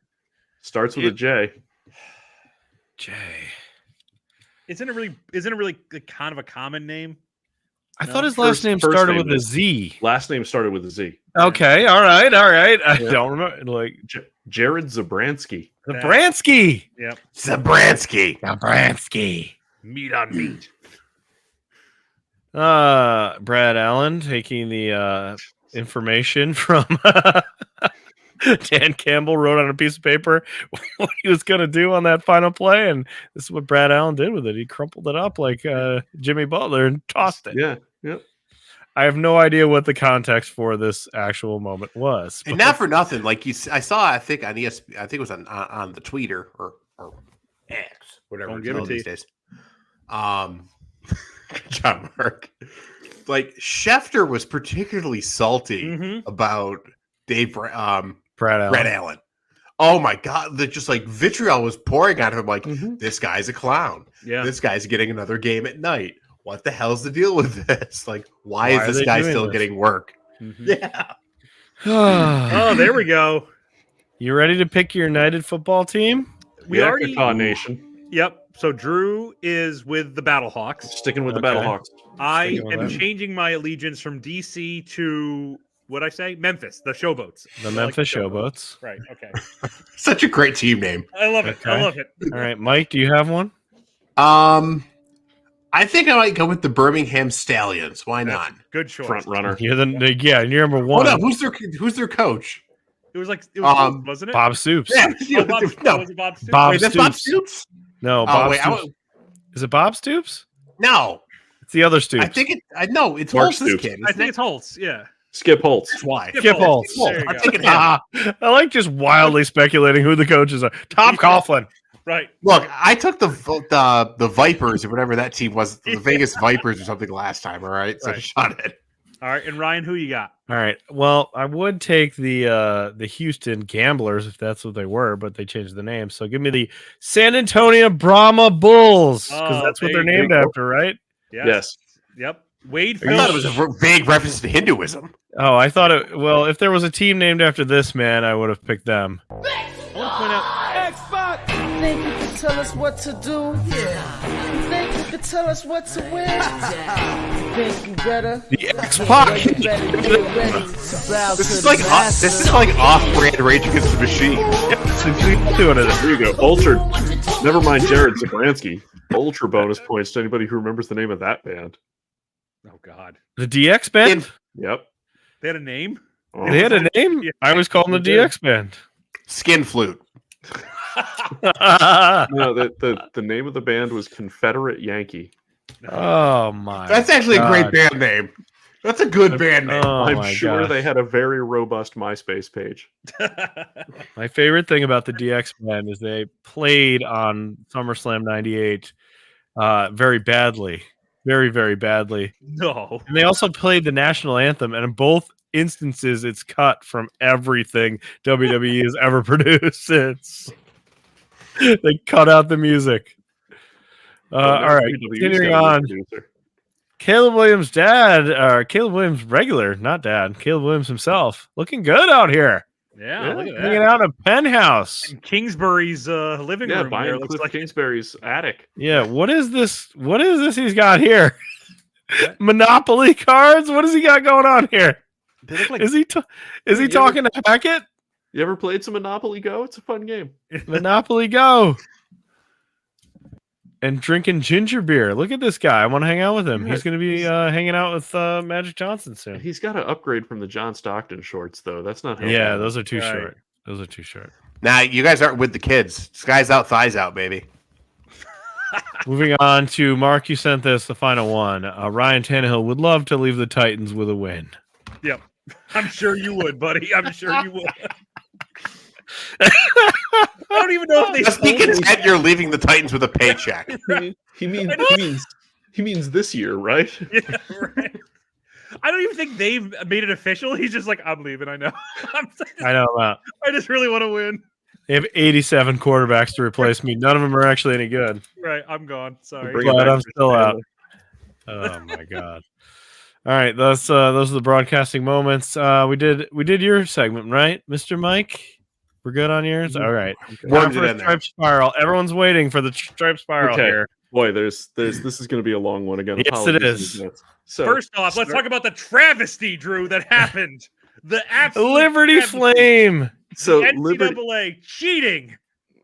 [SPEAKER 2] Starts with a J.
[SPEAKER 1] Jay.
[SPEAKER 4] Isn't it really kind of a common name?
[SPEAKER 1] I
[SPEAKER 4] No.
[SPEAKER 1] thought his last name
[SPEAKER 2] First
[SPEAKER 1] started
[SPEAKER 2] name
[SPEAKER 1] with a
[SPEAKER 2] is-
[SPEAKER 1] Z.
[SPEAKER 2] Last name started with a Z.
[SPEAKER 1] Okay, all right. I
[SPEAKER 2] Yeah.
[SPEAKER 1] don't remember. Like
[SPEAKER 2] Jared Zabransky.
[SPEAKER 1] Zabransky.
[SPEAKER 4] Yep.
[SPEAKER 1] Zabransky.
[SPEAKER 4] Meat on meat.
[SPEAKER 1] Brad Allen taking the information from Dan Campbell wrote on a piece of paper what he was going to do on that final play, and this is what Brad Allen did with it. He crumpled it up like Jimmy Butler and tossed it.
[SPEAKER 2] Yeah. Yep.
[SPEAKER 1] I have no idea what the context for this actual moment was.
[SPEAKER 3] And not for nothing, like I saw, I think on ESPN, I think it was on the Twitter or X, whatever
[SPEAKER 4] Don't
[SPEAKER 3] it's
[SPEAKER 4] give it
[SPEAKER 3] called
[SPEAKER 4] to
[SPEAKER 3] these
[SPEAKER 4] you.
[SPEAKER 3] days. Good job, Mark. Like Schefter was particularly salty
[SPEAKER 4] Mhm.
[SPEAKER 3] about Dave
[SPEAKER 1] Brad Allen.
[SPEAKER 3] Brad Allen. Oh my God! Just like vitriol was pouring out of him. Like
[SPEAKER 2] Mhm.
[SPEAKER 3] this guy's a clown.
[SPEAKER 4] Yeah.
[SPEAKER 3] This guy's getting another game at night. What the hell's the deal with this? Like, why
[SPEAKER 1] Why are
[SPEAKER 3] is
[SPEAKER 1] they
[SPEAKER 3] this guy
[SPEAKER 1] doing
[SPEAKER 3] still
[SPEAKER 1] this?
[SPEAKER 3] getting work?
[SPEAKER 4] Mhm.
[SPEAKER 3] Yeah.
[SPEAKER 4] Oh, there we go.
[SPEAKER 1] You ready to pick your United football team?
[SPEAKER 4] We
[SPEAKER 2] Yeah,
[SPEAKER 4] already.
[SPEAKER 2] Cacaw Nation.
[SPEAKER 4] Yep. So Drew is with the Battlehawks.
[SPEAKER 2] Sticking with the
[SPEAKER 1] Okay.
[SPEAKER 2] Battlehawks.
[SPEAKER 4] I
[SPEAKER 1] Sticking with
[SPEAKER 4] am
[SPEAKER 1] that.
[SPEAKER 4] changing my allegiance from DC to what I say, Memphis, the Showboats.
[SPEAKER 1] The
[SPEAKER 4] I like
[SPEAKER 1] Memphis Showboats.
[SPEAKER 4] Right. Okay.
[SPEAKER 3] Such a great team name.
[SPEAKER 4] I love it. I
[SPEAKER 1] Okay.
[SPEAKER 4] love it.
[SPEAKER 1] All right, Mike, do you have one?
[SPEAKER 3] I think I might go with the Birmingham Stallions. Why
[SPEAKER 4] That's
[SPEAKER 3] not?
[SPEAKER 4] a good choice.
[SPEAKER 2] Front runner.
[SPEAKER 1] You're you're number one.
[SPEAKER 3] Hold on, who's their coach?
[SPEAKER 4] It was close, wasn't it?
[SPEAKER 1] Bob Stoops.
[SPEAKER 3] Yeah,
[SPEAKER 4] Oh, Bob,
[SPEAKER 3] no,
[SPEAKER 4] was it Bob Stoops?
[SPEAKER 1] Bob
[SPEAKER 3] wait, that's Bob
[SPEAKER 1] Stoops.
[SPEAKER 3] Stoops.
[SPEAKER 1] No,
[SPEAKER 3] Oh
[SPEAKER 1] Bob
[SPEAKER 3] wait,
[SPEAKER 1] Stoops. Is it Bob Stoops?
[SPEAKER 3] no,
[SPEAKER 1] It's the other Stoops.
[SPEAKER 3] I think it. I know it's
[SPEAKER 2] Mark
[SPEAKER 3] Holtz's
[SPEAKER 2] Stoops.
[SPEAKER 3] kid.
[SPEAKER 4] I think it's Holtz. Yeah.
[SPEAKER 2] Skip Holtz.
[SPEAKER 3] That's why.
[SPEAKER 1] Skip Holtz.
[SPEAKER 4] There you
[SPEAKER 3] I'm
[SPEAKER 4] go.
[SPEAKER 3] taking him.
[SPEAKER 1] I like just wildly speculating who the coaches are. Tom Coughlin.
[SPEAKER 4] Right.
[SPEAKER 3] Look, I took the Vipers or whatever that team was, the Vegas Vipers or something last time. All right, so
[SPEAKER 4] Right.
[SPEAKER 3] shot it.
[SPEAKER 4] All right. And Ryan, who you got?
[SPEAKER 1] All right. Well, I would take the Houston Gamblers if that's what they were, but they changed the name. So give me the San Antonio Brahma Bulls because
[SPEAKER 4] Oh,
[SPEAKER 1] that's what they're
[SPEAKER 4] there you
[SPEAKER 1] named
[SPEAKER 2] go.
[SPEAKER 1] after, right?
[SPEAKER 2] Yes.
[SPEAKER 4] Yep. Wade
[SPEAKER 3] I thought it
[SPEAKER 4] Phillips.
[SPEAKER 3] was a vague reference to Hinduism.
[SPEAKER 1] Oh, I thought it. Well, if there was a team named after this man, I would have picked them.
[SPEAKER 4] I want to point out.
[SPEAKER 6] Think you can tell us what to do? Yeah. You think you can tell us what to win? You think you better?
[SPEAKER 1] The X-Pac.
[SPEAKER 6] You better get ready to bow
[SPEAKER 3] This
[SPEAKER 6] to
[SPEAKER 3] is
[SPEAKER 6] the
[SPEAKER 3] like
[SPEAKER 6] master.
[SPEAKER 3] this is like off-brand Rage Against the Machine.
[SPEAKER 1] Doing it.
[SPEAKER 2] There you go. Ultra. Never mind Jared Zabransky. Ultra bonus points to anybody who remembers the name of that band.
[SPEAKER 4] Oh God.
[SPEAKER 1] The DX band.
[SPEAKER 2] Yep.
[SPEAKER 4] They had a name.
[SPEAKER 2] Oh.
[SPEAKER 1] They had a name.
[SPEAKER 4] Yeah.
[SPEAKER 1] I always call them the
[SPEAKER 2] They did.
[SPEAKER 1] DX band.
[SPEAKER 3] Skin flute.
[SPEAKER 2] No, the name of the band was Confederate Yankee.
[SPEAKER 1] Oh my!
[SPEAKER 3] That's actually a great
[SPEAKER 1] God.
[SPEAKER 3] band name. That's a good band name.
[SPEAKER 1] Oh
[SPEAKER 2] I'm
[SPEAKER 1] my
[SPEAKER 2] sure
[SPEAKER 1] gosh.
[SPEAKER 2] they had a very robust MySpace page.
[SPEAKER 1] My favorite thing about the DX band is they played on SummerSlam '98 very badly, very very badly,
[SPEAKER 4] No.
[SPEAKER 1] and they also played the national anthem. And in both instances, it's cut from everything WWE has ever produced. They cut out the music. All right,
[SPEAKER 2] WWE's
[SPEAKER 1] continuing
[SPEAKER 2] got a
[SPEAKER 1] on.
[SPEAKER 2] new producer.
[SPEAKER 1] Caleb Williams' dad, or Caleb Williams' regular, not dad, Caleb Williams himself, looking good out here,
[SPEAKER 4] Yeah. Look at
[SPEAKER 1] hanging
[SPEAKER 4] that.
[SPEAKER 1] out in a penthouse.
[SPEAKER 4] In Kingsbury's living
[SPEAKER 2] Yeah,
[SPEAKER 4] room. There
[SPEAKER 2] buying
[SPEAKER 4] looks
[SPEAKER 2] Cliff
[SPEAKER 4] like
[SPEAKER 2] Kingsbury's attic.
[SPEAKER 1] Yeah, what is this? What is this he's got here? Monopoly cards? What has he got going on here?
[SPEAKER 3] They look like
[SPEAKER 1] Is he
[SPEAKER 2] you
[SPEAKER 1] talking to Hackett?
[SPEAKER 2] You ever played some Monopoly Go? It's a fun game.
[SPEAKER 1] Monopoly Go. And drinking ginger beer. Look at this guy. I want to hang out with him.
[SPEAKER 2] Yeah,
[SPEAKER 1] He's going to be hanging out with Magic Johnson soon.
[SPEAKER 2] He's got to upgrade from the John Stockton shorts, though. That's not helpful.
[SPEAKER 1] Yeah, those are too
[SPEAKER 4] Right.
[SPEAKER 1] short. Those are too short.
[SPEAKER 3] Nah, you guys aren't with the kids. Skies out, thighs out, baby.
[SPEAKER 1] Moving on to Mark, you sent this, the final one. Ryan Tannehill would love to leave the Titans with a win.
[SPEAKER 4] Yep. I'm sure you would, buddy. I'm sure you would. I don't even know if they
[SPEAKER 3] Just be
[SPEAKER 4] told me.
[SPEAKER 3] content you're leaving the Titans with a paycheck.
[SPEAKER 2] he means He means this year, right?
[SPEAKER 4] Yeah, right. I don't even think they've made it official. He's just like, I'm leaving. I know.
[SPEAKER 1] I know that.
[SPEAKER 4] I just really want to win.
[SPEAKER 1] They have 87 quarterbacks to replace me. None of them are actually any good.
[SPEAKER 4] Right. I'm gone. Sorry.
[SPEAKER 2] Bring it
[SPEAKER 1] But
[SPEAKER 2] back
[SPEAKER 1] I'm
[SPEAKER 2] to
[SPEAKER 1] still out.
[SPEAKER 2] Stanley.
[SPEAKER 1] Oh my god! All right, those are the broadcasting moments. We did your segment, right, Mr. Mike? We're good on yours. All right.
[SPEAKER 3] Wormed
[SPEAKER 1] Time
[SPEAKER 3] it
[SPEAKER 1] for a
[SPEAKER 3] in there.
[SPEAKER 1] stripe spiral. Everyone's waiting for the stripe spiral
[SPEAKER 2] Okay.
[SPEAKER 1] here.
[SPEAKER 2] Boy, this is going to be a long one again.
[SPEAKER 1] Yes, it
[SPEAKER 2] Apologies
[SPEAKER 1] is.
[SPEAKER 2] in advance. So
[SPEAKER 4] First off, let's talk about the travesty, Drew, that happened. The absolute
[SPEAKER 1] Liberty
[SPEAKER 4] travesty.
[SPEAKER 1] Flame.
[SPEAKER 2] So
[SPEAKER 4] The
[SPEAKER 2] Liberty
[SPEAKER 4] NCAA cheating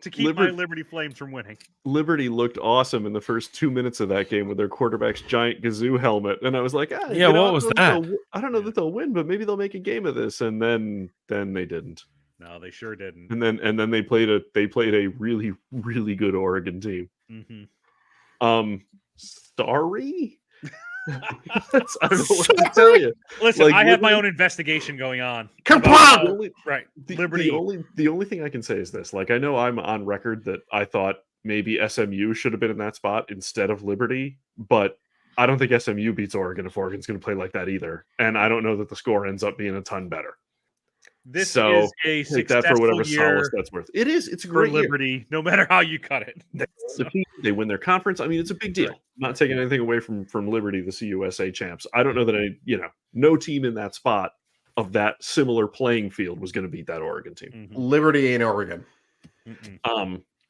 [SPEAKER 4] to keep my Liberty Flames from winning.
[SPEAKER 2] Liberty looked awesome in the first 2 minutes of that game with their quarterback's giant Gazoo helmet, and I was like,
[SPEAKER 1] Yeah, what was that?
[SPEAKER 2] I don't know that they'll win, but maybe they'll make a game of this. And then they didn't.
[SPEAKER 4] No, they sure didn't.
[SPEAKER 2] And then they played a really really good Oregon team.
[SPEAKER 4] Mm-hmm.
[SPEAKER 2] Sorry. I don't know what to tell you.
[SPEAKER 4] Listen,
[SPEAKER 2] Like,
[SPEAKER 4] I have my
[SPEAKER 2] Liberty-
[SPEAKER 4] own investigation going on.
[SPEAKER 3] Kerplunk!
[SPEAKER 2] The only-
[SPEAKER 4] Right.
[SPEAKER 2] The
[SPEAKER 4] Liberty.
[SPEAKER 2] only thing I can say is this. Like, I know I'm on record that I thought maybe SMU should have been in that spot instead of Liberty, but I don't think SMU beats Oregon if Oregon's going to play like that either. And I don't know that the score ends up being a ton better.
[SPEAKER 4] This
[SPEAKER 2] So,
[SPEAKER 4] is a
[SPEAKER 2] Take that
[SPEAKER 4] successful
[SPEAKER 2] for whatever
[SPEAKER 4] year
[SPEAKER 2] solace that's worth. It is. It's a
[SPEAKER 4] for
[SPEAKER 2] great year.
[SPEAKER 4] Liberty, no matter how you cut it.
[SPEAKER 2] They win their conference. I mean, it's a big deal. I'm not taking anything away from Liberty, the CUSA champs. I don't know that no team in that spot of that similar playing field was going to beat that Oregon team.
[SPEAKER 3] Liberty and Oregon.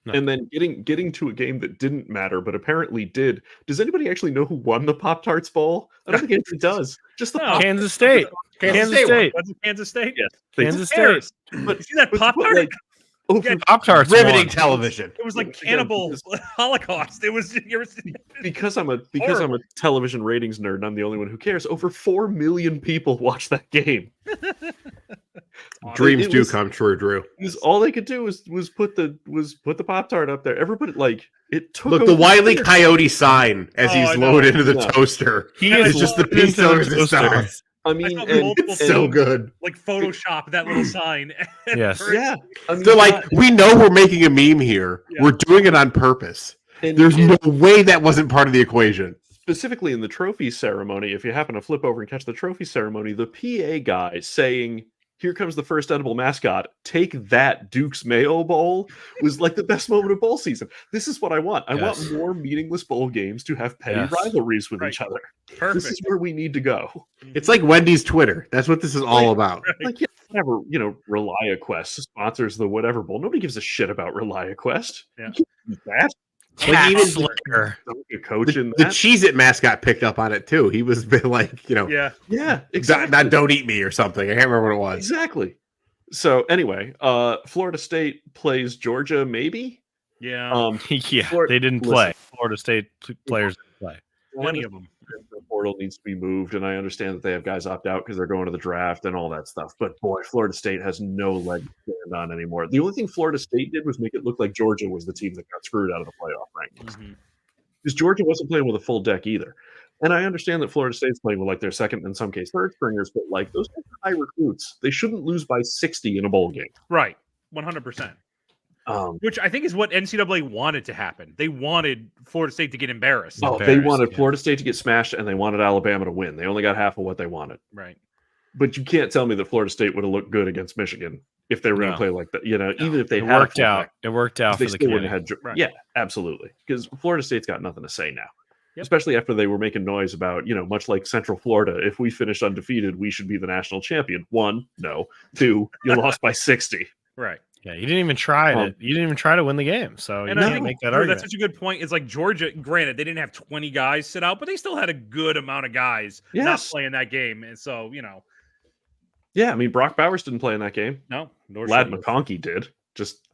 [SPEAKER 1] No.
[SPEAKER 2] And then getting to a game that didn't matter, but apparently did. Does anybody actually know who won the Pop-Tarts Bowl? I don't think anybody does. Just the
[SPEAKER 4] No.
[SPEAKER 2] Pop-
[SPEAKER 1] Kansas State. Kansas State.
[SPEAKER 4] Was it Kansas State?
[SPEAKER 2] Yes, they
[SPEAKER 1] Kansas
[SPEAKER 2] did.
[SPEAKER 1] State.
[SPEAKER 2] But
[SPEAKER 4] You see that
[SPEAKER 2] but
[SPEAKER 4] Pop-Tart?
[SPEAKER 2] like, over
[SPEAKER 4] Yeah,
[SPEAKER 1] Pop-Tarts
[SPEAKER 3] Riveting
[SPEAKER 1] won.
[SPEAKER 3] television.
[SPEAKER 4] It was like
[SPEAKER 2] Again,
[SPEAKER 4] cannibal Holocaust. It was
[SPEAKER 2] because I'm a television ratings nerd, and I'm the only one who cares. Over 4 million people watched that game.
[SPEAKER 3] Dreams
[SPEAKER 2] It
[SPEAKER 3] do
[SPEAKER 2] was-
[SPEAKER 3] come true, Drew.
[SPEAKER 2] All they could do was put the Pop-Tart up there. Everybody it took.
[SPEAKER 3] Look, the
[SPEAKER 2] over
[SPEAKER 3] Wile E.
[SPEAKER 2] years.
[SPEAKER 3] Coyote sign as
[SPEAKER 4] Oh,
[SPEAKER 3] he's
[SPEAKER 4] I know.
[SPEAKER 3] loaded into the
[SPEAKER 2] No.
[SPEAKER 3] toaster.
[SPEAKER 1] He
[SPEAKER 4] It's
[SPEAKER 1] is
[SPEAKER 3] just the
[SPEAKER 1] loaded
[SPEAKER 3] pink
[SPEAKER 1] into the
[SPEAKER 3] resistance.
[SPEAKER 1] toaster.
[SPEAKER 2] I mean,
[SPEAKER 4] saw
[SPEAKER 2] and,
[SPEAKER 4] multiple
[SPEAKER 3] It's so
[SPEAKER 2] and-
[SPEAKER 3] good.
[SPEAKER 4] like Photoshop that little sign.
[SPEAKER 1] Yes.
[SPEAKER 2] Yeah, I mean,
[SPEAKER 3] They're like, we know we're making a meme here.
[SPEAKER 4] Yeah.
[SPEAKER 3] We're doing it on purpose.
[SPEAKER 2] and-
[SPEAKER 3] There's
[SPEAKER 2] and
[SPEAKER 3] no way that wasn't part of the equation.
[SPEAKER 2] specifically in the trophy ceremony. If you happen to flip over and catch the trophy ceremony, the PA guy saying, "Here comes the first edible mascot. Take that, Duke's Mayo Bowl," was like the best moment of bowl season. This is what I want. I
[SPEAKER 1] Yes.
[SPEAKER 2] want more meaningless bowl games to have petty
[SPEAKER 1] Yes.
[SPEAKER 2] rivalries with
[SPEAKER 4] Right.
[SPEAKER 2] each other.
[SPEAKER 4] Perfect.
[SPEAKER 2] This is where we need to go.
[SPEAKER 3] It's like Wendy's Twitter. That's what this is all about.
[SPEAKER 2] Like, yeah, whatever, ReliaQuest sponsors the whatever bowl. Nobody gives a shit about ReliaQuest.
[SPEAKER 4] Yeah.
[SPEAKER 2] You can't do that.
[SPEAKER 1] Cat
[SPEAKER 3] even-
[SPEAKER 1] Slayer.
[SPEAKER 2] A coach in
[SPEAKER 3] The
[SPEAKER 2] that.
[SPEAKER 3] Cheez-It mascot picked up on it too. He was like,
[SPEAKER 4] Yeah.
[SPEAKER 2] Yeah, exactly.
[SPEAKER 3] not don't eat me or something. I can't remember what it was.
[SPEAKER 2] Exactly. So anyway, Florida State plays Georgia, maybe.
[SPEAKER 4] Yeah.
[SPEAKER 1] Yeah,
[SPEAKER 2] Florida-
[SPEAKER 1] they didn't
[SPEAKER 2] listen.
[SPEAKER 1] play. Florida State players didn't play.
[SPEAKER 4] Plenty of them.
[SPEAKER 2] The portal needs to be moved, and I understand that they have guys opt out because they're going to the draft and all that stuff. But boy, Florida State has no leg to stand on anymore. The only thing Florida State did was make it look like Georgia was the team that got screwed out of the playoff rankings, because Georgia wasn't playing with a full deck either. And I understand that Florida State's playing with like their second, in some case, third stringers, but like those guys are high recruits. They shouldn't lose by 60 in a bowl game.
[SPEAKER 4] Right. 100%. Which I think is what NCAA wanted to happen. They wanted Florida State to get embarrassed.
[SPEAKER 2] Oh, they
[SPEAKER 1] Embarrassed,
[SPEAKER 2] wanted
[SPEAKER 1] yeah.
[SPEAKER 2] Florida State to get smashed, and they wanted Alabama to win. They only got half of what they wanted.
[SPEAKER 4] Right.
[SPEAKER 2] But you can't tell me that Florida State would have looked good against Michigan if they were going to
[SPEAKER 1] No.
[SPEAKER 2] play like that. Even if they
[SPEAKER 1] It
[SPEAKER 2] had a
[SPEAKER 1] worked
[SPEAKER 2] full
[SPEAKER 1] out.
[SPEAKER 2] deck,
[SPEAKER 1] It worked out
[SPEAKER 2] they
[SPEAKER 1] for the
[SPEAKER 2] still wouldn't
[SPEAKER 1] community.
[SPEAKER 2] have had.
[SPEAKER 4] Right.
[SPEAKER 2] Yeah, absolutely. Because Florida State's got nothing to say now,
[SPEAKER 4] Yep.
[SPEAKER 2] especially after they were making noise about, much like Central Florida, if we finished undefeated, we should be the national champion. 1, no. 2, you lost by 60.
[SPEAKER 4] Right.
[SPEAKER 1] Yeah, you didn't even try
[SPEAKER 2] Um,
[SPEAKER 1] it. You didn't even try to win the game. So you
[SPEAKER 4] And I
[SPEAKER 1] can't
[SPEAKER 4] think
[SPEAKER 1] make that
[SPEAKER 4] Drew,
[SPEAKER 1] argument.
[SPEAKER 4] that's such a good point. It's like Georgia, granted, they didn't have 20 guys sit out, but they still had a good amount of guys not
[SPEAKER 2] Yes.
[SPEAKER 4] playing that game. And so,
[SPEAKER 2] Yeah, I mean, Brock Bowers didn't play in that game.
[SPEAKER 4] no. Nor
[SPEAKER 2] Lad
[SPEAKER 4] should he.
[SPEAKER 2] McConkey did.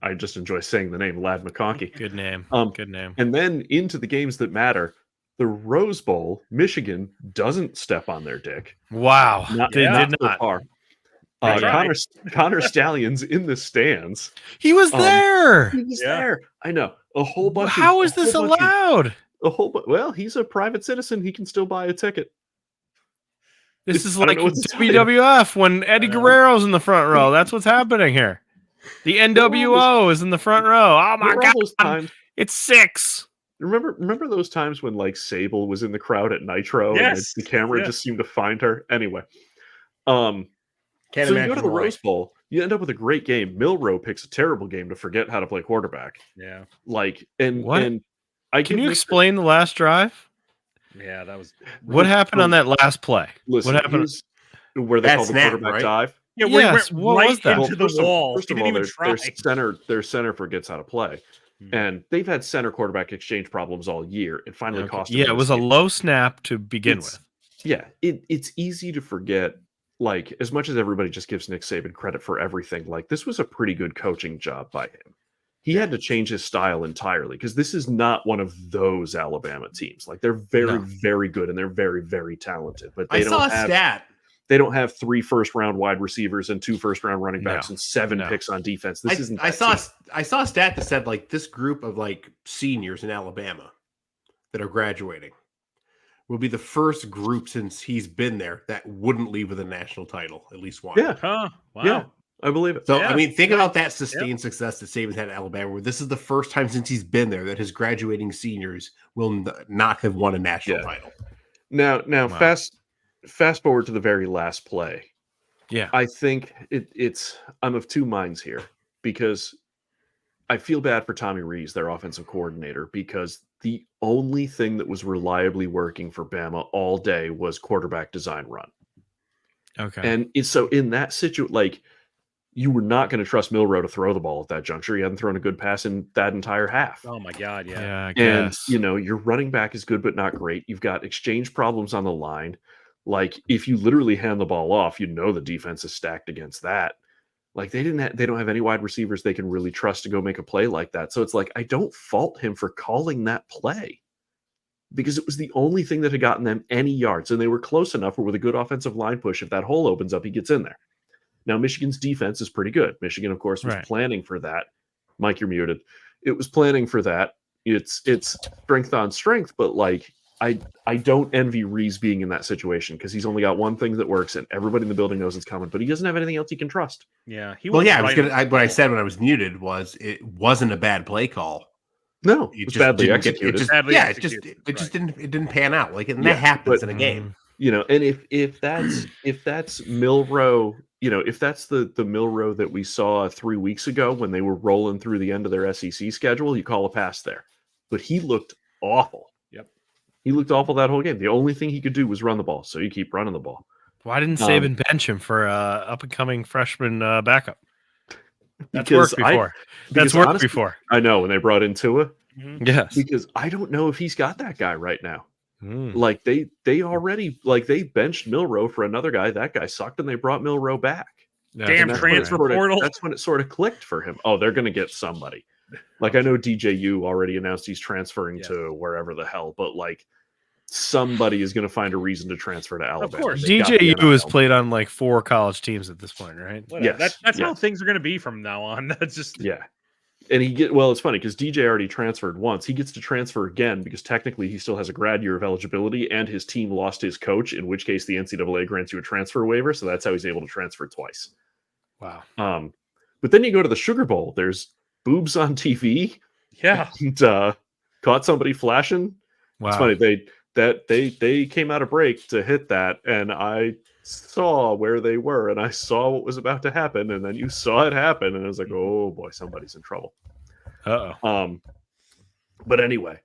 [SPEAKER 2] I just enjoy saying the name Lad McConkey.
[SPEAKER 1] Good name.
[SPEAKER 2] Um,
[SPEAKER 1] Good name.
[SPEAKER 2] And then into the games that matter, the Rose Bowl, Michigan doesn't step on their dick.
[SPEAKER 1] Wow. They
[SPEAKER 2] not
[SPEAKER 1] did
[SPEAKER 2] so
[SPEAKER 1] not.
[SPEAKER 2] far.
[SPEAKER 4] They tried.
[SPEAKER 2] Connor Stallion's in the stands.
[SPEAKER 1] He was
[SPEAKER 2] Um,
[SPEAKER 1] there.
[SPEAKER 2] He was
[SPEAKER 4] Yeah.
[SPEAKER 2] there. I know. A whole bunch.
[SPEAKER 1] How
[SPEAKER 2] of,
[SPEAKER 1] is this
[SPEAKER 2] a whole bunch of-
[SPEAKER 1] allowed?
[SPEAKER 2] Well, he's a private citizen. He can still buy a ticket.
[SPEAKER 1] This is
[SPEAKER 2] I don't
[SPEAKER 1] like
[SPEAKER 2] know what to tell you.
[SPEAKER 1] WWF when Eddie Guerrero's in the front row. That's what's happening here. The NWO is in the front row. Oh my
[SPEAKER 2] There were all
[SPEAKER 1] god,
[SPEAKER 2] those times.
[SPEAKER 1] it's 6.
[SPEAKER 2] Remember those times when like Sable was in the crowd at Nitro
[SPEAKER 4] Yes,
[SPEAKER 2] and the camera
[SPEAKER 4] yeah.
[SPEAKER 2] just seemed to find her? Anyway. So you go to the Rose Bowl, you end up with a great game. Milroe picks a terrible game to forget how to play quarterback.
[SPEAKER 4] Yeah.
[SPEAKER 2] Like, and
[SPEAKER 1] What?
[SPEAKER 2] and I
[SPEAKER 1] Can
[SPEAKER 2] give
[SPEAKER 1] you
[SPEAKER 2] Nick-
[SPEAKER 1] explain the last drive?
[SPEAKER 4] Yeah, that was
[SPEAKER 1] What happened on that last play?
[SPEAKER 2] Listen,
[SPEAKER 1] What happened?
[SPEAKER 2] here's where they
[SPEAKER 3] Bad
[SPEAKER 2] call the
[SPEAKER 3] snap,
[SPEAKER 2] quarterback
[SPEAKER 3] right?
[SPEAKER 2] dive.
[SPEAKER 4] yeah, where he
[SPEAKER 1] Yes,
[SPEAKER 4] went
[SPEAKER 1] what
[SPEAKER 4] right
[SPEAKER 1] was that?
[SPEAKER 4] into the wall.
[SPEAKER 2] First
[SPEAKER 4] He
[SPEAKER 2] of
[SPEAKER 4] didn't
[SPEAKER 2] all,
[SPEAKER 4] even try.
[SPEAKER 2] their center forgets how to play. And they've had center quarterback exchange problems all year. It finally
[SPEAKER 1] Okay.
[SPEAKER 2] cost them.
[SPEAKER 1] Yeah,
[SPEAKER 2] in
[SPEAKER 1] it
[SPEAKER 2] this
[SPEAKER 1] was a
[SPEAKER 2] game.
[SPEAKER 1] low snap to begin
[SPEAKER 2] It's-
[SPEAKER 1] with.
[SPEAKER 2] Yeah, it's easy to forget. Like, as much as everybody just gives Nick Saban credit for everything, like this was a pretty good coaching job by him. He had to change his style entirely because this is not one of those Alabama teams. Like they're very,
[SPEAKER 1] No.
[SPEAKER 2] very good and they're very, very talented. But they
[SPEAKER 3] I saw
[SPEAKER 2] don't
[SPEAKER 3] a
[SPEAKER 2] have
[SPEAKER 3] stat.
[SPEAKER 2] they don't have 3 first-round wide receivers and 2 first-round running backs
[SPEAKER 1] No.
[SPEAKER 2] and 7
[SPEAKER 1] No.
[SPEAKER 2] picks on defense. This isn't.
[SPEAKER 3] I
[SPEAKER 2] that
[SPEAKER 3] saw
[SPEAKER 2] team.
[SPEAKER 3] I saw a stat that said like this group of like seniors in Alabama that are graduating will be the first group since he's been there that wouldn't leave with a national title, at least one.
[SPEAKER 2] Yeah,
[SPEAKER 4] Huh? Wow.
[SPEAKER 2] yeah, I believe it.
[SPEAKER 3] So
[SPEAKER 4] Yeah.
[SPEAKER 3] I mean, think about that sustained success that Saban's had at Alabama, where this is the first time since he's been there that his graduating seniors will not have won a national
[SPEAKER 2] Yeah.
[SPEAKER 3] title.
[SPEAKER 2] Now,
[SPEAKER 1] Wow.
[SPEAKER 2] fast forward to the very last play.
[SPEAKER 1] Yeah.
[SPEAKER 2] I think it's I'm of two minds here because I feel bad for Tommy Rees, their offensive coordinator, because the only thing that was reliably working for Bama all day was quarterback design run.
[SPEAKER 1] Okay.
[SPEAKER 2] And so in that situation, like you were not going to trust Milroe to throw the ball at that juncture. He hadn't thrown a good pass in that entire half.
[SPEAKER 4] Oh my God. Yeah.
[SPEAKER 1] yeah, I
[SPEAKER 2] And
[SPEAKER 1] guess.
[SPEAKER 2] your running back is good but not great. You've got exchange problems on the line. Like if you literally hand the ball off, the defense is stacked against that. Like they don't have any wide receivers they can really trust to go make a play like that. So it's like I don't fault him for calling that play because it was the only thing that had gotten them any yards, and they were close enough where with a good offensive line push, if that hole opens up, he gets in there. Now Michigan's defense is pretty good. Michigan, of course, was
[SPEAKER 1] Right.
[SPEAKER 2] planning for that. Mike, you're muted. It was planning for that. It's strength on strength, but like I don't envy Rees being in that situation because he's only got one thing that works, and everybody in the building knows it's coming, but he doesn't have anything else he can trust.
[SPEAKER 4] Yeah.
[SPEAKER 3] Well, yeah, what I said when I was muted was it wasn't a bad play call.
[SPEAKER 2] No,
[SPEAKER 3] It
[SPEAKER 2] it's
[SPEAKER 3] just
[SPEAKER 2] badly
[SPEAKER 3] didn't get-
[SPEAKER 2] executed.
[SPEAKER 3] It just,
[SPEAKER 4] Badly
[SPEAKER 3] yeah,
[SPEAKER 4] executed,
[SPEAKER 3] it just
[SPEAKER 4] right.
[SPEAKER 3] didn't pan out. Like and
[SPEAKER 2] Yeah,
[SPEAKER 3] that happens
[SPEAKER 2] but-
[SPEAKER 3] in a game.
[SPEAKER 2] And if that's Milroe, if that's the Milroe that we saw 3 weeks ago when they were rolling through the end of their SEC schedule, you call a pass there. But he looked awful.
[SPEAKER 4] Yep.
[SPEAKER 2] He looked awful that whole game. The only thing he could do was run the ball, so you keep running the ball.
[SPEAKER 1] Why didn't Saban bench him for up and coming freshman backup? That's
[SPEAKER 2] Because
[SPEAKER 1] worked before.
[SPEAKER 2] because
[SPEAKER 1] That's worked
[SPEAKER 2] honestly,
[SPEAKER 1] before.
[SPEAKER 2] I know when they brought in Tua,
[SPEAKER 1] Yes.
[SPEAKER 2] because I don't know if he's got that guy right now.
[SPEAKER 1] Mm.
[SPEAKER 2] Like they already they benched Milroe for another guy. That guy sucked, and they brought Milroe back.
[SPEAKER 1] Yeah,
[SPEAKER 4] Damn
[SPEAKER 2] And that's when it
[SPEAKER 4] transfer
[SPEAKER 2] sorta-
[SPEAKER 4] portal.
[SPEAKER 2] That's when it sort of clicked for him. Oh, they're going to get somebody. Like I know DJU already announced he's transferring
[SPEAKER 4] Yes.
[SPEAKER 2] to wherever the hell, but like somebody is going to find a reason to transfer to Alabama.
[SPEAKER 4] course.
[SPEAKER 2] They got the
[SPEAKER 1] DJU has
[SPEAKER 2] NIL.
[SPEAKER 1] played on like 4 college teams at this point, right?
[SPEAKER 4] Whatever.
[SPEAKER 2] Yes,
[SPEAKER 4] That's how
[SPEAKER 2] yes.
[SPEAKER 4] things are going to be from now on. That's just
[SPEAKER 2] Yeah. And it's funny because DJ already transferred once. He gets to transfer again because technically he still has a grad year of eligibility and his team lost his coach, in which case the NCAA grants you a transfer waiver. So that's how he's able to transfer twice.
[SPEAKER 1] Wow.
[SPEAKER 2] But then you go to the Sugar Bowl. There's boobs on TV.
[SPEAKER 4] yeah.
[SPEAKER 2] And caught somebody flashing.
[SPEAKER 1] Wow.
[SPEAKER 2] It's funny. They came out of break to hit that, and I saw where they were, and I saw what was about to happen, and then you saw it happen, and I was like, oh boy, somebody's in trouble.
[SPEAKER 1] Uh-oh.
[SPEAKER 2] But anyway,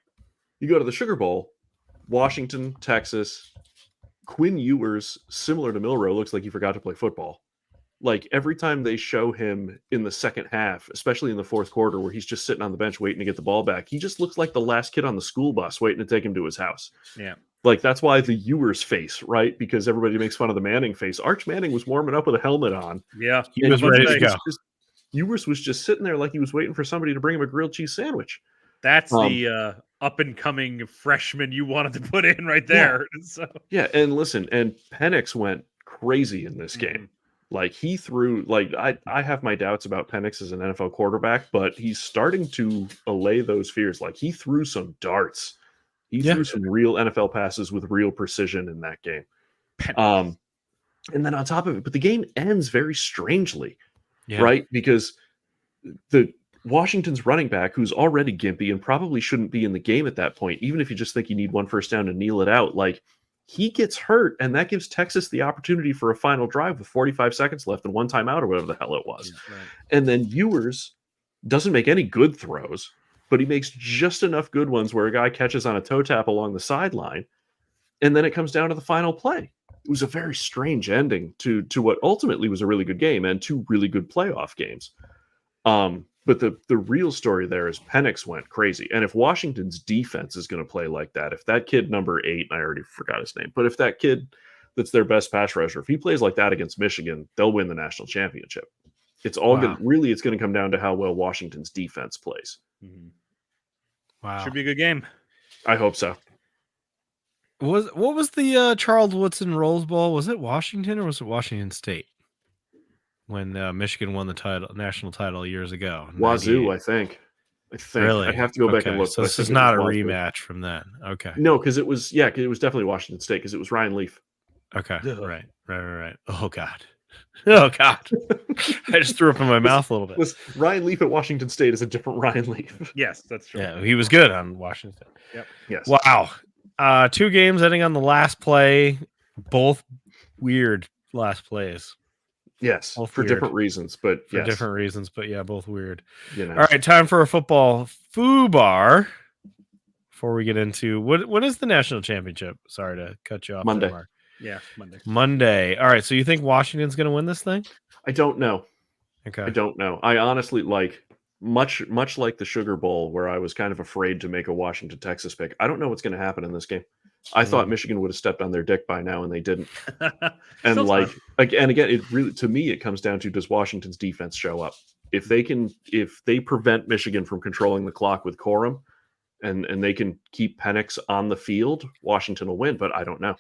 [SPEAKER 2] you go to the Sugar Bowl, Washington, Texas. Quinn Ewers, similar to Milroe, looks like he forgot to play football. Like every time they show him in the second half, especially in the fourth quarter, where he's just sitting on the bench waiting to get the ball back, he just looks like the last kid on the school bus waiting to take him to his house.
[SPEAKER 4] Yeah.
[SPEAKER 2] Like that's why the Ewers face, right? Because everybody makes fun of the Manning face. Arch Manning was warming up with a helmet on.
[SPEAKER 4] Yeah.
[SPEAKER 1] He was ready to go.
[SPEAKER 2] Ewers was just sitting there like he was waiting for somebody to bring him a grilled cheese sandwich.
[SPEAKER 4] That's the up and coming freshman you wanted to put in right there. So
[SPEAKER 2] Yeah, and listen, and Penix went crazy in this game. Like he threw, like I have my doubts about Penix as an NFL quarterback, but he's starting to allay those fears. Like he threw some darts. He threw some real NFL passes with real precision in that game. And then on top of it, but the game ends very strangely, right? Because Washington's running back, who's already gimpy and probably shouldn't be in the game at that point, even if you just think you need one first down to kneel it out, like he gets hurt, and that gives Texas the opportunity for a final drive with 45 seconds left and one timeout or whatever the hell it was.
[SPEAKER 4] Right.
[SPEAKER 2] And then Ewers doesn't make any good throws, but he makes just enough good ones where a guy catches on a toe tap along the sideline, and then it comes down to the final play. It was a very strange ending to what ultimately was a really good game and two really good playoff games. But the real story there is Penix went crazy. And if Washington's defense is going to play like that, if that kid number 8, and I already forgot his name, but if that kid that's their best pass rusher, if he plays like that against Michigan, they'll win the national championship. It's all
[SPEAKER 1] Wow.
[SPEAKER 2] really it's going to come down to how well Washington's defense plays.
[SPEAKER 4] Mhm.
[SPEAKER 1] Wow.
[SPEAKER 4] Should be a good game.
[SPEAKER 2] I hope so.
[SPEAKER 1] What was the Charles Woodson Rose Bowl? Was it Washington or was it Washington State when Michigan won the national title years ago?
[SPEAKER 2] Wazoo,
[SPEAKER 1] 98?
[SPEAKER 2] I think.
[SPEAKER 1] Really?
[SPEAKER 2] I'd have to go back and
[SPEAKER 1] Okay,
[SPEAKER 2] look.
[SPEAKER 1] So
[SPEAKER 2] but I
[SPEAKER 1] this
[SPEAKER 2] think
[SPEAKER 1] is
[SPEAKER 2] it
[SPEAKER 1] not a
[SPEAKER 2] was Wazoo.
[SPEAKER 1] rematch from then. Okay.
[SPEAKER 2] No, because it was definitely Washington State because it was Ryan Leaf.
[SPEAKER 1] Okay.
[SPEAKER 2] Ugh.
[SPEAKER 1] Right. Oh God. Oh God. I just threw up in my mouth a little bit.
[SPEAKER 2] Listen, Ryan Leaf at Washington State is a different Ryan Leaf.
[SPEAKER 4] Yes, that's true.
[SPEAKER 1] Yeah, he was good on Washington.
[SPEAKER 2] Yes.
[SPEAKER 1] Wow. 2 games ending on the last play, both weird last plays
[SPEAKER 2] Yes.
[SPEAKER 1] Both
[SPEAKER 2] For
[SPEAKER 1] weird.
[SPEAKER 2] different reasons, but
[SPEAKER 1] for
[SPEAKER 2] yes.
[SPEAKER 1] different reasons, but yeah, both weird.
[SPEAKER 2] You know.
[SPEAKER 1] All right, time for a football foobar. Before we get into what is the national championship? Sorry to cut you off.
[SPEAKER 2] Monday.
[SPEAKER 1] There, Mark.
[SPEAKER 4] Yeah, Monday.
[SPEAKER 1] Monday. All right, so you think Washington's going to win this thing?
[SPEAKER 2] I don't know.
[SPEAKER 1] Okay.
[SPEAKER 2] I don't know. I honestly much like the Sugar Bowl, where I was kind of afraid to make a Washington Texas pick. I don't know what's going to happen in this game. I thought Michigan would have stepped on their dick by now, and they didn't. And
[SPEAKER 4] Still
[SPEAKER 2] like
[SPEAKER 4] tough.
[SPEAKER 2] again, it really, to me, it comes down to, does Washington's defense show up? If they prevent Michigan from controlling the clock with Corum, and they can keep Penix on the field, Washington will win. But I don't know.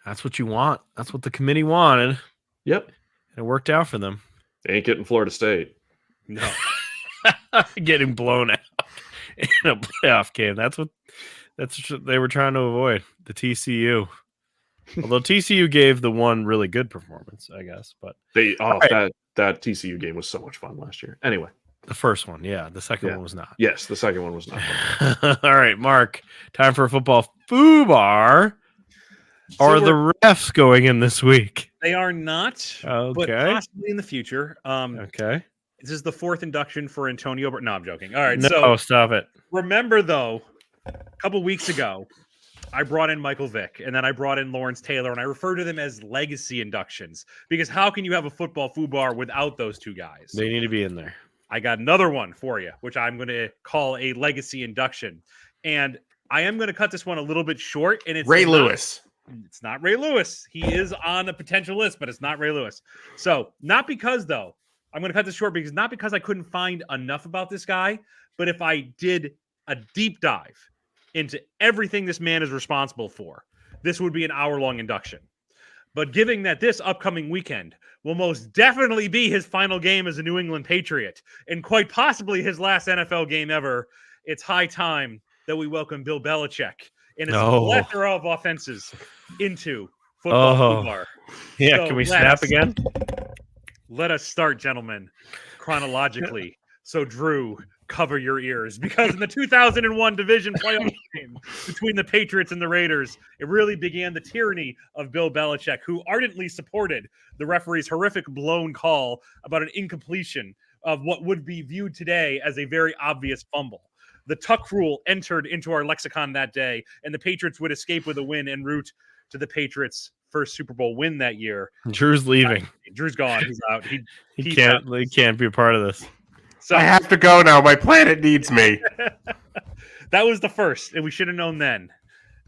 [SPEAKER 1] That's what you want. That's what the committee wanted.
[SPEAKER 2] Yep,
[SPEAKER 1] It worked out for them.
[SPEAKER 2] they ain't getting Florida State.
[SPEAKER 4] No.
[SPEAKER 1] Getting blown out in a playoff game. That's what they were trying to avoid. The TCU. Although TCU gave the one really good performance, I guess. But
[SPEAKER 2] That TCU game was so much fun last year. Anyway,
[SPEAKER 1] the first one, yeah. The second
[SPEAKER 2] Yeah.
[SPEAKER 1] one was not.
[SPEAKER 2] yes, the second one was not fun.
[SPEAKER 1] All right, Mark. Time for a football foobar. Are the refs going in this week?
[SPEAKER 4] They are not, but
[SPEAKER 1] Okay.
[SPEAKER 4] possibly in the future.
[SPEAKER 1] Okay.
[SPEAKER 4] This is the 4th induction for Antonio. No, I'm joking. All right.
[SPEAKER 1] No,
[SPEAKER 4] So
[SPEAKER 1] stop it.
[SPEAKER 4] remember, though, a couple weeks ago, I brought in Michael Vick, and then I brought in Lawrence Taylor, and I refer to them as legacy inductions because how can you have a football foobar without those two guys?
[SPEAKER 1] They need to be in there.
[SPEAKER 4] I got another one for you, which I'm going to call a legacy induction. And I am going to cut this one a little bit short. And it's
[SPEAKER 3] Ray
[SPEAKER 4] not-
[SPEAKER 3] Lewis.
[SPEAKER 4] It's not Ray Lewis. He is on a potential list, but it's not Ray Lewis. So not because, though, I'm going to cut this short because not because I couldn't find enough about this guy, but if I did a deep dive into everything this man is responsible for, this would be an hour-long induction. But given that this upcoming weekend will most definitely be his final game as a New England Patriot and quite possibly his last NFL game ever, it's high time that we welcome Bill Belichick and his plethora of offenses into football foobar.
[SPEAKER 1] Yeah,
[SPEAKER 4] So
[SPEAKER 1] can we
[SPEAKER 4] let's-
[SPEAKER 1] snap again?
[SPEAKER 4] Let us start, gentlemen, chronologically. So, Drew, cover your ears because in the 2001 division playoff game between the Patriots and the Raiders, it really began the tyranny of Bill Belichick, who ardently supported the referee's horrific blown call about an incompletion of what would be viewed today as a very obvious fumble. The tuck rule entered into our lexicon that day, and the Patriots would escape with a win en route to the Patriots' first Super Bowl win that year.
[SPEAKER 1] Drew's leaving.
[SPEAKER 4] Drew's gone. He's out.
[SPEAKER 1] He can't be a part of this.
[SPEAKER 4] So
[SPEAKER 3] I have to go now. My planet needs me.
[SPEAKER 4] that was the first, and we should have known then.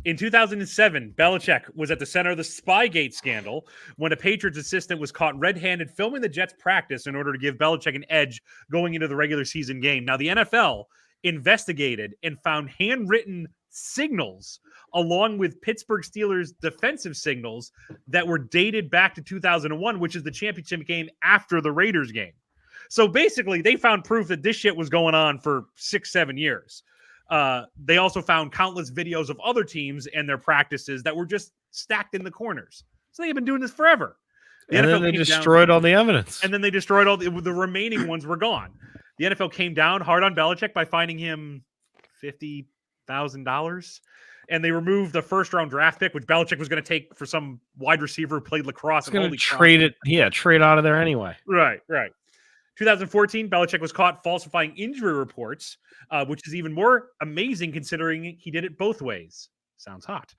[SPEAKER 4] In 2007, Belichick was at the center of the Spygate scandal when a Patriots assistant was caught red-handed filming the Jets practice in order to give Belichick an edge going into the regular season game. Now, the NFL investigated and found handwritten signals along with Pittsburgh Steelers defensive signals that were dated back to 2001, which is the championship game after the Raiders game. So basically, they found proof that this shit was going on for 6-7 years. They also found countless videos of other teams and their practices that were just stacked in the corners. So they've been doing this forever. The
[SPEAKER 1] And
[SPEAKER 4] NFL
[SPEAKER 1] then they
[SPEAKER 4] came down-
[SPEAKER 1] destroyed all the evidence.
[SPEAKER 4] and then they destroyed all the remaining ones were gone. The NFL came down hard on Belichick by fining him $50,000, and they removed the first-round draft pick, which Belichick was going to take for some wide receiver who played lacrosse.
[SPEAKER 1] It's going to trade it. Yeah, trade out of there anyway.
[SPEAKER 4] Right. 2014, Belichick was caught falsifying injury reports, which is even more amazing considering he did it both ways. Sounds hot.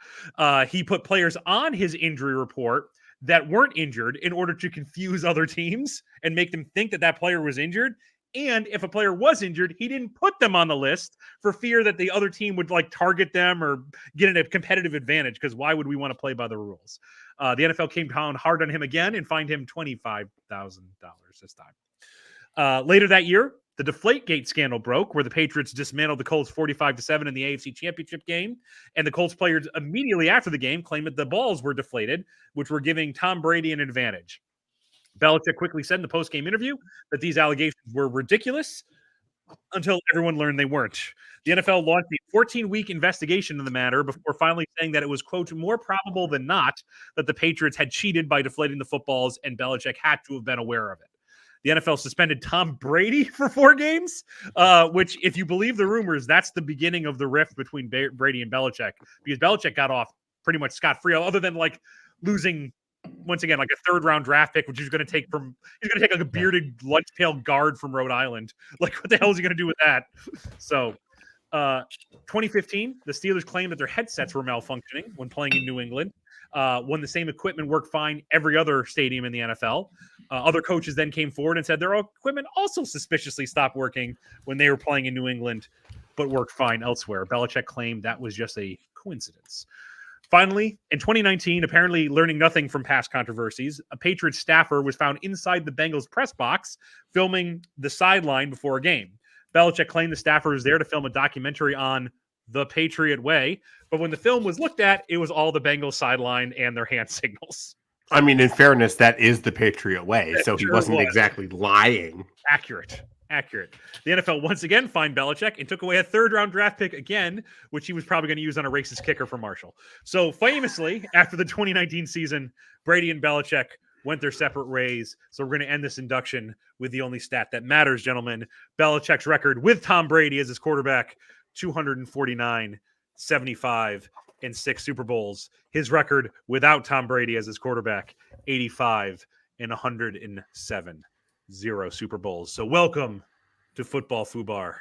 [SPEAKER 4] He put players on his injury report that weren't injured in order to confuse other teams and make them think that that player was injured. And if a player was injured, he didn't put them on the list for fear that the other team would like target them or get a competitive advantage. Because why would we want to play by the rules? The NFL came down hard on him again and fined him $25,000 this time. Later that year, the Deflategate scandal broke, where the Patriots dismantled the Colts 45-7 in the AFC Championship game, and the Colts players immediately after the game claimed that the balls were deflated, which were giving Tom Brady an advantage. Belichick quickly said in the post-game interview that these allegations were ridiculous until everyone learned they weren't. The NFL launched a 14-week investigation into the matter before finally saying that it was, quote, more probable than not that the Patriots had cheated by deflating the footballs, and Belichick had to have been aware of it. The NFL suspended Tom Brady for 4 games, which, if you believe the rumors, that's the beginning of the rift between Brady and Belichick, because Belichick got off pretty much scot-free, other than like losing once again like a 3rd-round draft pick, which he's going to take like a bearded lunch-pail guard from Rhode Island. Like, what the hell is he going to do with that? So, 2015, the Steelers claimed that their headsets were malfunctioning when playing in New England. When the same equipment worked fine every other stadium in the NFL. Other coaches then came forward and said their equipment also suspiciously stopped working when they were playing in New England, but worked fine elsewhere. Belichick claimed that was just a coincidence. Finally, in 2019, apparently learning nothing from past controversies, a Patriots staffer was found inside the Bengals press box filming the sideline before a game. Belichick claimed the staffer was there to film a documentary on the Patriot way, but when the film was looked at, it was all the Bengals sideline and their hand signals.
[SPEAKER 3] I mean, in fairness, that is the Patriot way, so he
[SPEAKER 4] sure
[SPEAKER 3] wasn't
[SPEAKER 4] was.
[SPEAKER 3] exactly lying.
[SPEAKER 4] Accurate. The NFL once again fined Belichick and took away a 3rd-round draft pick again, which he was probably going to use on a racist kicker for Marshall. So famously, after the 2019 season, Brady and Belichick went their separate ways. So we're going to end this induction with the only stat that matters, gentlemen. Belichick's record with Tom Brady as his quarterback, 249, 75, and 6 Super Bowls. His record without Tom Brady as his quarterback, 85 and 107. 0 Super Bowls. So welcome to Football Fubar,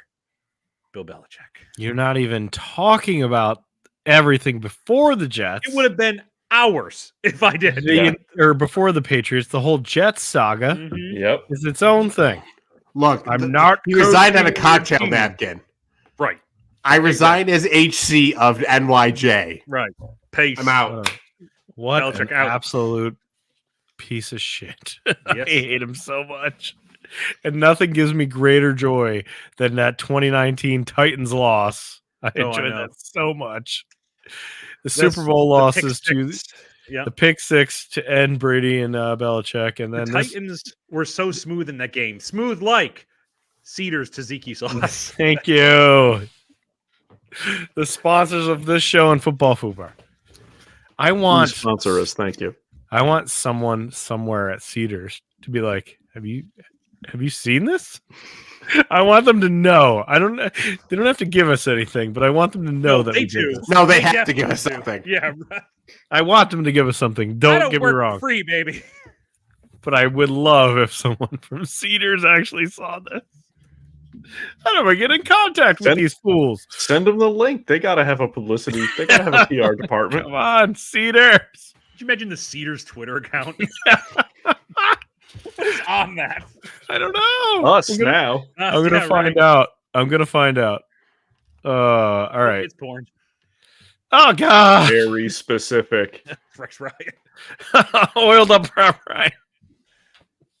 [SPEAKER 4] Bill Belichick.
[SPEAKER 1] You're not even talking about everything before the Jets.
[SPEAKER 4] It would have been hours if I did.
[SPEAKER 1] Or before the Patriots. The whole Jets saga
[SPEAKER 2] Yep.
[SPEAKER 1] is its own thing.
[SPEAKER 3] Look,
[SPEAKER 1] not.
[SPEAKER 3] he resigned on a
[SPEAKER 1] coaching
[SPEAKER 3] cocktail
[SPEAKER 1] the team.
[SPEAKER 3] napkin.
[SPEAKER 4] Right.
[SPEAKER 3] I resign as HC of NYJ.
[SPEAKER 4] Right. Pace.
[SPEAKER 3] I'm out.
[SPEAKER 1] What
[SPEAKER 4] Belichick
[SPEAKER 1] an
[SPEAKER 4] out.
[SPEAKER 1] absolute piece of shit.
[SPEAKER 4] Yes.
[SPEAKER 1] I hate him so much. And nothing gives me greater joy than that 2019 Titans loss. I enjoyed that so much. The Super Bowl losses to the pick 6 to end Brady and Belichick. And then
[SPEAKER 4] the Titans were so smooth in that game. Smooth like Cedars tzatziki sauce.
[SPEAKER 1] Thank you. The sponsors of this show and Football Fubar. I want
[SPEAKER 2] sponsor us. Thank you.
[SPEAKER 1] I want someone somewhere at Cedars to be like, have you seen this? I want them to know. They don't have to give us anything, but I want them to know that
[SPEAKER 4] they
[SPEAKER 1] we
[SPEAKER 4] do.
[SPEAKER 1] did this.
[SPEAKER 3] No, they have to give us something.
[SPEAKER 4] Yeah.
[SPEAKER 1] I want them to give us something.
[SPEAKER 4] I
[SPEAKER 1] Don't get me
[SPEAKER 4] work
[SPEAKER 1] wrong.
[SPEAKER 4] free, baby.
[SPEAKER 1] But I would love if someone from Cedars actually saw this. How do I get in contact with these fools?
[SPEAKER 2] Send them the link. They got to have a publicity. They got to have a PR department.
[SPEAKER 1] Come on, Cedars.
[SPEAKER 4] Could you imagine the Cedars Twitter account? What is on that?
[SPEAKER 1] I don't know.
[SPEAKER 2] Us now.
[SPEAKER 1] I'm gonna find out. I'm gonna find out. All right.
[SPEAKER 4] It's porn.
[SPEAKER 1] Oh God.
[SPEAKER 2] Very specific.
[SPEAKER 4] Rex Ryan.
[SPEAKER 1] Oiled up right.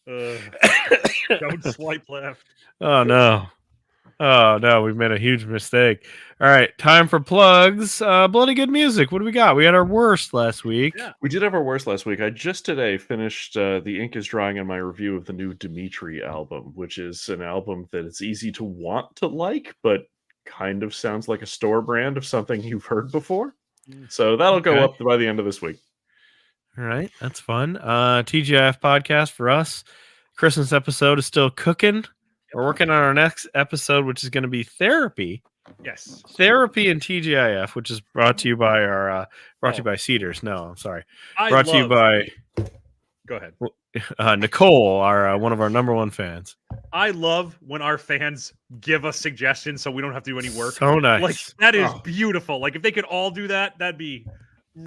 [SPEAKER 4] Don't swipe left.
[SPEAKER 1] Oh no. Oh no, we've made a huge mistake. All right, time for plugs. Bloody good music. What do we got? We had our worst last week.
[SPEAKER 4] Yeah.
[SPEAKER 2] We did have our worst last week. I just today finished The Ink is Drying on my review of the new Dimitri album, which is an album that it's easy to want to like, but kind of sounds like a store brand of something you've heard before. So that'll go up by the end of this week.
[SPEAKER 1] All right, that's fun. TGIF podcast for us. Christmas episode is still cooking. We're working on our next episode, which is going to be therapy.
[SPEAKER 4] Yes.
[SPEAKER 1] Therapy and TGIF, which is brought to you by our to you by Cedars. No, I'm sorry. Brought to you by
[SPEAKER 4] Go ahead.
[SPEAKER 1] Nicole, our one of our number one fans.
[SPEAKER 4] I love when our fans give us suggestions so we don't have to do any work.
[SPEAKER 1] So nice.
[SPEAKER 4] Like that is beautiful. Like if they could all do that, that'd be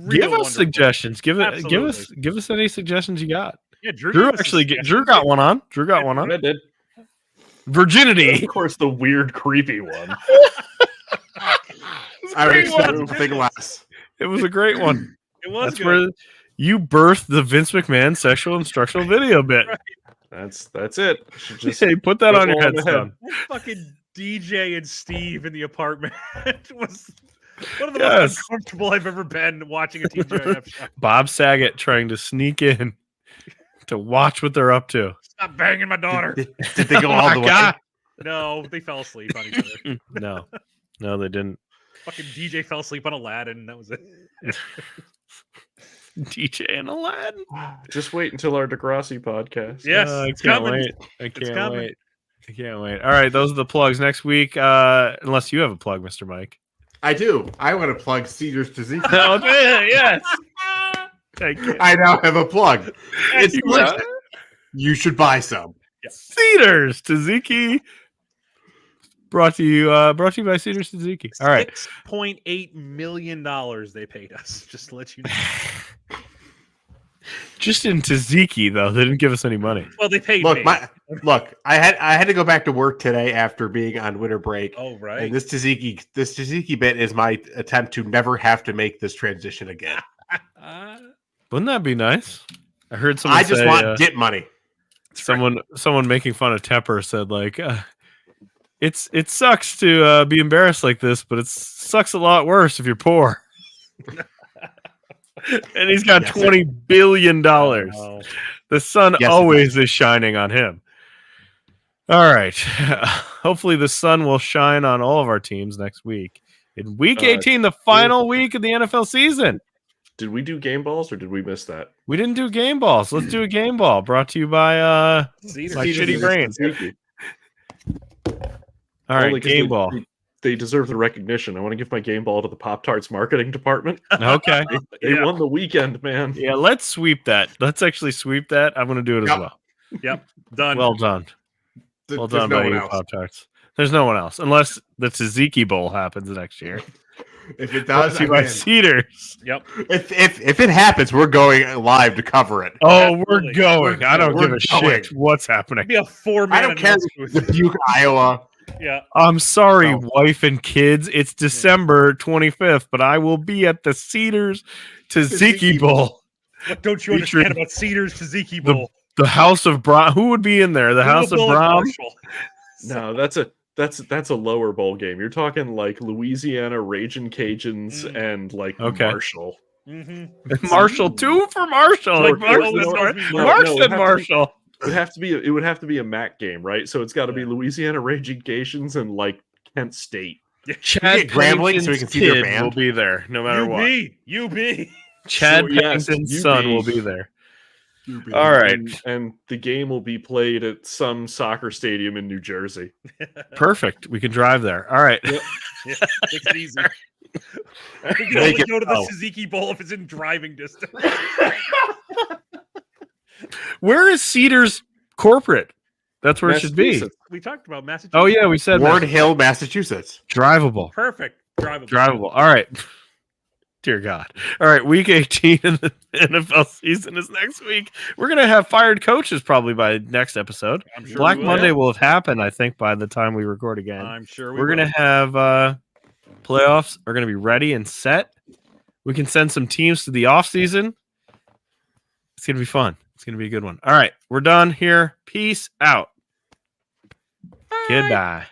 [SPEAKER 1] give us
[SPEAKER 4] wonderful.
[SPEAKER 1] suggestions. Give
[SPEAKER 4] Absolutely.
[SPEAKER 1] us any suggestions you got.
[SPEAKER 4] Yeah,
[SPEAKER 1] Drew actually Drew got one on. Drew got one on.
[SPEAKER 2] I did.
[SPEAKER 1] Virginity.
[SPEAKER 2] Of course, the weird, creepy one.
[SPEAKER 3] I would expect nothing less.
[SPEAKER 1] It was a great one.
[SPEAKER 4] It was
[SPEAKER 1] That's
[SPEAKER 4] good.
[SPEAKER 1] where you birthed the Vince McMahon sexual instructional video bit.
[SPEAKER 4] Right.
[SPEAKER 2] That's it. Should just
[SPEAKER 1] Hey, put that on your
[SPEAKER 2] on the
[SPEAKER 1] headstone.
[SPEAKER 4] That fucking DJ and Steve in the apartment was one of the
[SPEAKER 1] Yes.
[SPEAKER 4] most uncomfortable I've ever been watching a TGIF show.
[SPEAKER 1] Bob Saget trying to sneak in to watch what they're up to.
[SPEAKER 4] Stop banging my daughter.
[SPEAKER 3] Did they go
[SPEAKER 1] Oh
[SPEAKER 3] all
[SPEAKER 1] my
[SPEAKER 3] the
[SPEAKER 1] God.
[SPEAKER 4] No, they fell asleep on each other.
[SPEAKER 1] No, they didn't.
[SPEAKER 4] Fucking DJ fell asleep on Aladdin. That was it.
[SPEAKER 1] DJ and Aladdin.
[SPEAKER 2] just wait until our Degrassi podcast.
[SPEAKER 4] Yes,
[SPEAKER 1] I
[SPEAKER 4] it's
[SPEAKER 1] can't
[SPEAKER 4] coming.
[SPEAKER 1] wait. I can't
[SPEAKER 4] coming.
[SPEAKER 1] wait. I can't wait. All right, those are the plugs next week. Unless you have a plug, Mr. Mike.
[SPEAKER 3] I do. I want to plug Cedars to Zeke.
[SPEAKER 1] Okay, yes. Thank you.
[SPEAKER 3] I now have a plug. It's
[SPEAKER 1] You
[SPEAKER 3] delicious.
[SPEAKER 1] got
[SPEAKER 3] You should buy some.
[SPEAKER 1] Cedars Tzatziki. Brought to you by Cedars Tzatziki. All right.
[SPEAKER 4] $6.8 million they paid us. Just to let you know.
[SPEAKER 1] Just in Tzatziki, though. They didn't give us any money.
[SPEAKER 4] Well, they paid
[SPEAKER 3] Look,
[SPEAKER 4] me.
[SPEAKER 3] I had to go back to work today after being on winter break.
[SPEAKER 4] Oh, right.
[SPEAKER 3] And this Tzatziki bit is my attempt to never have to make this transition again.
[SPEAKER 1] Wouldn't that be nice? I heard someone
[SPEAKER 3] I just
[SPEAKER 1] say,
[SPEAKER 3] want dip money.
[SPEAKER 1] someone making fun of Tepper said, like, it sucks to be embarrassed like this, but it sucks a lot worse if you're poor. And he's got
[SPEAKER 3] Yes.
[SPEAKER 1] $20 billion.
[SPEAKER 4] Oh.
[SPEAKER 1] The sun
[SPEAKER 3] Yes,
[SPEAKER 1] always is shining on him. All right. Hopefully the sun will shine on all of our teams next week. In week 18, the final week of the NFL season.
[SPEAKER 2] Did we do game balls or did we miss that?
[SPEAKER 1] We didn't do game balls. Let's do a game ball brought to you by
[SPEAKER 4] Cedars.
[SPEAKER 1] my shitty brain. All right,
[SPEAKER 2] Only 'cause
[SPEAKER 1] game ball.
[SPEAKER 2] They deserve the recognition. I want to give my game ball to the Pop-Tarts marketing department.
[SPEAKER 1] Okay.
[SPEAKER 2] They won the weekend, man.
[SPEAKER 1] Yeah, let's sweep that. Let's actually sweep that. I'm going to do it as
[SPEAKER 3] Yep.
[SPEAKER 1] well.
[SPEAKER 4] Yep. Done.
[SPEAKER 1] Well done. Well
[SPEAKER 3] There's
[SPEAKER 1] done
[SPEAKER 3] no
[SPEAKER 1] by
[SPEAKER 3] one
[SPEAKER 1] you,
[SPEAKER 3] else.
[SPEAKER 1] Pop-Tarts. There's no one else. Unless the Tzatziki Bowl happens next year.
[SPEAKER 3] If it
[SPEAKER 1] Brought
[SPEAKER 3] does,
[SPEAKER 1] to you
[SPEAKER 3] I'm
[SPEAKER 1] by
[SPEAKER 3] in.
[SPEAKER 1] Cedars.
[SPEAKER 4] Yep.
[SPEAKER 3] If it happens, we're going live to cover it.
[SPEAKER 1] Oh,
[SPEAKER 4] Absolutely.
[SPEAKER 1] we're going. I don't
[SPEAKER 3] We're
[SPEAKER 1] give a
[SPEAKER 3] going.
[SPEAKER 1] shit what's happening.
[SPEAKER 4] Be a 4-man.
[SPEAKER 3] I don't care.
[SPEAKER 4] announce booth.
[SPEAKER 3] Dubuque, Iowa.
[SPEAKER 4] Yeah.
[SPEAKER 1] I'm sorry,
[SPEAKER 3] No.
[SPEAKER 1] wife and kids. It's December 25th, but I will be at the Cedars Tzatziki Bowl.
[SPEAKER 4] What don't you
[SPEAKER 1] Featuring
[SPEAKER 4] understand about Cedars Tzatziki
[SPEAKER 1] the-
[SPEAKER 4] Bowl?
[SPEAKER 1] The House of Brown. Who would be in there? The House of
[SPEAKER 4] Louisville and
[SPEAKER 1] Brown.
[SPEAKER 4] Marshall.
[SPEAKER 2] No, that's a lower bowl game. You're talking like Louisiana Raging Cajuns and like
[SPEAKER 1] Okay.
[SPEAKER 2] Marshall.
[SPEAKER 4] Mm-hmm.
[SPEAKER 1] Marshall, two for Marshall.
[SPEAKER 4] Like,
[SPEAKER 1] Marshall,
[SPEAKER 4] no,
[SPEAKER 1] Mark
[SPEAKER 2] no,
[SPEAKER 1] said Marshall.
[SPEAKER 2] It would have to be a MAC game, right? So it's got to be Louisiana Raging Cajuns and like Kent State.
[SPEAKER 1] Chad
[SPEAKER 3] get Grambling so we can see their
[SPEAKER 1] kid
[SPEAKER 3] band?
[SPEAKER 1] will be there no matter what.
[SPEAKER 4] UB.
[SPEAKER 1] Chad
[SPEAKER 2] So, yes,
[SPEAKER 1] Pennington's
[SPEAKER 2] UB.
[SPEAKER 1] son will be there. All right.
[SPEAKER 2] And the game will be played at some soccer stadium in New Jersey.
[SPEAKER 1] Perfect. We can drive there. All right.
[SPEAKER 4] Yeah, takes it easy. You can
[SPEAKER 3] Make
[SPEAKER 4] only
[SPEAKER 3] it
[SPEAKER 4] go to the
[SPEAKER 3] so.
[SPEAKER 4] Tzatziki Bowl if it's in driving distance.
[SPEAKER 1] Where is Cedars corporate? That's where it should be.
[SPEAKER 2] Massachusetts.
[SPEAKER 4] We talked about Massachusetts.
[SPEAKER 1] Oh yeah, we said
[SPEAKER 3] Ward
[SPEAKER 1] that.
[SPEAKER 3] Hill, Massachusetts.
[SPEAKER 1] Drivable.
[SPEAKER 4] Perfect. Drivable.
[SPEAKER 1] Drivable. All right. Dear God. All right. Week 18 in the NFL season is next week. We're going to have fired coaches probably by next episode.
[SPEAKER 4] I'm sure
[SPEAKER 1] Black
[SPEAKER 4] we will.
[SPEAKER 1] Monday will have happened, I think, by the time we record again.
[SPEAKER 4] I'm sure
[SPEAKER 1] We're going to have playoffs are going to be ready and set. We can send some teams to the off season. It's going to be fun. It's going to be a good one. All right. We're done here. Peace out. Goodbye.